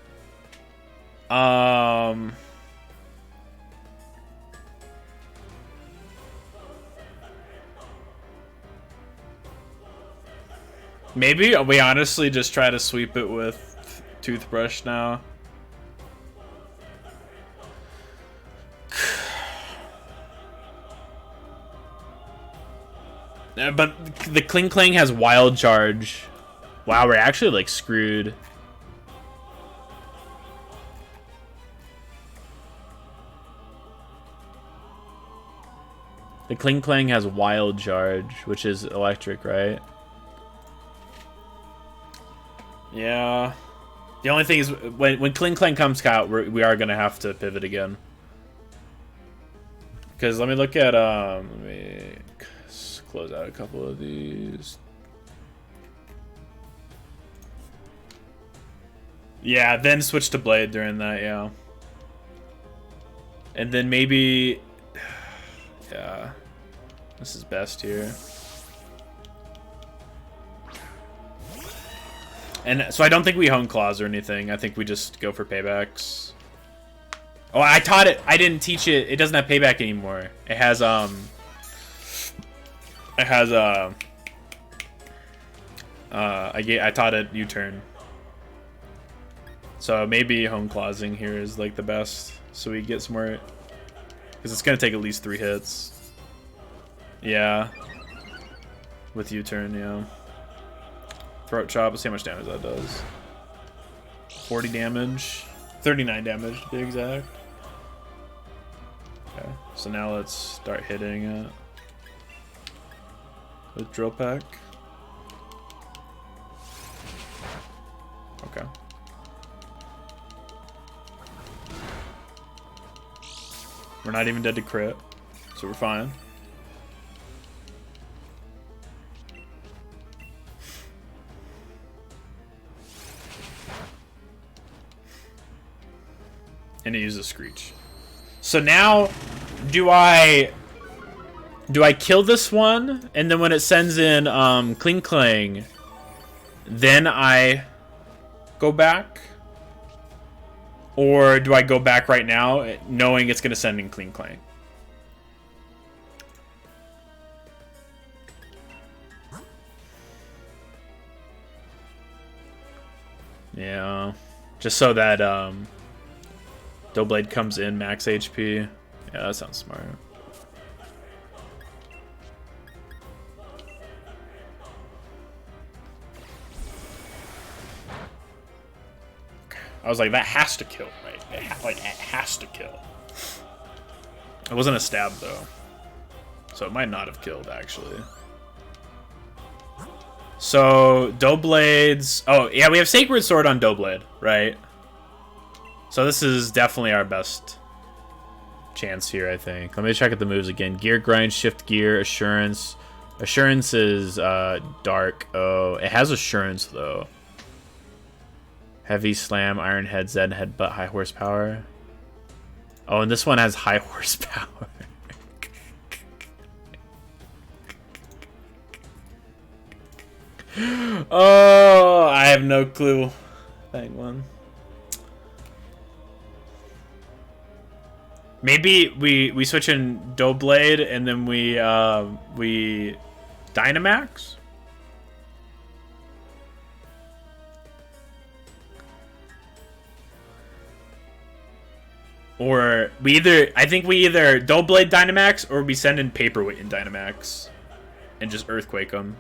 Speaker 1: Maybe we honestly just try to sweep it with Toothbrush now. But the Kling Kling has Wild Charge. Wow, we're actually like screwed. The Kling Kling has Wild Charge, which is electric, right? Yeah. The only thing is, when Kling Kling comes out, we are gonna have to pivot again. Because let me look at let me close out a couple of these. Yeah, then switch to Blade during that, yeah. And then maybe, yeah, this is best here. And so I don't think we Hone Claws or anything. I think we just go for paybacks. Oh, I taught it. I didn't teach it. It doesn't have payback anymore. It has I taught it U-turn. So maybe Hone Clawsing here is like the best, so we get some more, because it's gonna take at least 3 hits. Yeah. With U-turn, yeah. Throat Chop, let's see how much damage that does. 40 damage. 39 damage to be exact. Okay, so now let's start hitting it with Drill Peck. Okay. We're not even dead to crit, so we're fine. And it uses Screech. So now, do I kill this one, and then when it sends in Kling Kling, then I go back? Or do I go back right now, knowing it's going to send in Kling Kling? Yeah. Just so that Doughblade comes in max HP. Yeah, that sounds smart. I was like, that has to kill, right? It has to kill. It wasn't a stab, though. So it might not have killed, actually. So, Doughblades... Oh, yeah, we have Sacred Sword on Doughblade, right? So this is definitely our best chance here, I think. Let me check out the moves again. Gear Grind, Shift Gear, Assurance. Assurance is Dark. Oh, it has Assurance, though. Heavy Slam, Iron Head, Zen Headbutt, High Horsepower. Oh, and this one has High Horsepower. Oh, I have no clue. That one. Maybe we switch in Doughblade and then we Dynamax. Or I think we either Doughblade Dynamax or we send in Paperweight in Dynamax and just Earthquake them.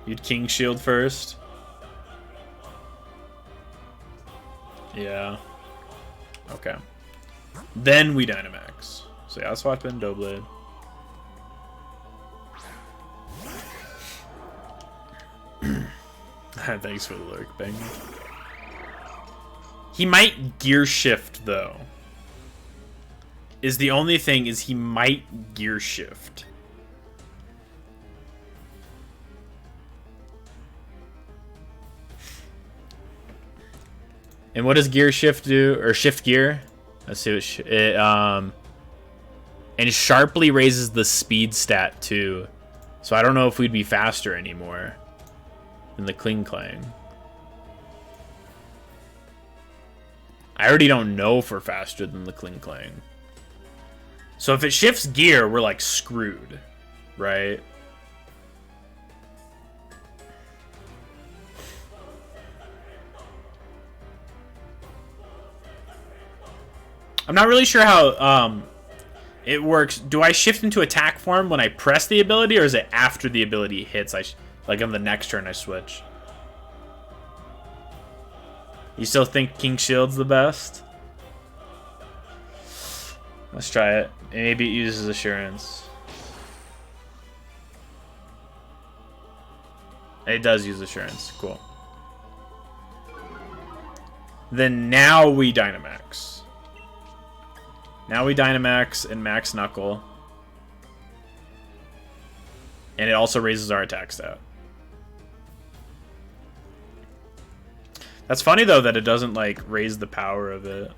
Speaker 1: You'd King Shield first. Yeah. Okay. Then we Dynamax. So yeah, I'll swap in Doughblade. Thanks for the lurk, Bang. He might Gear Shift, though. Is the only thing, is he might Gear Shift. And what does Gear Shift do? Or Shift Gear? Let's see what it and it sharply raises the speed stat too. So I don't know if we'd be faster anymore than the Kling Clang. I already don't know if we're faster than the Kling Clang. So if it shifts gear, we're like screwed, right? I'm not really sure how it works. Do I shift into attack form when I press the ability, or is it after the ability hits? Like on the next turn I switch. You still think King Shield's the best? Let's try it. Maybe it uses Assurance. It does use Assurance. Cool. Then now we Dynamax. Now we Dynamax and Max Knuckle. And it also raises our attack stat. That's funny, though, that it doesn't, like, raise the power of it.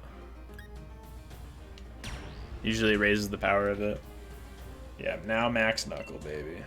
Speaker 1: Usually it raises the power of it. Yeah, now Max Knuckle, baby.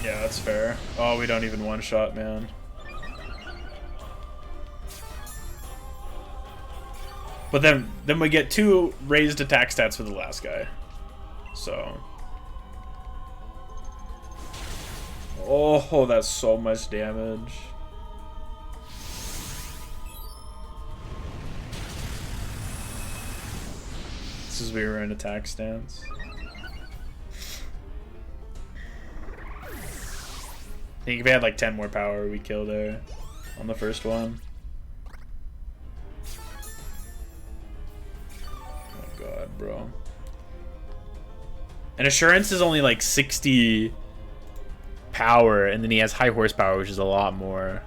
Speaker 1: Yeah, that's fair. Oh, we don't even one-shot, man. But then we get 2 raised attack stats for the last guy. So. Oh, that's so much damage. This is we were in attack stance. I think if we had like 10 more power, we killed her on the first one. Oh god, bro. And Assurance is only like 60 power, and then he has high horsepower, which is a lot more.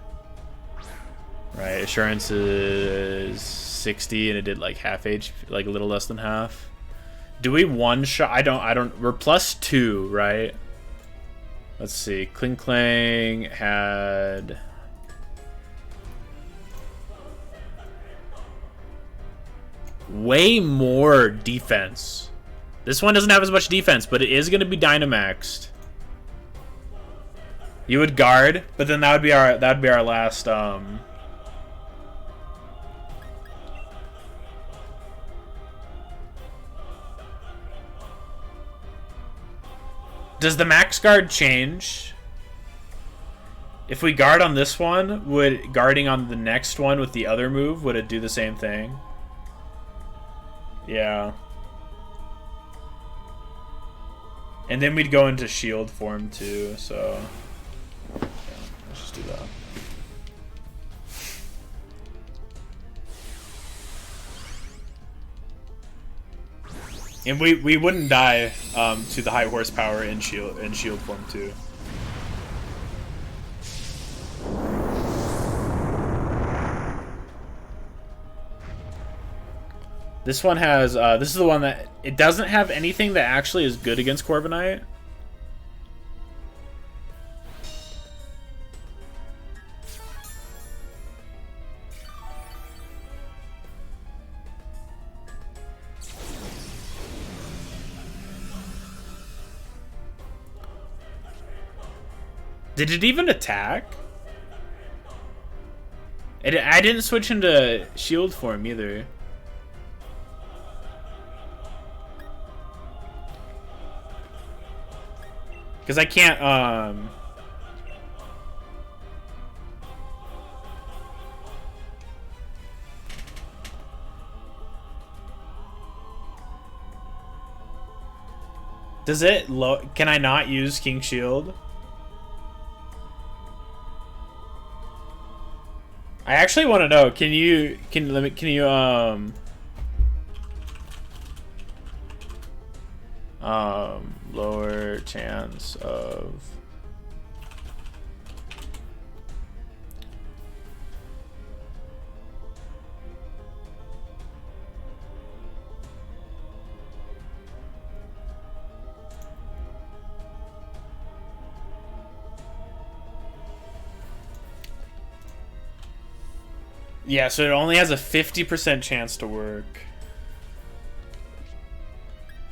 Speaker 1: Right, Assurance is 60, and it did like half HP, like a little less than half. Do we one shot? I don't. We're +2, right? Let's see. Kling Klang had... way more defense. This one doesn't have as much defense, but it is going to be Dynamaxed. You would guard, but then that would be our last Does the max guard change? If we guard on this one, would guarding on the next one with the other move, would it do the same thing? Yeah. And then we'd go into shield form too, so yeah, let's just do that. And we wouldn't die to the high horsepower in shield form too. This one has this is the one that it doesn't have anything that actually is good against Corviknight. Did it even attack? I didn't switch into shield form either. Because I can't, Does it can I not use King Shield? I actually want to know. Can you lower chance of yeah, so it only has a 50% chance to work.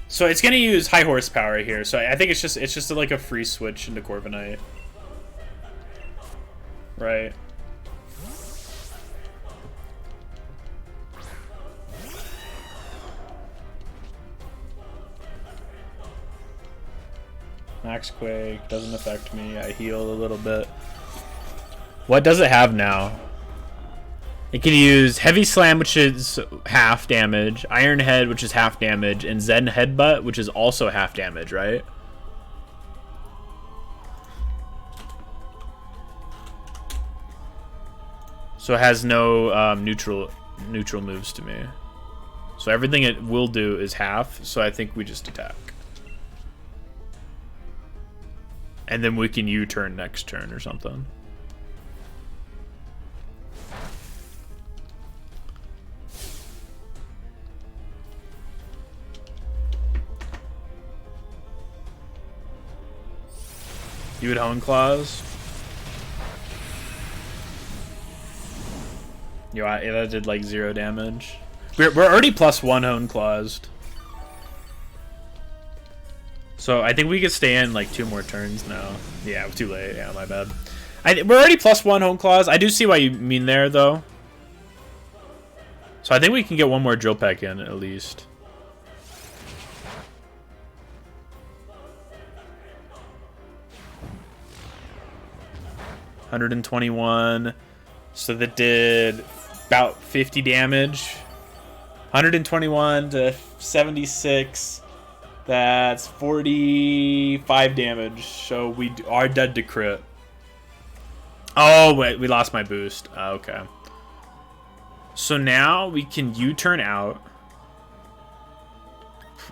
Speaker 1: So it's gonna use high horsepower here. So I think it's just like a free switch into Corviknight. Right. Max Quake doesn't affect me. I heal a little bit. What does it have now? It can use Heavy Slam, which is half damage, Iron Head, which is half damage, and Zen Headbutt, which is also half damage, right? So it has no neutral moves to me. So everything it will do is half, so I think we just attack. And then we can U-turn next turn or something. You would Hone Claws? Yeah, that did like 0 damage. We're already +1 Hone Clawsed. So I think we could stay in like 2 more turns now. Yeah, too late. Yeah, my bad. We're already +1 Hone Claws. I do see what you mean there, though. So I think we can get 1 more Drill Peck in, at least. $121. So that did about 50 damage. 121 to 76. That's 45 damage. So we are dead to crit. Oh, wait. We lost my boost. Okay. So now we can U-turn out.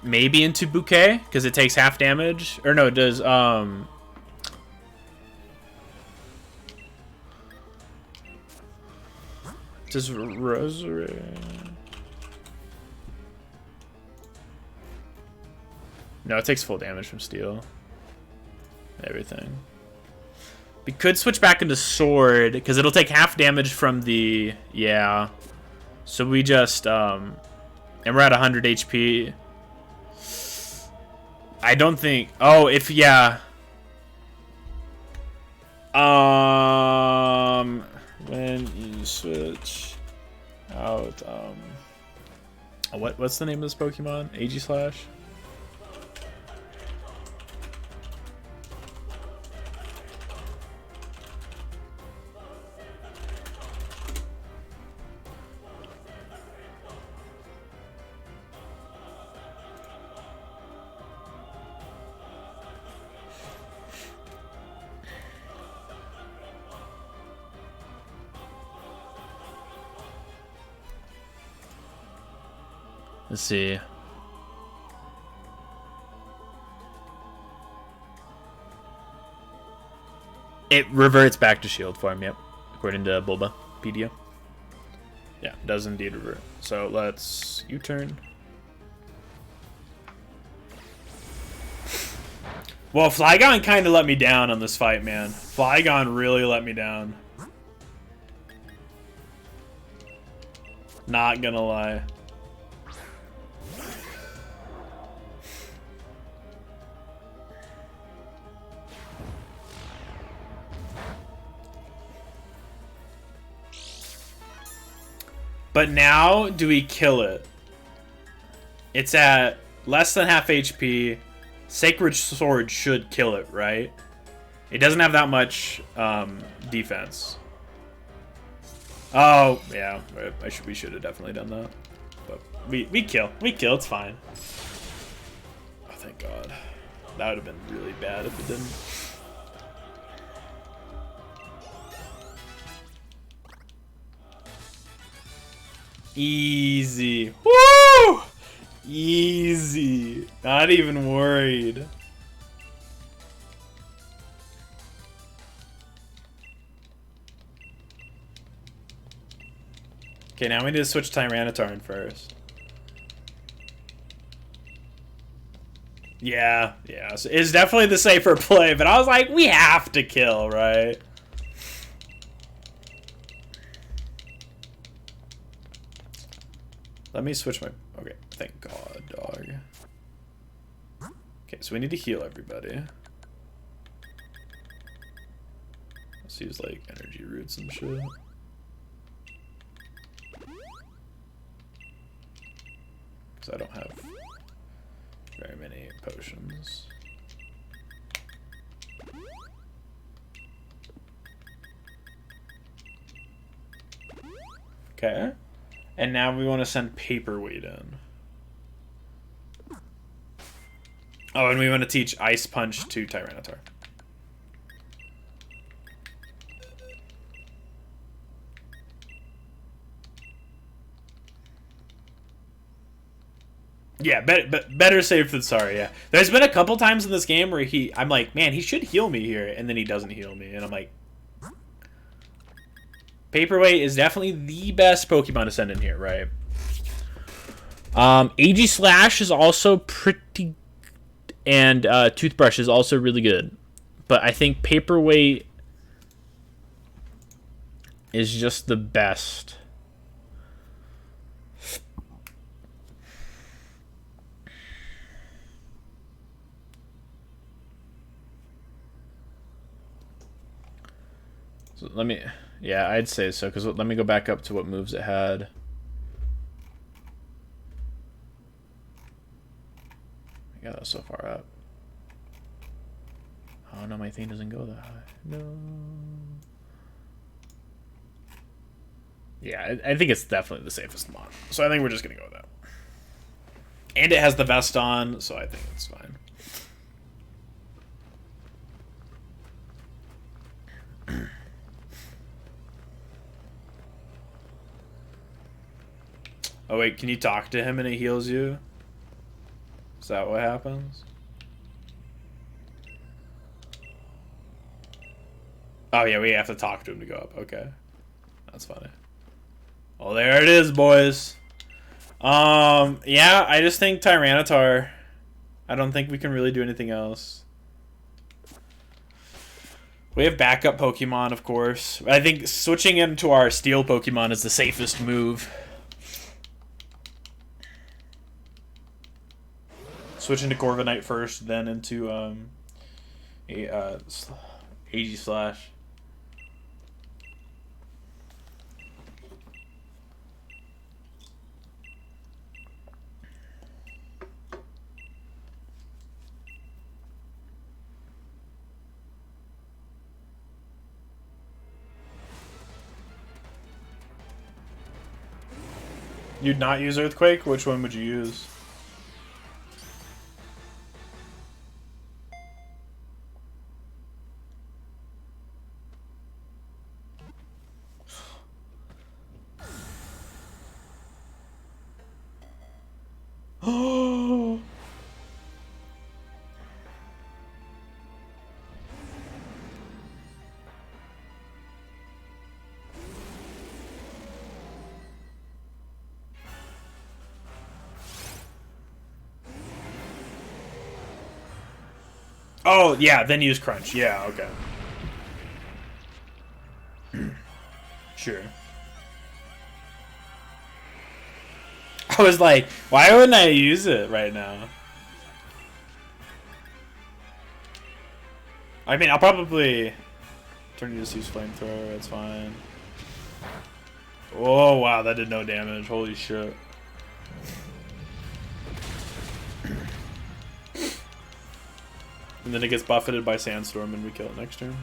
Speaker 1: Maybe into Bouquet, because it takes half damage. Or no, it does... Does Rosary... No, it takes full damage from Steel. everything. We could switch back into sword because it'll take half damage from the So we just and we're at 100 HP. I don't think. Oh, if when you switch out what's the name of this Pokemon? AG Slash. Let's see. It reverts back to shield form, yep. According to Bulbapedia. Yeah, it does indeed revert. So let's U-turn. Well, Flygon kind of let me down on this fight, man. Flygon really let me down. Not gonna lie. But now, do we kill it? It's at less than half HP. Sacred Sword should kill it, right? It doesn't have that much defense. Oh, yeah. We should have definitely done that. But we kill. We kill. It's fine. Oh, thank God. That would have been really bad if it didn't. Easy. Woo! Easy. Not even worried. Okay, now we need to switch Tyranitar in first. Yeah. So it's definitely the safer play, but I was like, we have to kill, right? Let me switch my... Okay, thank God, dog. Okay, so we need to heal everybody. Let's use, like, energy roots and shit. Because I don't have very many potions. Okay. And now we want to send Paperweight in. Oh, and we want to teach Ice Punch to Tyranitar. Yeah, better safe than sorry, yeah. There's been a couple times in this game where I'm like, man, he should heal me here, and then he doesn't heal me, and I'm like... Paperweight is definitely the best Pokemon to send in here, right? AG Slash is also pretty... And Toothbrush is also really good. But I think Paperweight is just the best. So let me... Yeah, I'd say so, because let me go back up to what moves it had. I got that so far up. Oh no, my thing doesn't go that high. No. Yeah, I think it's definitely the safest mod. So I think we're just going to go with that. And it has the vest on, so I think it's fine. Oh wait, can you talk to him and it heals you? Is that what happens? Oh yeah, we have to talk to him to go up. Okay. That's funny. Well, there it is, boys. Yeah, I just think Tyranitar. I don't think we can really do anything else. We have backup Pokemon, of course. I think switching into our Steel Pokemon is the safest move. Switching to Corviknight first, then into Aegislash. You'd not use Earthquake? Which one would you use? Oh, yeah, then use Crunch. Yeah, okay. Sure. I was like, why wouldn't I use it right now? I mean, I'll probably turn to just use Flamethrower. It's fine. Oh, wow, that did no damage. Holy shit. And then it gets buffeted by Sandstorm and we kill it next turn.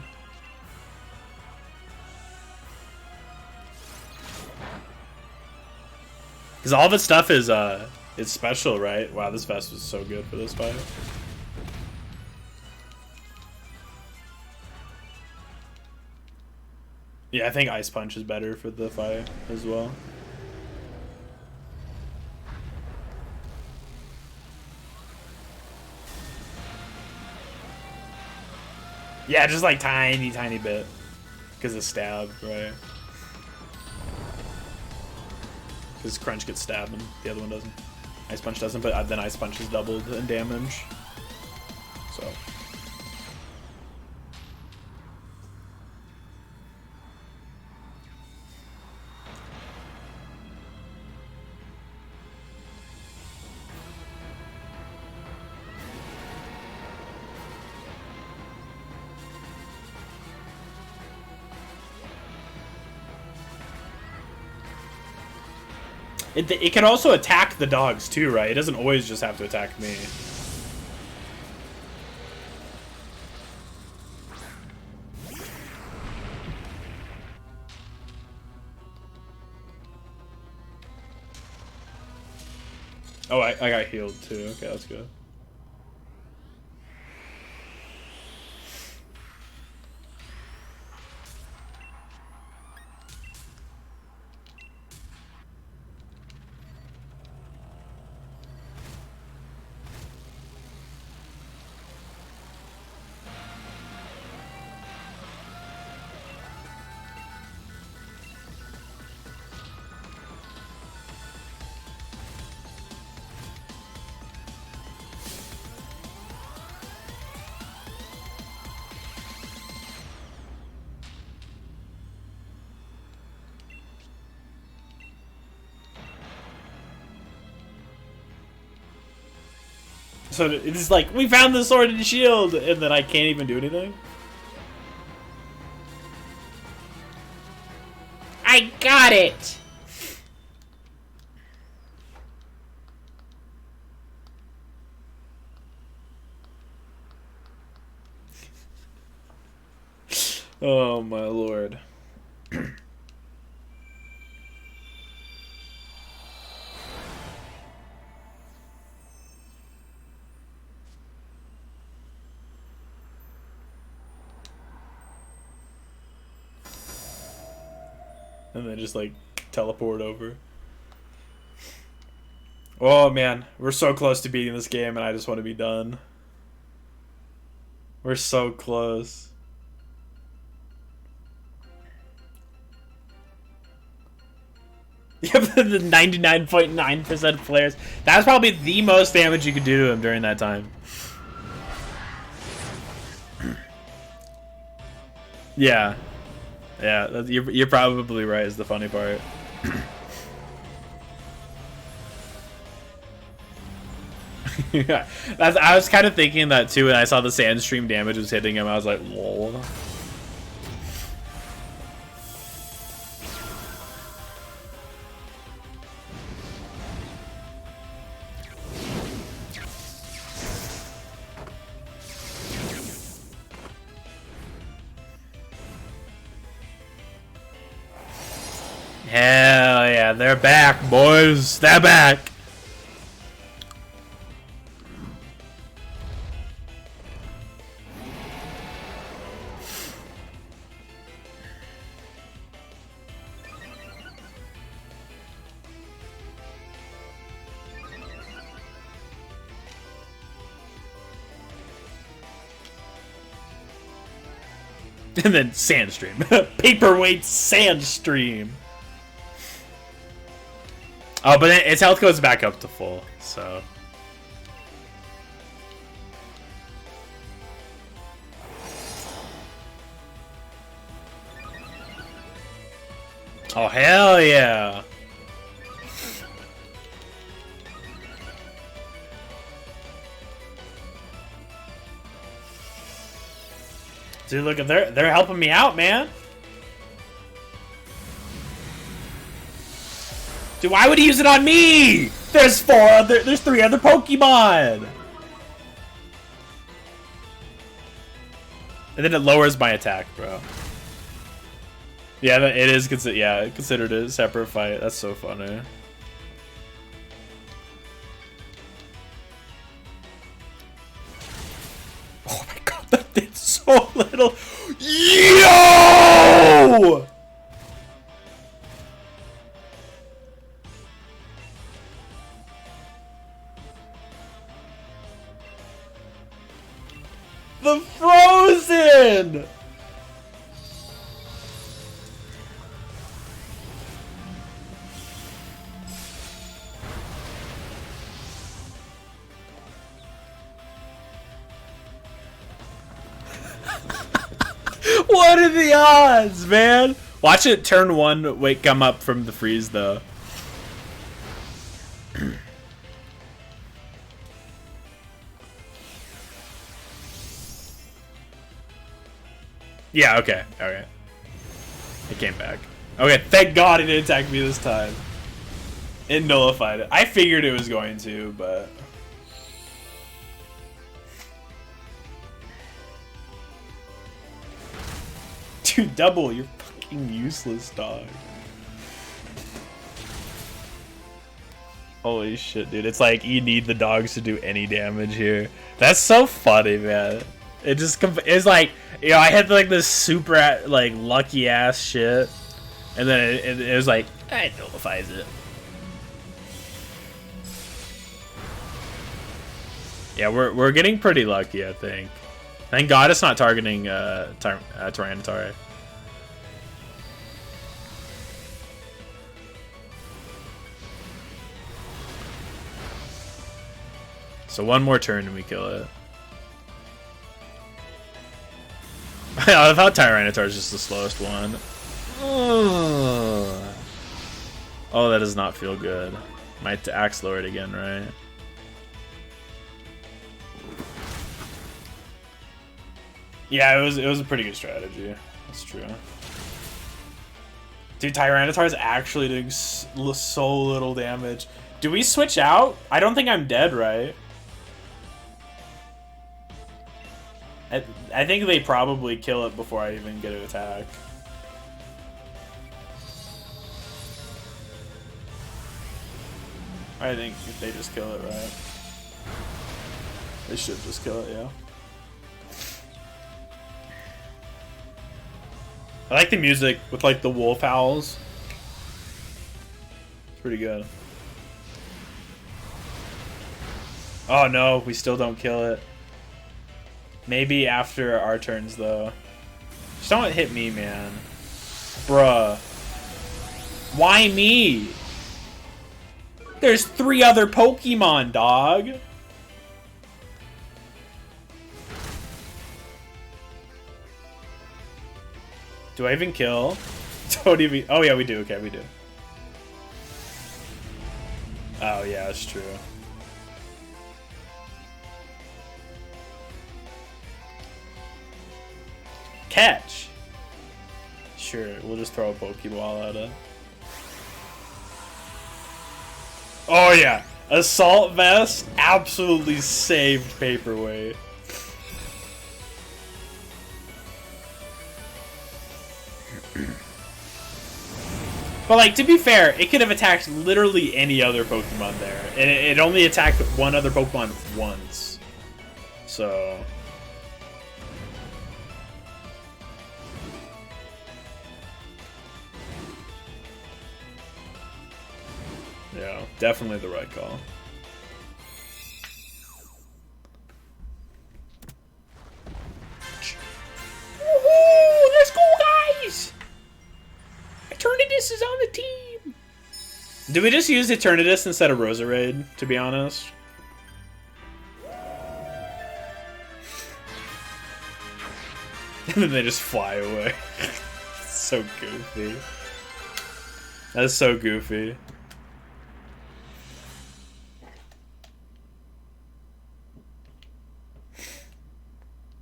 Speaker 1: Because all of its stuff is it's special, right? Wow, this vest was so good for this fight. Yeah, I think Ice Punch is better for the fight as well. Yeah, just like tiny bit. Because of stab, right? Because Crunch gets stabbed and the other one doesn't. Ice Punch doesn't, but then Ice Punch is doubled in damage. So. It can also attack the dogs too, right? It doesn't always just have to attack me. Oh, I got healed too. Okay, that's good. So it's like, we found the sword and shield, and then I can't even do anything? I got it! Oh my lord. And then just like teleport over. Oh man, we're so close to beating this game and I just want to be done. We're so close. Yep, the 99.9% players. That's probably the most damage you could do to him during that time. Yeah. Yeah, you're probably right is the funny part. Yeah, I was kind of thinking that too when I saw the sand stream damage was hitting him. I was like, lol. Hell yeah, they're back, boys. They're back. And then Sandstream. Paperweight Sandstream. Oh, but its health goes back up to full, so. Oh, hell yeah. Dude, look, they're helping me out, man. Dude, why would he use it on me? There's there's 3 other Pokemon. And then it lowers my attack, bro. Yeah, it is considered a separate fight. That's so funny. Oh my god, that did so little. Yo! The Frozen! What are the odds, man? Watch it turn 1, wait, come up from the freeze, though. Yeah, okay. Okay. It came back. Okay, thank God it didn't attack me this time. It nullified it. I figured it was going to, but... Dude, double, you're fucking useless, dog. Holy shit, dude. It's like you need the dogs to do any damage here. That's so funny, man. It just it's like, you know, I had like this super like lucky ass shit, and then it was like, it nullifies it. Yeah, we're getting pretty lucky, I think. Thank God it's not targeting Tyranitar. So one more turn and we kill it. I thought Tyranitar is just the slowest one. Oh, that does not feel good. My axe lowered again, right? Yeah, it was a pretty good strategy. That's true. Dude, Tyranitar is actually doing so little damage. Do we switch out? I don't think I'm dead, right? I think they probably kill it before I even get an attack. I think if they just kill it, right? They should just kill it, yeah. I like the music with like the wolf howls. It's pretty good. Oh no, we still don't kill it. Maybe after our turns though. Just don't hit me, man. Bruh. Why me? There's 3 other Pokemon, dog. Do I even kill? Don't even... Oh, yeah, we do. Okay, we do. Oh, yeah, that's true. Catch! Sure, we'll just throw a Pokeball at it. Oh, yeah. Assault Vest absolutely saved Paperweight. But, like, to be fair, it could have attacked literally any other Pokemon there. And it only attacked one other Pokemon once. So... yeah, definitely the right call. Woohoo! Let's go, guys! Eternatus is on the team! Do we just use Eternatus instead of Roserade, to be honest? And then they just fly away. So goofy. That's so goofy.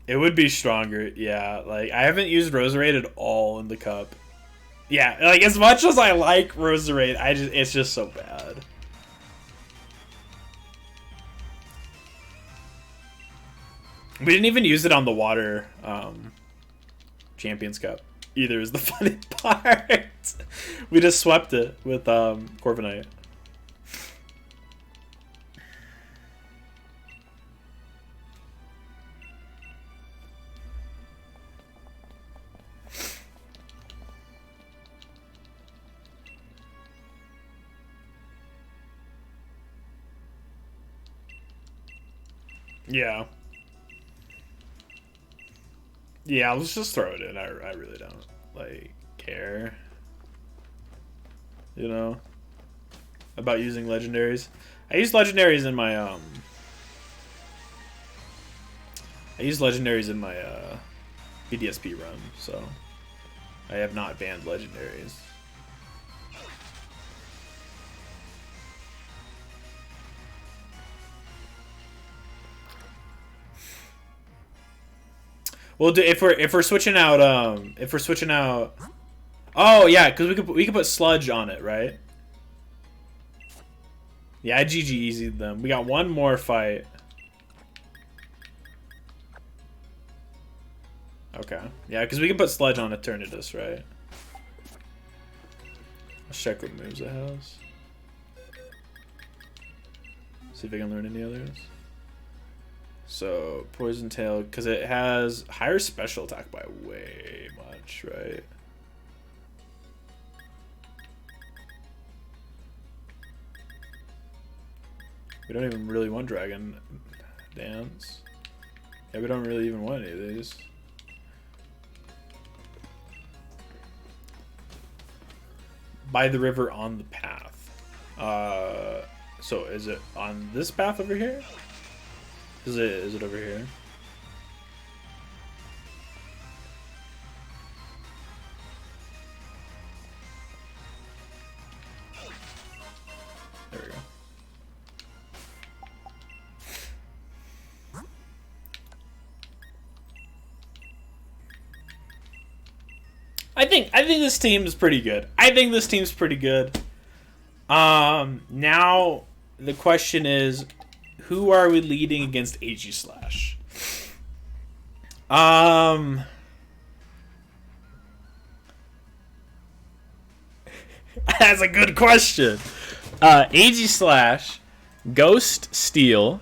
Speaker 1: It would be stronger, yeah. Like, I haven't used Roserade at all in the cup. Yeah, like, as much as I like Roserade, it's just so bad. We didn't even use it on the water Champions Cup either, is the funny part. We just swept it with Corviknight. Yeah. Yeah, let's just throw it in. I really don't, like, care. You know? About using legendaries. I use legendaries in my, BDSP run, so... I have not banned legendaries. Well, if we're switching out, oh yeah, because we could put Sludge on it, right? Yeah, I GG easied them. We got one more fight. Okay, yeah, because we can put Sludge on Eternatus, right? Let's check what moves it has. See if I can learn any others. So, Poison Tail, because it has higher special attack by way much, right? We don't even really want Dragon Dance. Yeah, we don't really even want any of these. By the river on the path. So is it on this path over here? Is it over here? There we go. I think this team is pretty good. Now the question is, who are we leading against Aegislash? That's a good question. Aegislash, Ghost Steel,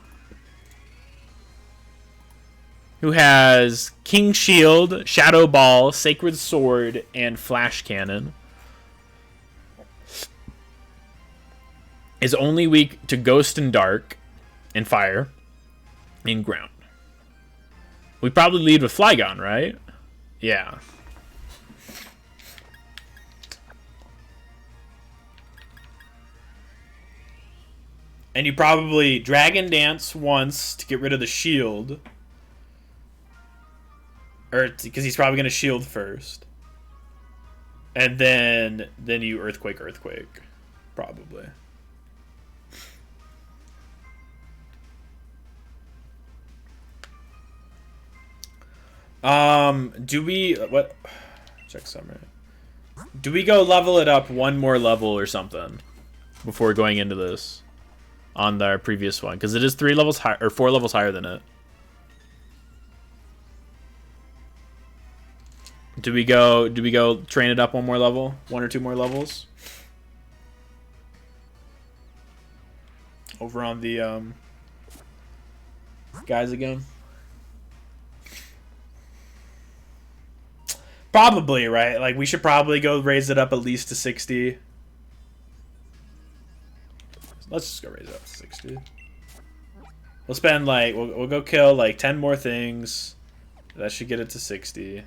Speaker 1: who has King Shield, Shadow Ball, Sacred Sword, and Flash Cannon, is only weak to Ghost and Dark, and Fire, and Ground. We probably lead with Flygon, right? Yeah. And you probably Dragon Dance once to get rid of the shield. Or because he's probably going to shield first. And then you earthquake, probably. Do we what? Check summary. Do we go level it up one more level or something before going into this on our previous one? Because it is 3 levels high or 4 levels higher than it. Do we go train it up one more level? 1 or 2 more levels? Over on the guys again? Probably, right? Like, we should probably go raise it up at least to 60. Let's just go raise it up to 60. We'll spend, like, we'll go kill, like, 10 more things. That should get it to 60.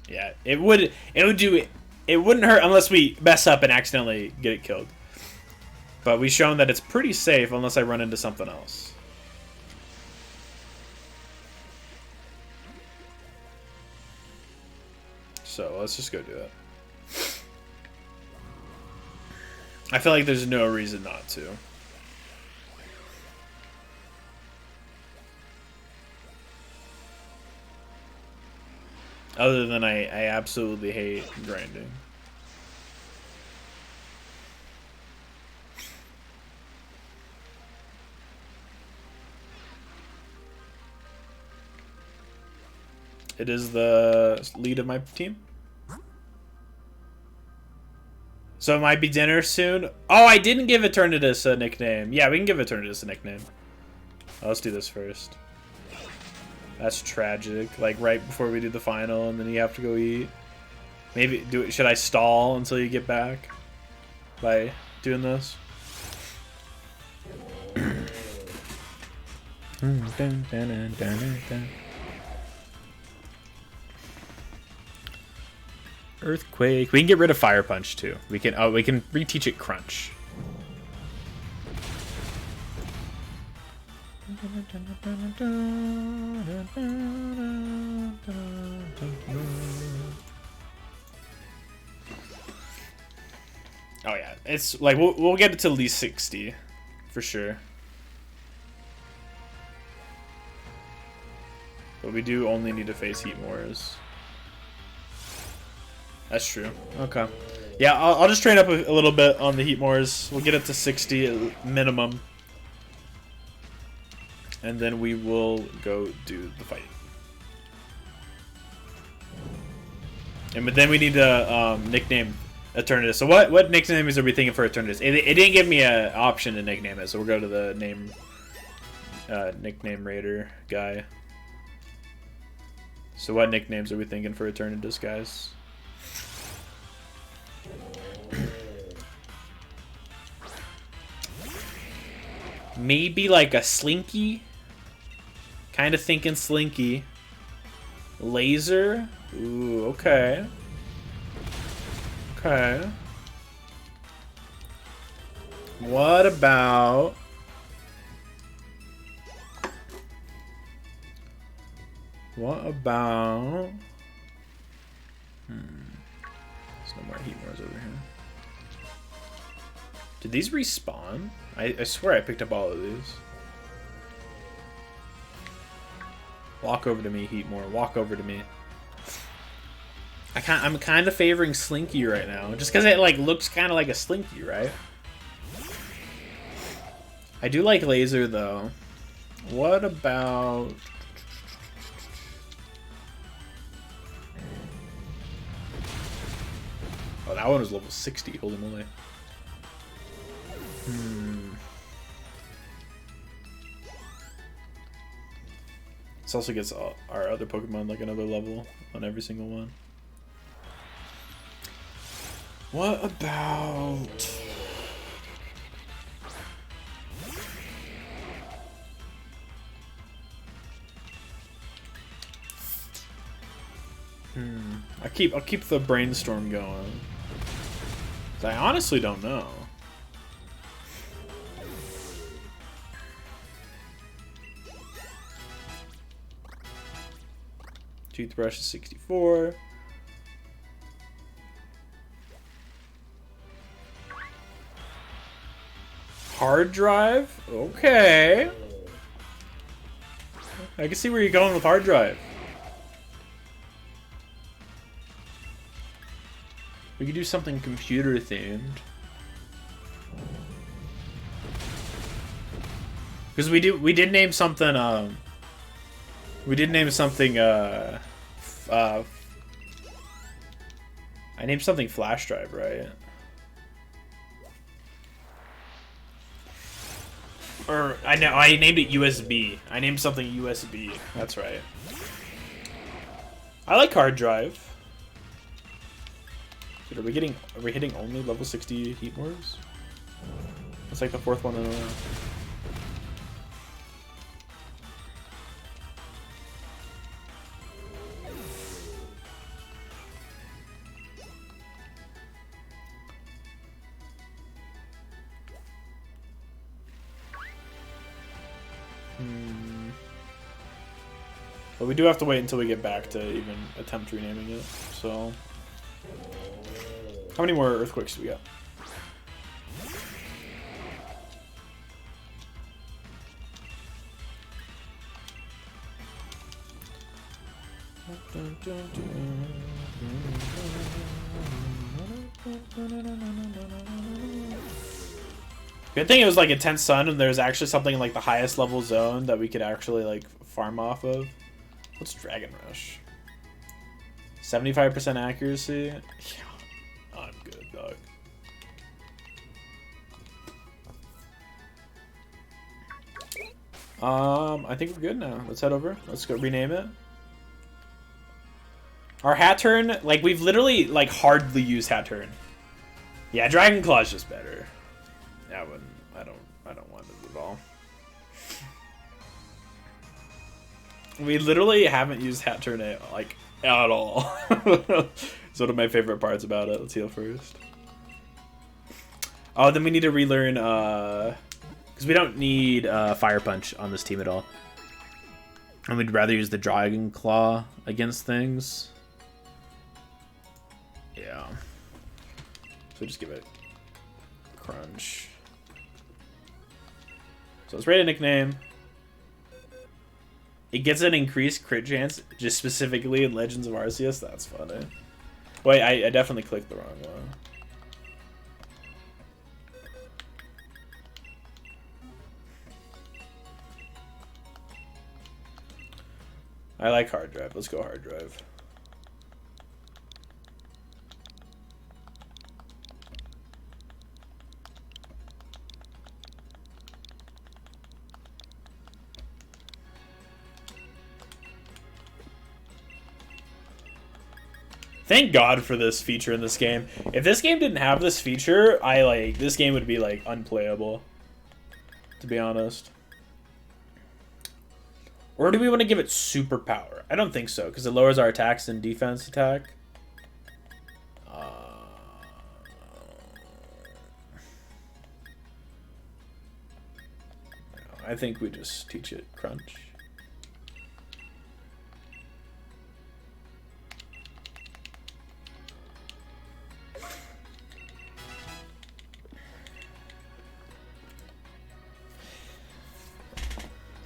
Speaker 1: Yeah, it wouldn't hurt unless we mess up and accidentally get it killed. But we've shown that it's pretty safe unless I run into something else. So let's just go do it. I feel like there's no reason not to. Other than I absolutely hate grinding. It is the lead of my team. So it might be dinner soon. Oh, I didn't give Eternatus a nickname. Yeah, we can give Eternatus a nickname. Oh, let's do this first. That's tragic. Like right before we do the final, and then you have to go eat. Maybe should I stall until you get back by doing this? Earthquake. We can get rid of Fire Punch too. We can reteach it Crunch. Oh yeah, it's like we'll get it to at least 60 for sure. But we do only need to face Heat Wars. That's true. Okay. Yeah, I'll just train up a little bit on the Heat Wars. We'll get it to 60 at minimum. And then we will go do the fight. And then we need to nickname Eternatus. So what nicknames are we thinking for Eternatus? It didn't give me an option to nickname it, so we'll go to the nickname raider guy. So what nicknames are we thinking for Eternatus, guys? Maybe like a Slinky. Kind of thinking Slinky. Laser. Ooh, okay. Okay. What about... There's no more Heat Wars over here. Did these respawn? I swear I picked up all of these. Walk over to me, Heatmore. Walk over to me. I'm kind of favoring Slinky right now, just because it like looks kind of like a Slinky, right? I do like Laser though. What about? Oh, that one was level 60. Holy moly. This also gets our other Pokemon like another level on every single one. What about... I'll keep the brainstorm going. I honestly don't know. Toothbrush is 64. Hard drive? Okay. I can see where you're going with hard drive. We could do something computer themed. Because we did name something I named something flash drive, right? Or I named it USB. I named something USB. That's right. I like hard drive. Dude, are we hitting only level 60 heat wars? It's like the 4th one in a row. But we do have to wait until we get back to even attempt renaming it, so... How many more earthquakes do we got? Good thing it was like Intense Sun and there's actually something in like the highest level zone that we could actually like farm off of. What's Dragon Rush? 75% accuracy? Yeah, I'm good, dog. I think we're good now. Let's head over. Let's go rename it. Our hat turn, like we've literally like hardly used hat turn. Yeah, Dragon Claw's just better. I don't want it at all. We literally haven't used hat turn like at all. It's one of my favorite parts about it. Let's heal first. Oh, then we need to relearn because we don't need Fire Punch on this team at all. And we'd rather use the Dragon Claw against things. Yeah. So just give it Crunch. So let's rate a nickname. It gets an increased crit chance, just specifically in Legends of Arceus. That's funny. Wait, I definitely clicked the wrong one. I like hard drive. Let's go hard drive. Thank God for this feature in this game. If this game didn't have this feature, this game would be like unplayable, to be honest. Or do we want to give it superpower? I don't think so, because it lowers our attacks and defense attack. I think we just teach it Crunch.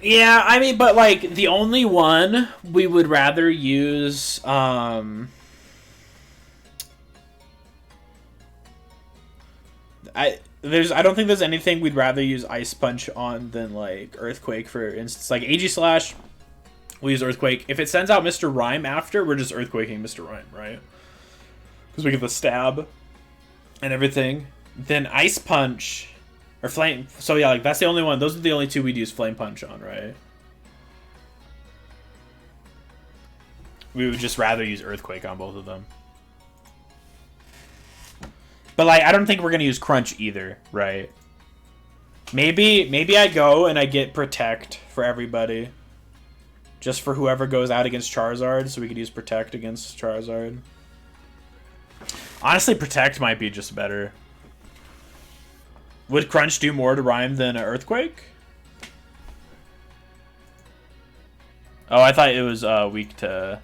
Speaker 1: Yeah, I mean, but like the only one we would rather use I don't think there's anything we'd rather use Ice Punch on than like Earthquake, for instance. Like AG Slash, we use Earthquake. If it sends out Mr. Rhyme after, we're just Earthquaking Mr. Rhyme, right? Because we get the stab and everything. Then Ice Punch or Flame. So yeah, like that's the only one. Those are the only two we'd use Flame Punch on, right? We would just rather use Earthquake on both of them. But like, I don't think we're gonna use Crunch either, right? Maybe I go and I get Protect for everybody, just for whoever goes out against Charizard, so we could use Protect against Charizard. Honestly, Protect might be just better. Would Crunch do more to Rhyme than Earthquake? Oh, I thought it was weak to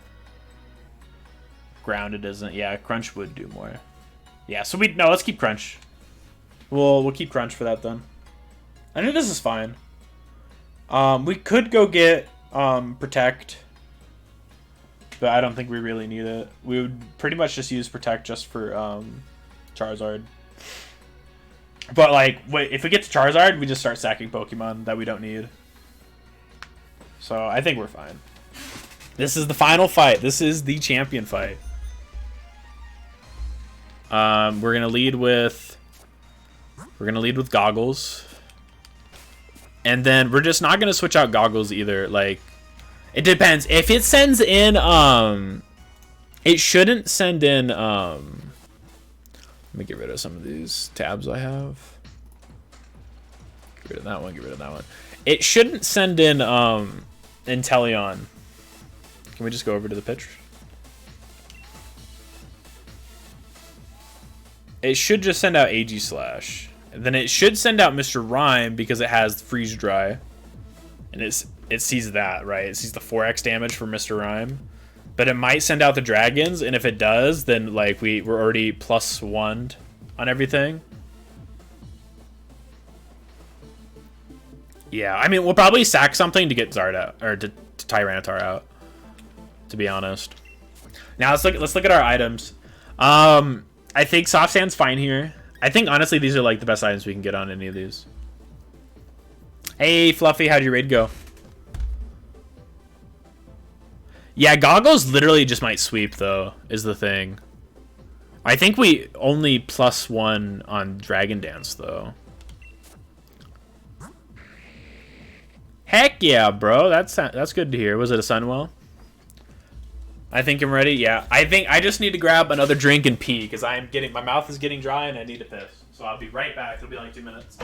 Speaker 1: Ground. It isn't. Yeah, Crunch would do more. Yeah, so let's keep Crunch. We'll keep Crunch for that then. I think this is fine. We could go get Protect, but I don't think we really need it. We would pretty much just use Protect just for Charizard. But like, wait, if we get to Charizard, we just start sacking Pokemon that we don't need. So I think we're fine. This is the final fight. This is the champion fight. We're gonna lead with Goggles. And then we're just not gonna switch out Goggles either. Like, it depends. If it sends in, it shouldn't send in. Let me get rid of some of these tabs I have. Get rid of that one. Get rid of that one. It shouldn't send in Inteleon. Can we just go over to the pitch? It should just send out AG Slash. And then it should send out Mr. Rhyme because it has Freeze Dry. And it sees that, right? It sees the 4x damage for Mr. Rhyme. But it might send out the dragons, and if it does, then like we're already +1 on everything. Yeah, I mean, we'll probably sack something to get Zard out, or to Tyranitar out, to be honest. Now let's look at our items. I think Soft Sand's fine here. I think honestly these are like the best items we can get on any of these. Hey Fluffy, how'd your raid go? Yeah, Goggles literally just might sweep though, is the thing. I think we only +1 on Dragon Dance though. Heck yeah, bro. That's good to hear. Was it a Sunwell? I think I'm ready. Yeah, I think I just need to grab another drink and pee because my mouth is getting dry and I need to piss. So I'll be right back. It'll be like 2 minutes.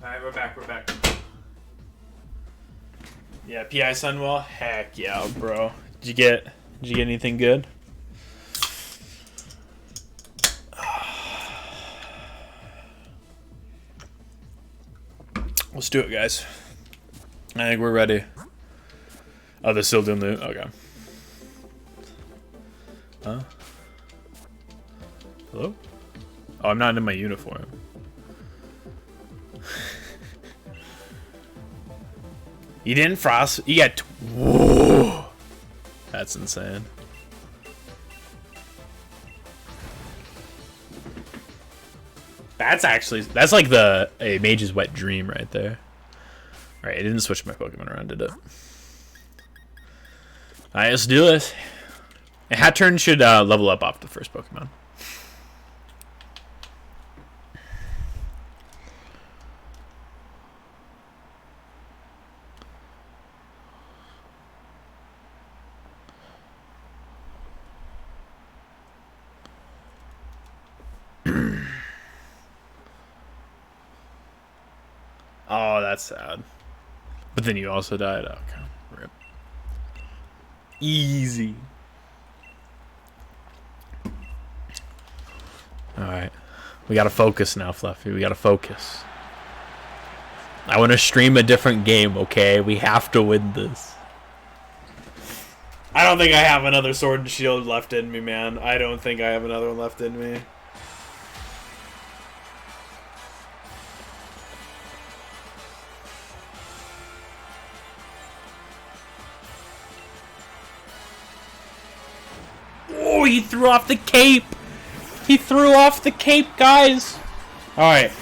Speaker 1: Alright, we're back. Yeah, PI Sunwell? Heck yeah, bro. Did you get anything good? Let's do it, guys. I think we're ready. Oh, they're still doing the... Okay. Huh? Hello? Oh, I'm not in my uniform. You didn't frost. You got. Whoa. That's insane. That's like a mage's wet dream right there. Alright, it didn't switch my Pokemon around, did it? Alright, let's do this. And Hatturn should level up off the first Pokemon. Oh, that's sad. But then you also died. Okay. Rip. Easy. Alright. We gotta focus now, Fluffy. We gotta focus. I want to stream a different game, okay? We have to win this. I don't think I have another Sword and Shield left in me, man. I don't think I have another one left in me. Oh, he threw off the cape! He threw off the cape, guys! Alright.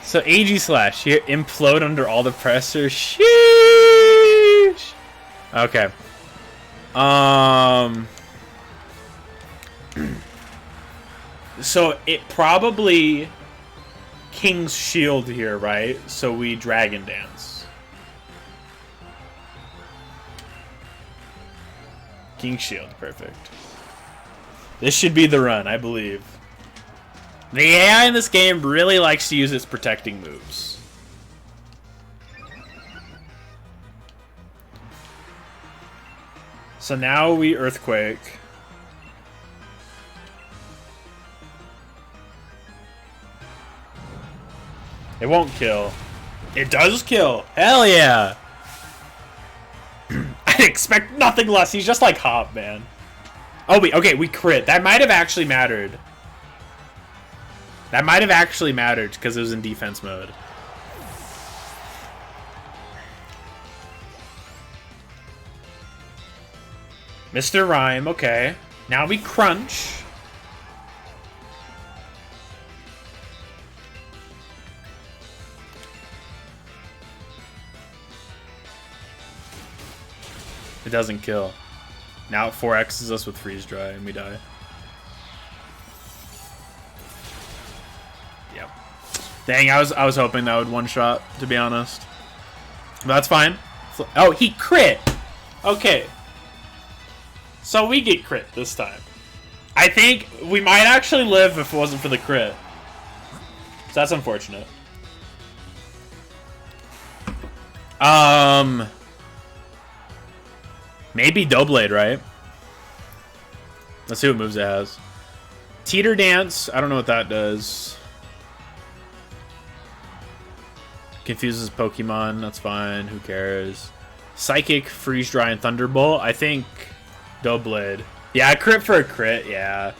Speaker 1: So, AG Slash. Here, implode under all the pressure. Sheesh! Okay. So, it probably... King's Shield here, right? So, we Dragon Dance. King's Shield, perfect. This should be the run, I believe. The AI in this game really likes to use its protecting moves. So now we Earthquake. It won't kill. It does kill. Hell yeah. I expect nothing less. He's just like Hop, man. Oh, okay, we crit. That might have actually mattered. That might have actually mattered because it was in defense mode. Mr. Rhyme, okay. Now we crunch. It doesn't kill. Now it 4Xs us with Freeze Dry and we die. Yep. Dang, I was hoping that would one shot, to be honest. But that's fine. Oh, he crit! Okay. So we get crit this time. I think we might actually live if it wasn't for the crit. So that's unfortunate. Maybe Doublade, right? Let's see what moves it has. Teeter Dance, I don't know what that does. Confuses Pokemon, that's fine, who cares. Psychic, Freeze Dry, and Thunderbolt. I think Doublade. Yeah, crit for a crit, yeah.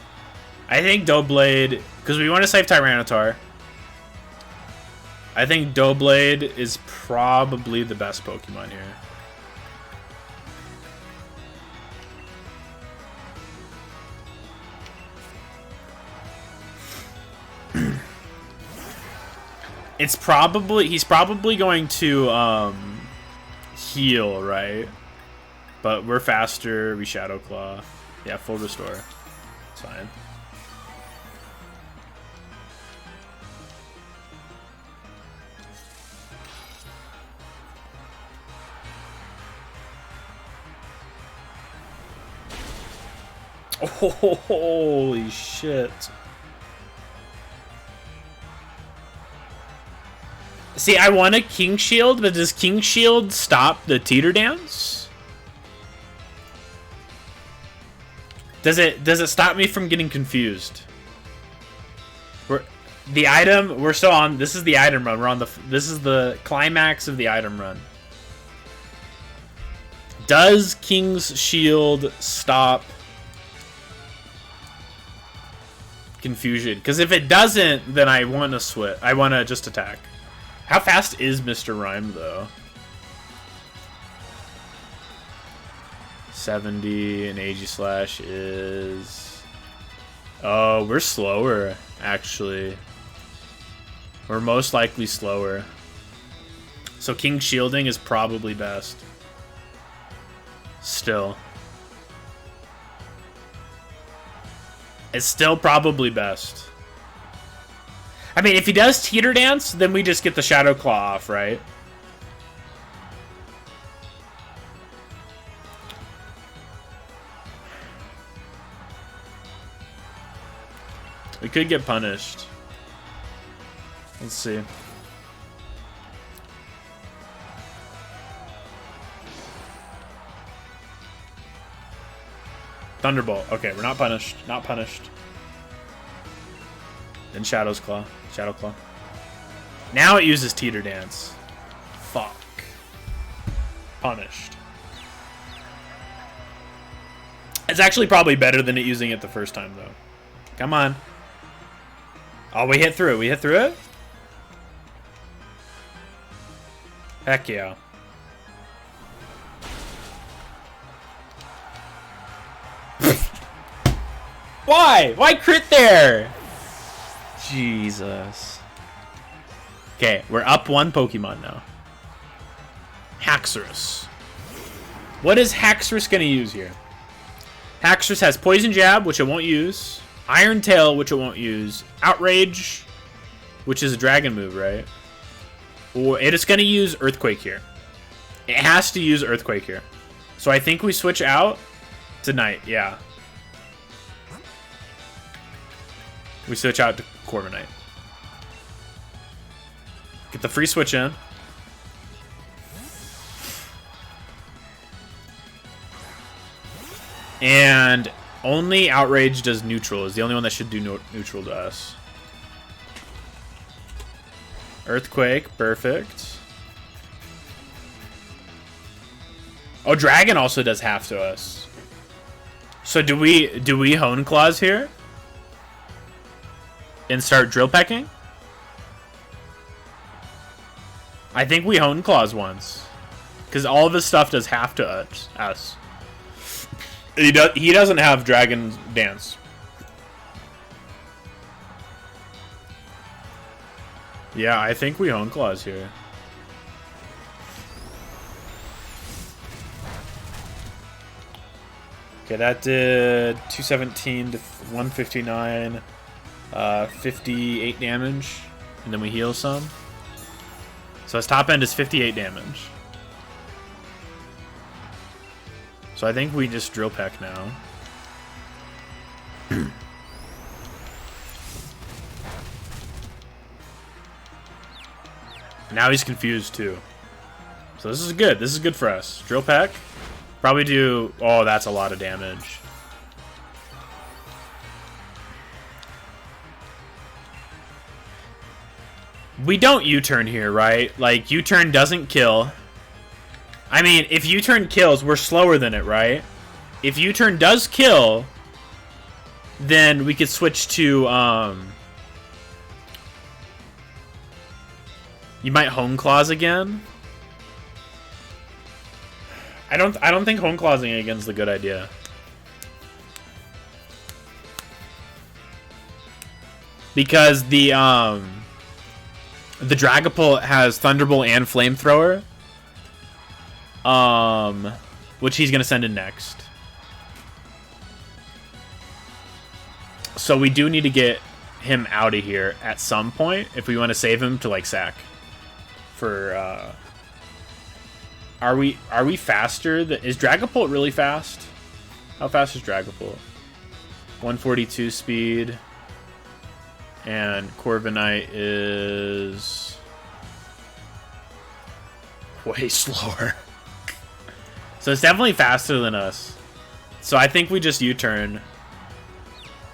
Speaker 1: I think Doublade, because we want to save Tyranitar. I think Doublade is probably the best Pokemon here. He's probably going to heal, right? But we're faster, we Shadow Claw. Yeah, full restore. It's fine. Oh, holy shit. See, I want a King Shield, but does King Shield stop the Teeter Dance? Does it stop me from getting confused? We're still on. This is the item run. This is the climax of the item run. Does King's Shield stop confusion? Because if it doesn't, then I want to switch. I want to just attack. How fast is Mr. Rhyme, though? 70, and AG Slash is... Oh, we're slower, actually. We're most likely slower. So King Shielding is probably best. Still. It's still probably best. I mean, if he does Teeter Dance, then we just get the Shadow Claw off, right? We could get punished. Let's see. Thunderbolt. Okay, we're not punished. Not punished. Then Shadow's Claw. Shadow Claw. Now it uses Teeter Dance. Fuck. Punished. It's actually probably better than it using it the first time, though. Come on. Oh, we hit through it. We hit through it? Heck yeah. Why? Why crit there? Jesus. Okay, we're up one Pokemon now. Haxorus. What is Haxorus going to use here? Haxorus has Poison Jab, which it won't use. Iron Tail, which it won't use. Outrage, which is a dragon move, right? Or it is going to use Earthquake here. It has to use Earthquake here. So I think we switch out to Night, yeah. We switch out to Corviknight. Get the free switch in. And only Outrage does neutral. Is the only one that should do neutral to us. Earthquake, perfect. Oh, Dragon also does half to us. So do we Hone Claws here? And start Drill Pecking? I think we Hone Claws once. Because all of his stuff does half to us. He doesn't have Dragon Dance. Yeah, I think we Hone Claws here. Okay, that did 217 to 159, 58 damage, and then we heal some. So his top end is 58 damage. So I think we just Drill Peck now. Now he's confused too. So this is good. This is good for us. Drill Peck. Probably do... Oh, that's a lot of damage. We don't U-turn here, right? Like, U-turn doesn't kill. I mean, if U-turn kills, we're slower than it, right? If U-turn does kill, then we could switch to, you might Hone Claws again. I don't think Hone Clawsing again is a good idea. Because the Dragapult has Thunderbolt and Flamethrower. Which he's gonna send in next. So we do need to get him out of here at some point if we want to save him to like sack. For are we faster? Is Dragapult really fast? How fast is Dragapult? 142 speed. And Corviknight is way slower. So it's definitely faster than us. So I think we just U-turn.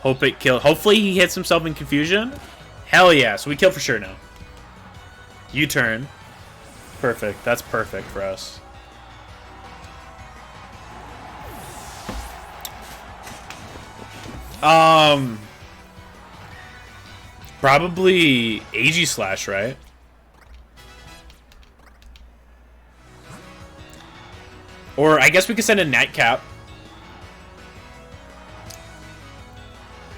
Speaker 1: Hope it kill. Hopefully he hits himself in confusion. Hell yeah. So we kill for sure now. U-turn. Perfect. That's perfect for us. Probably Aegislash, right? Or I guess we could send a Nightcap.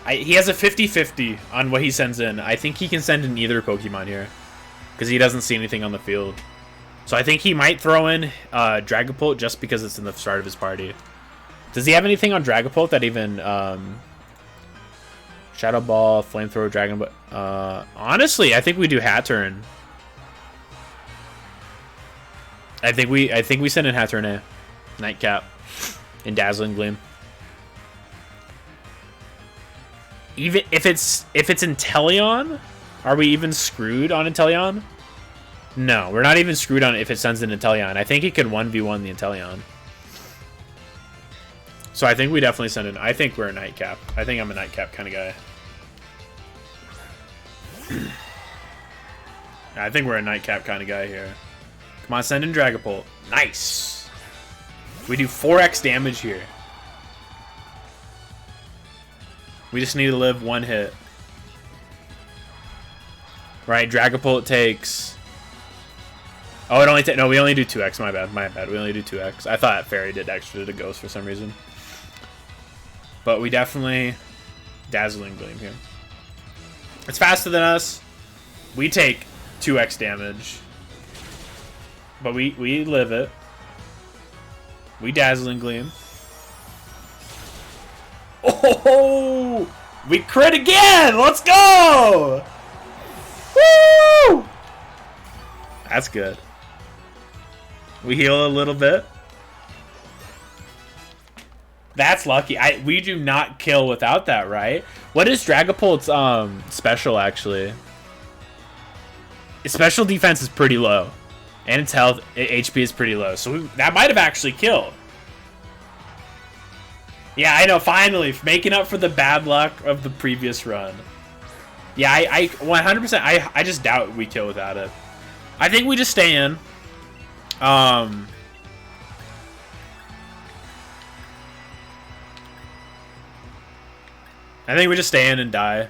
Speaker 1: He has a 50-50 on what he sends in. I think he can send in either Pokemon here. Because he doesn't see anything on the field. So I think he might throw in Dragapult just because it's in the start of his party. Does he have anything on Dragapult that even... Shadow Ball, Flamethrower, Dragon Ball... honestly, I think we do Hat Turn. I think we send in Hat Turn A. Nightcap. And Dazzling Gleam. Even if it's Inteleon, are we even screwed on Inteleon? No, we're not even screwed on it if it sends an Inteleon. I think it could 1v1 the Inteleon. So I think we definitely send in. I think we're a nightcap. I think I'm a nightcap kind of guy. I think we're a nightcap kind of guy here. Come on, send in Dragapult. Nice. We do 4x damage here. We just need to live one hit. Right, Dragapult takes... Oh, it only takes... No, we only do 2x. My bad, my bad. We only do 2x. I thought Fairy did extra to Ghost for some reason. But we definitely... Dazzling Gleam here. It's faster than us. We take 2x damage. But we live it. We Dazzling Gleam. Oh! We crit again! Let's go! Woo! That's good. We heal a little bit. That's lucky. We do not kill without that, right? What is Dragapult's special actually? Its special defense is pretty low, and its health HP is pretty low. So that might have actually killed. Yeah, I know. Finally, making up for the bad luck of the previous run. Yeah, I 100%. I just doubt we kill without it. I think we just stay in. I think we just stay in and die.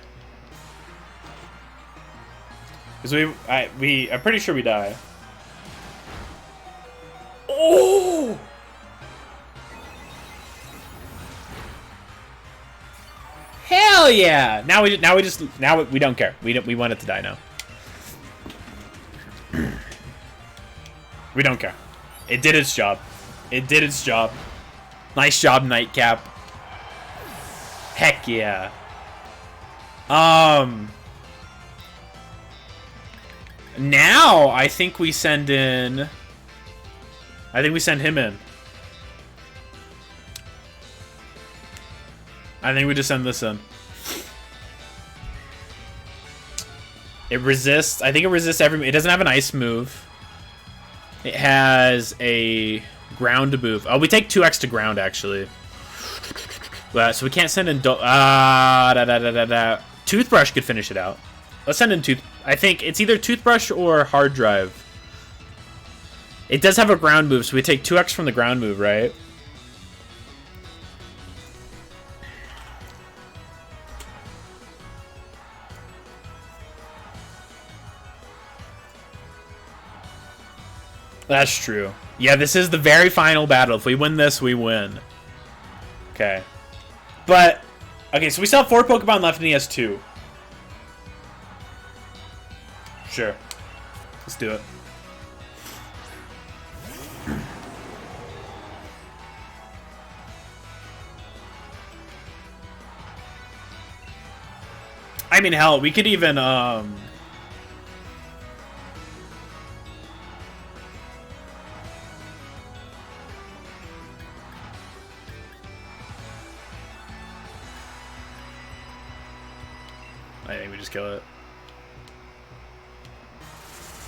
Speaker 1: Because I'm pretty sure we die. Oh! Hell yeah! Now we don't care. We want it to die now. We don't care. It did its job. It did its job. Nice job, Nightcap. Heck yeah. Now I think we send in. I think we send him in. I think we just send this in. It resists. I think it resists every. It doesn't have an ice move. It has a ground move. Oh, we take 2x to ground actually. So we can't send in. Toothbrush could finish it out. Let's send in I think it's either Toothbrush or Hard Drive. It does have a ground move, so we take 2x from the ground move, right? That's true. Yeah, this is the very final battle. If we win this, we win. Okay. But, okay, so we still have 4 Pokemon left and he has 2. Sure. Let's do it. I mean, hell, we could even, I think we just kill it.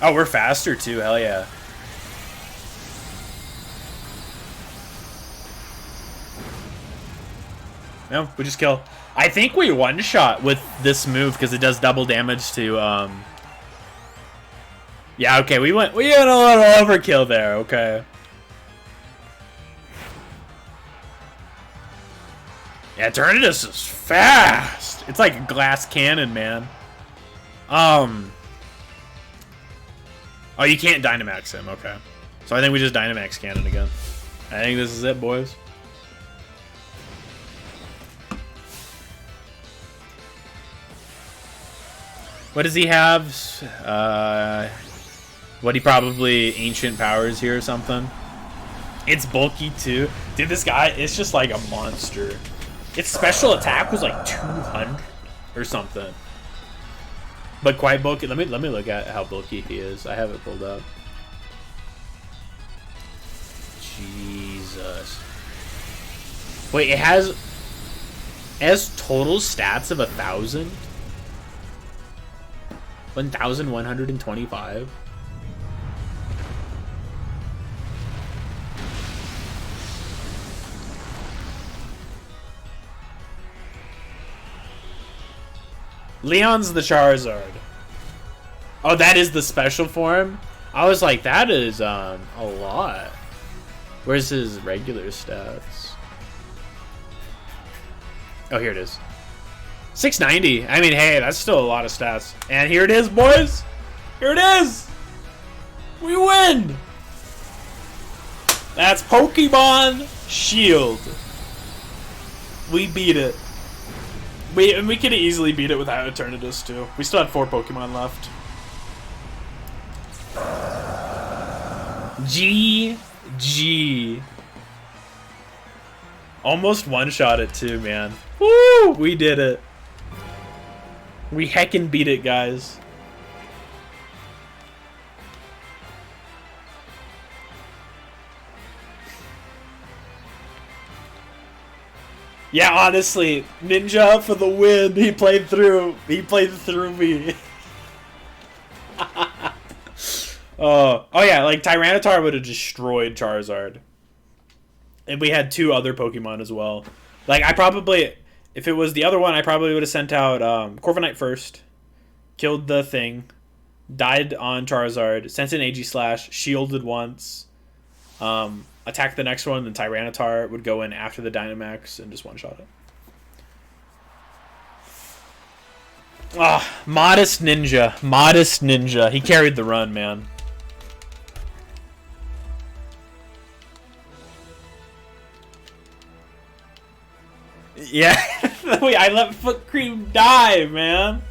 Speaker 1: Oh, we're faster too. Hell yeah. No, we just kill. I think we one-shot with this move because it does double damage to, Yeah, okay, we went a little overkill there, okay. Yeah, Eternatus is fast. It's like a glass cannon, man. Oh, you can't Dynamax him, okay. So I think we just Dynamax Cannon again. I think this is it, boys. What does he have? What, he probably Ancient Powers here or something? It's bulky too. Dude, this guy is just like a monster. Its special attack was like 200 or something. But quite bulky. Let me look at how bulky he is. I have it pulled up. Jesus. Wait, it has total stats of 1,000? 1,125? Leon's the Charizard. Oh, that is the special form? I was like, that is a lot. Where's his regular stats? Oh, here it is. 690. I mean, hey, that's still a lot of stats. And here it is, boys. Here it is. We win. That's Pokemon Shield. We beat it. We could have easily beat it without Eternatus, too. We still had 4 Pokemon left. GG. Almost one-shot it, too, man. Woo! We did it. We heckin' beat it, guys. Yeah, honestly, Ninja for the win. He played through. He played through me. Oh yeah, like Tyranitar would have destroyed Charizard. And we had 2 other Pokemon as well. Like, I probably, if it was the other one, I probably would have sent out Corviknight first, killed the thing, died on Charizard, sent an Aegislash, shielded once, attacked the next one, then Tyranitar would go in after the Dynamax and just one-shot it. Ah, Modest Ninja. Modest Ninja. He carried the run, man. Yeah, wait, I let Foot Cream die, man.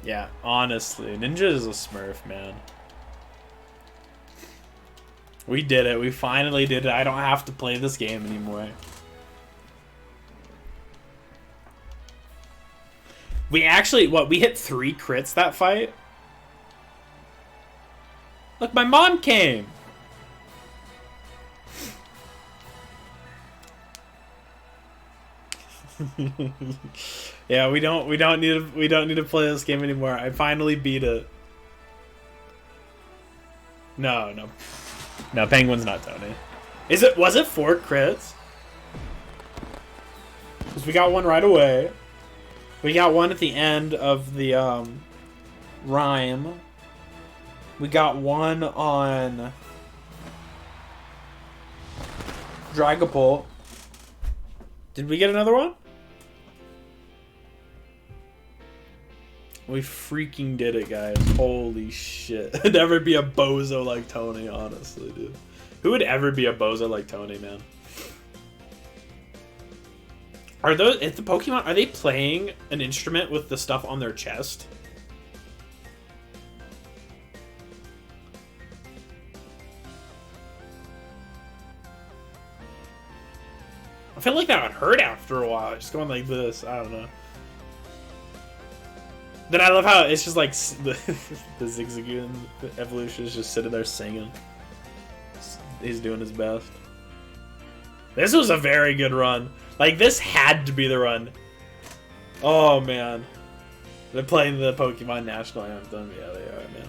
Speaker 1: Yeah, honestly, Ninja is a smurf, man. We did it. We finally did it. I don't have to play this game anymore. We actually, what, we hit 3 crits that fight? Look, my mom came. Yeah, we don't need to play this game anymore. I finally beat it. No, Penguin's not Tony. Was it 4 crits? Because we got one right away. We got one at the end of the rhyme. We got one on Dragapult. Did we get another one? We freaking did it, guys. Holy shit. Never be a bozo like Tony, honestly, dude. Who would ever be a bozo like Tony, man? If the Pokemon, are they playing an instrument with the stuff on their chest? I feel like that would hurt after a while, just going like this. I don't know. Then I love how it's just like the Zigzagoon evolution is just sitting there singing. He's doing his best. This was a very good run. Like, this had to be the run. Oh, man. They're playing the Pokemon National Anthem. Yeah, they are, man.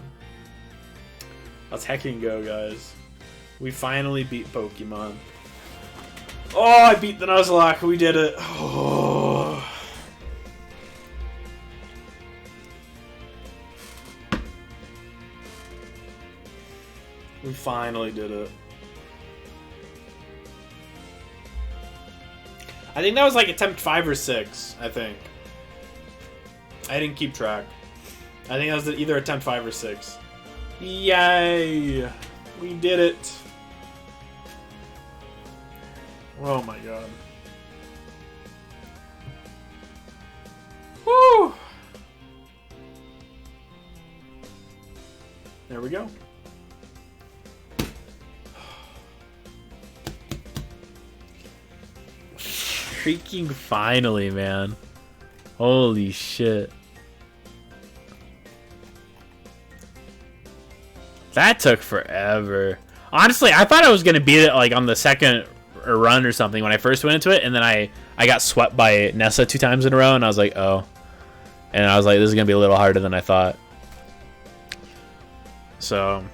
Speaker 1: Let's hecking go, guys. We finally beat Pokemon. Oh, I beat the Nuzlocke. We did it. Oh. We finally did it. I think that was like attempt 5 or 6, I think. I didn't keep track. I think that was either attempt 5 or 6. Yay! We did it. Oh my god. Woo! There we go. Freaking finally, man. Holy shit. That took forever. Honestly, I thought I was going to beat it like on the second run or something when I first went into it, and then I got swept by Nessa 2 times in a row, and I was like, oh. And I was like, this is going to be a little harder than I thought. So,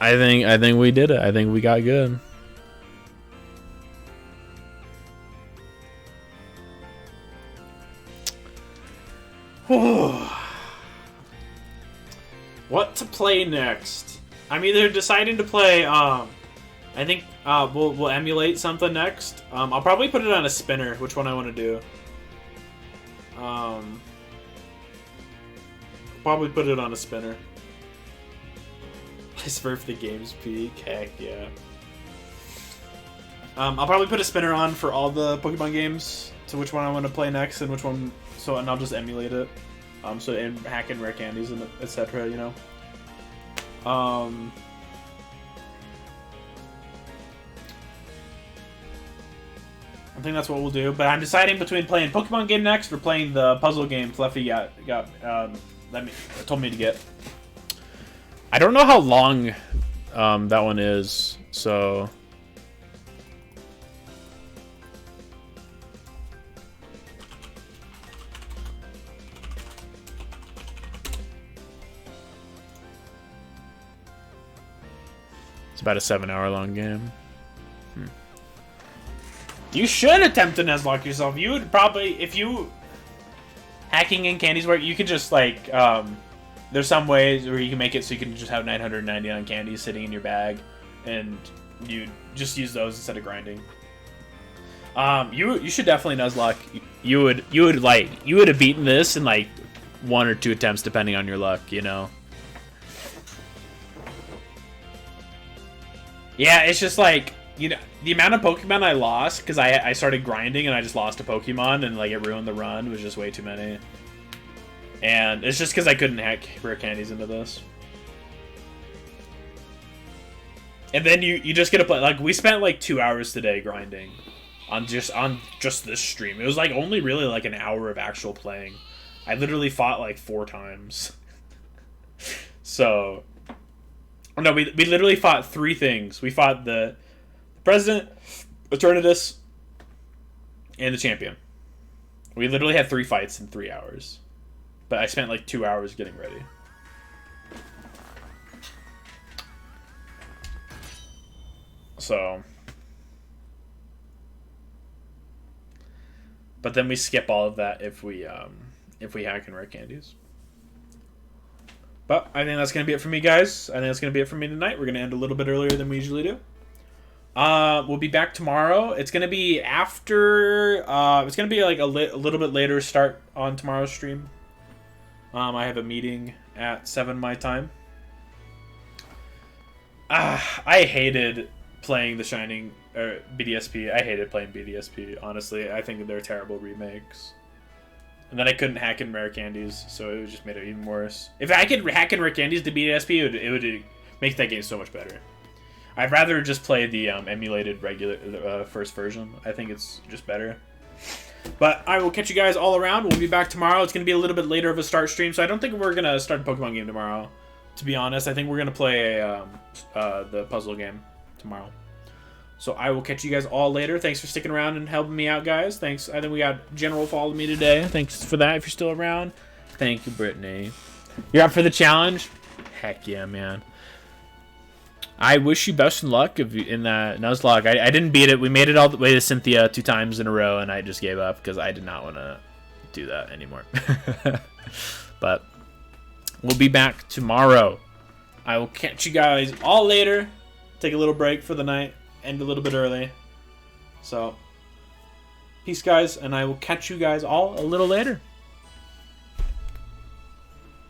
Speaker 1: I think we did it. I think we got good. play next? I'm either deciding to play, I think, we'll emulate something next. I'll probably put it on a spinner, which one I want to do. Probably put it on a spinner. I Smurf the Games Peak, heck yeah. I'll probably put a spinner on for all the Pokemon games, to which one I want to play next and which one, and I'll just emulate it. And hack in rare candies and etc. You know. I think that's what we'll do. But I'm deciding between playing Pokemon game next or playing the puzzle game Fluffy told me to get. I don't know how long that one is, so. It's about a 7-hour long game. You should attempt to Nuzlocke yourself. You would probably, if you hacking in candies work, you could just like, there's some ways where you can make it so you can just have 999 candies sitting in your bag, and you just use those instead of grinding. You should definitely Nuzlocke. You would have beaten this in like 1 or 2 attempts depending on your luck, you know. Yeah, it's just like, you know, the amount of Pokemon I lost because I started grinding and I just lost a Pokemon and like it ruined the run was just way too many. And it's just because I couldn't hack rare candies into this. And then you just get to play, like we spent like 2 hours today grinding on just this stream. It was like only really like an hour of actual playing. I literally fought like 4 times. So no, we literally fought 3 things. We fought the President, Eternatus, and the Champion. We literally had 3 fights in 3 hours. But I spent like 2 hours getting ready. So. But then we skip all of that if we hack in rare candies. But I think that's going to be it for me, guys. I think that's going to be it for me tonight. We're going to end a little bit earlier than we usually do. We'll be back tomorrow. It's going to be after... it's going to be like a little bit later start on tomorrow's stream. I have a meeting at 7 my time. I hated playing the Shining... or BDSP. I hated playing BDSP, honestly. I think they're terrible remakes. And then I couldn't hack in rare candies, so it just made it even worse. If I could hack in rare candies to BDSP, it would make that game so much better. I'd rather just play the emulated regular first version. I think it's just better. But I will catch you guys all around. We'll be back tomorrow. It's going to be a little bit later of a start stream, so I don't think we're going to start a Pokemon game tomorrow, to be honest. I think we're going to play the puzzle game tomorrow. So I will catch you guys all later. Thanks for sticking around and helping me out, guys. Thanks. I think we got General following me today. Thanks for that if you're still around. Thank you, Brittany. You're up for the challenge? Heck yeah, man. I wish you best in luck in that Nuzlocke. I didn't beat it. We made it all the way to Cynthia 2 times in a row, and I just gave up because I did not want to do that anymore. But we'll be back tomorrow. I will catch you guys all later. Take a little break for the night. End a little bit early. So, peace, guys, and I will catch you guys all a little later.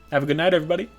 Speaker 1: Have a good night, everybody.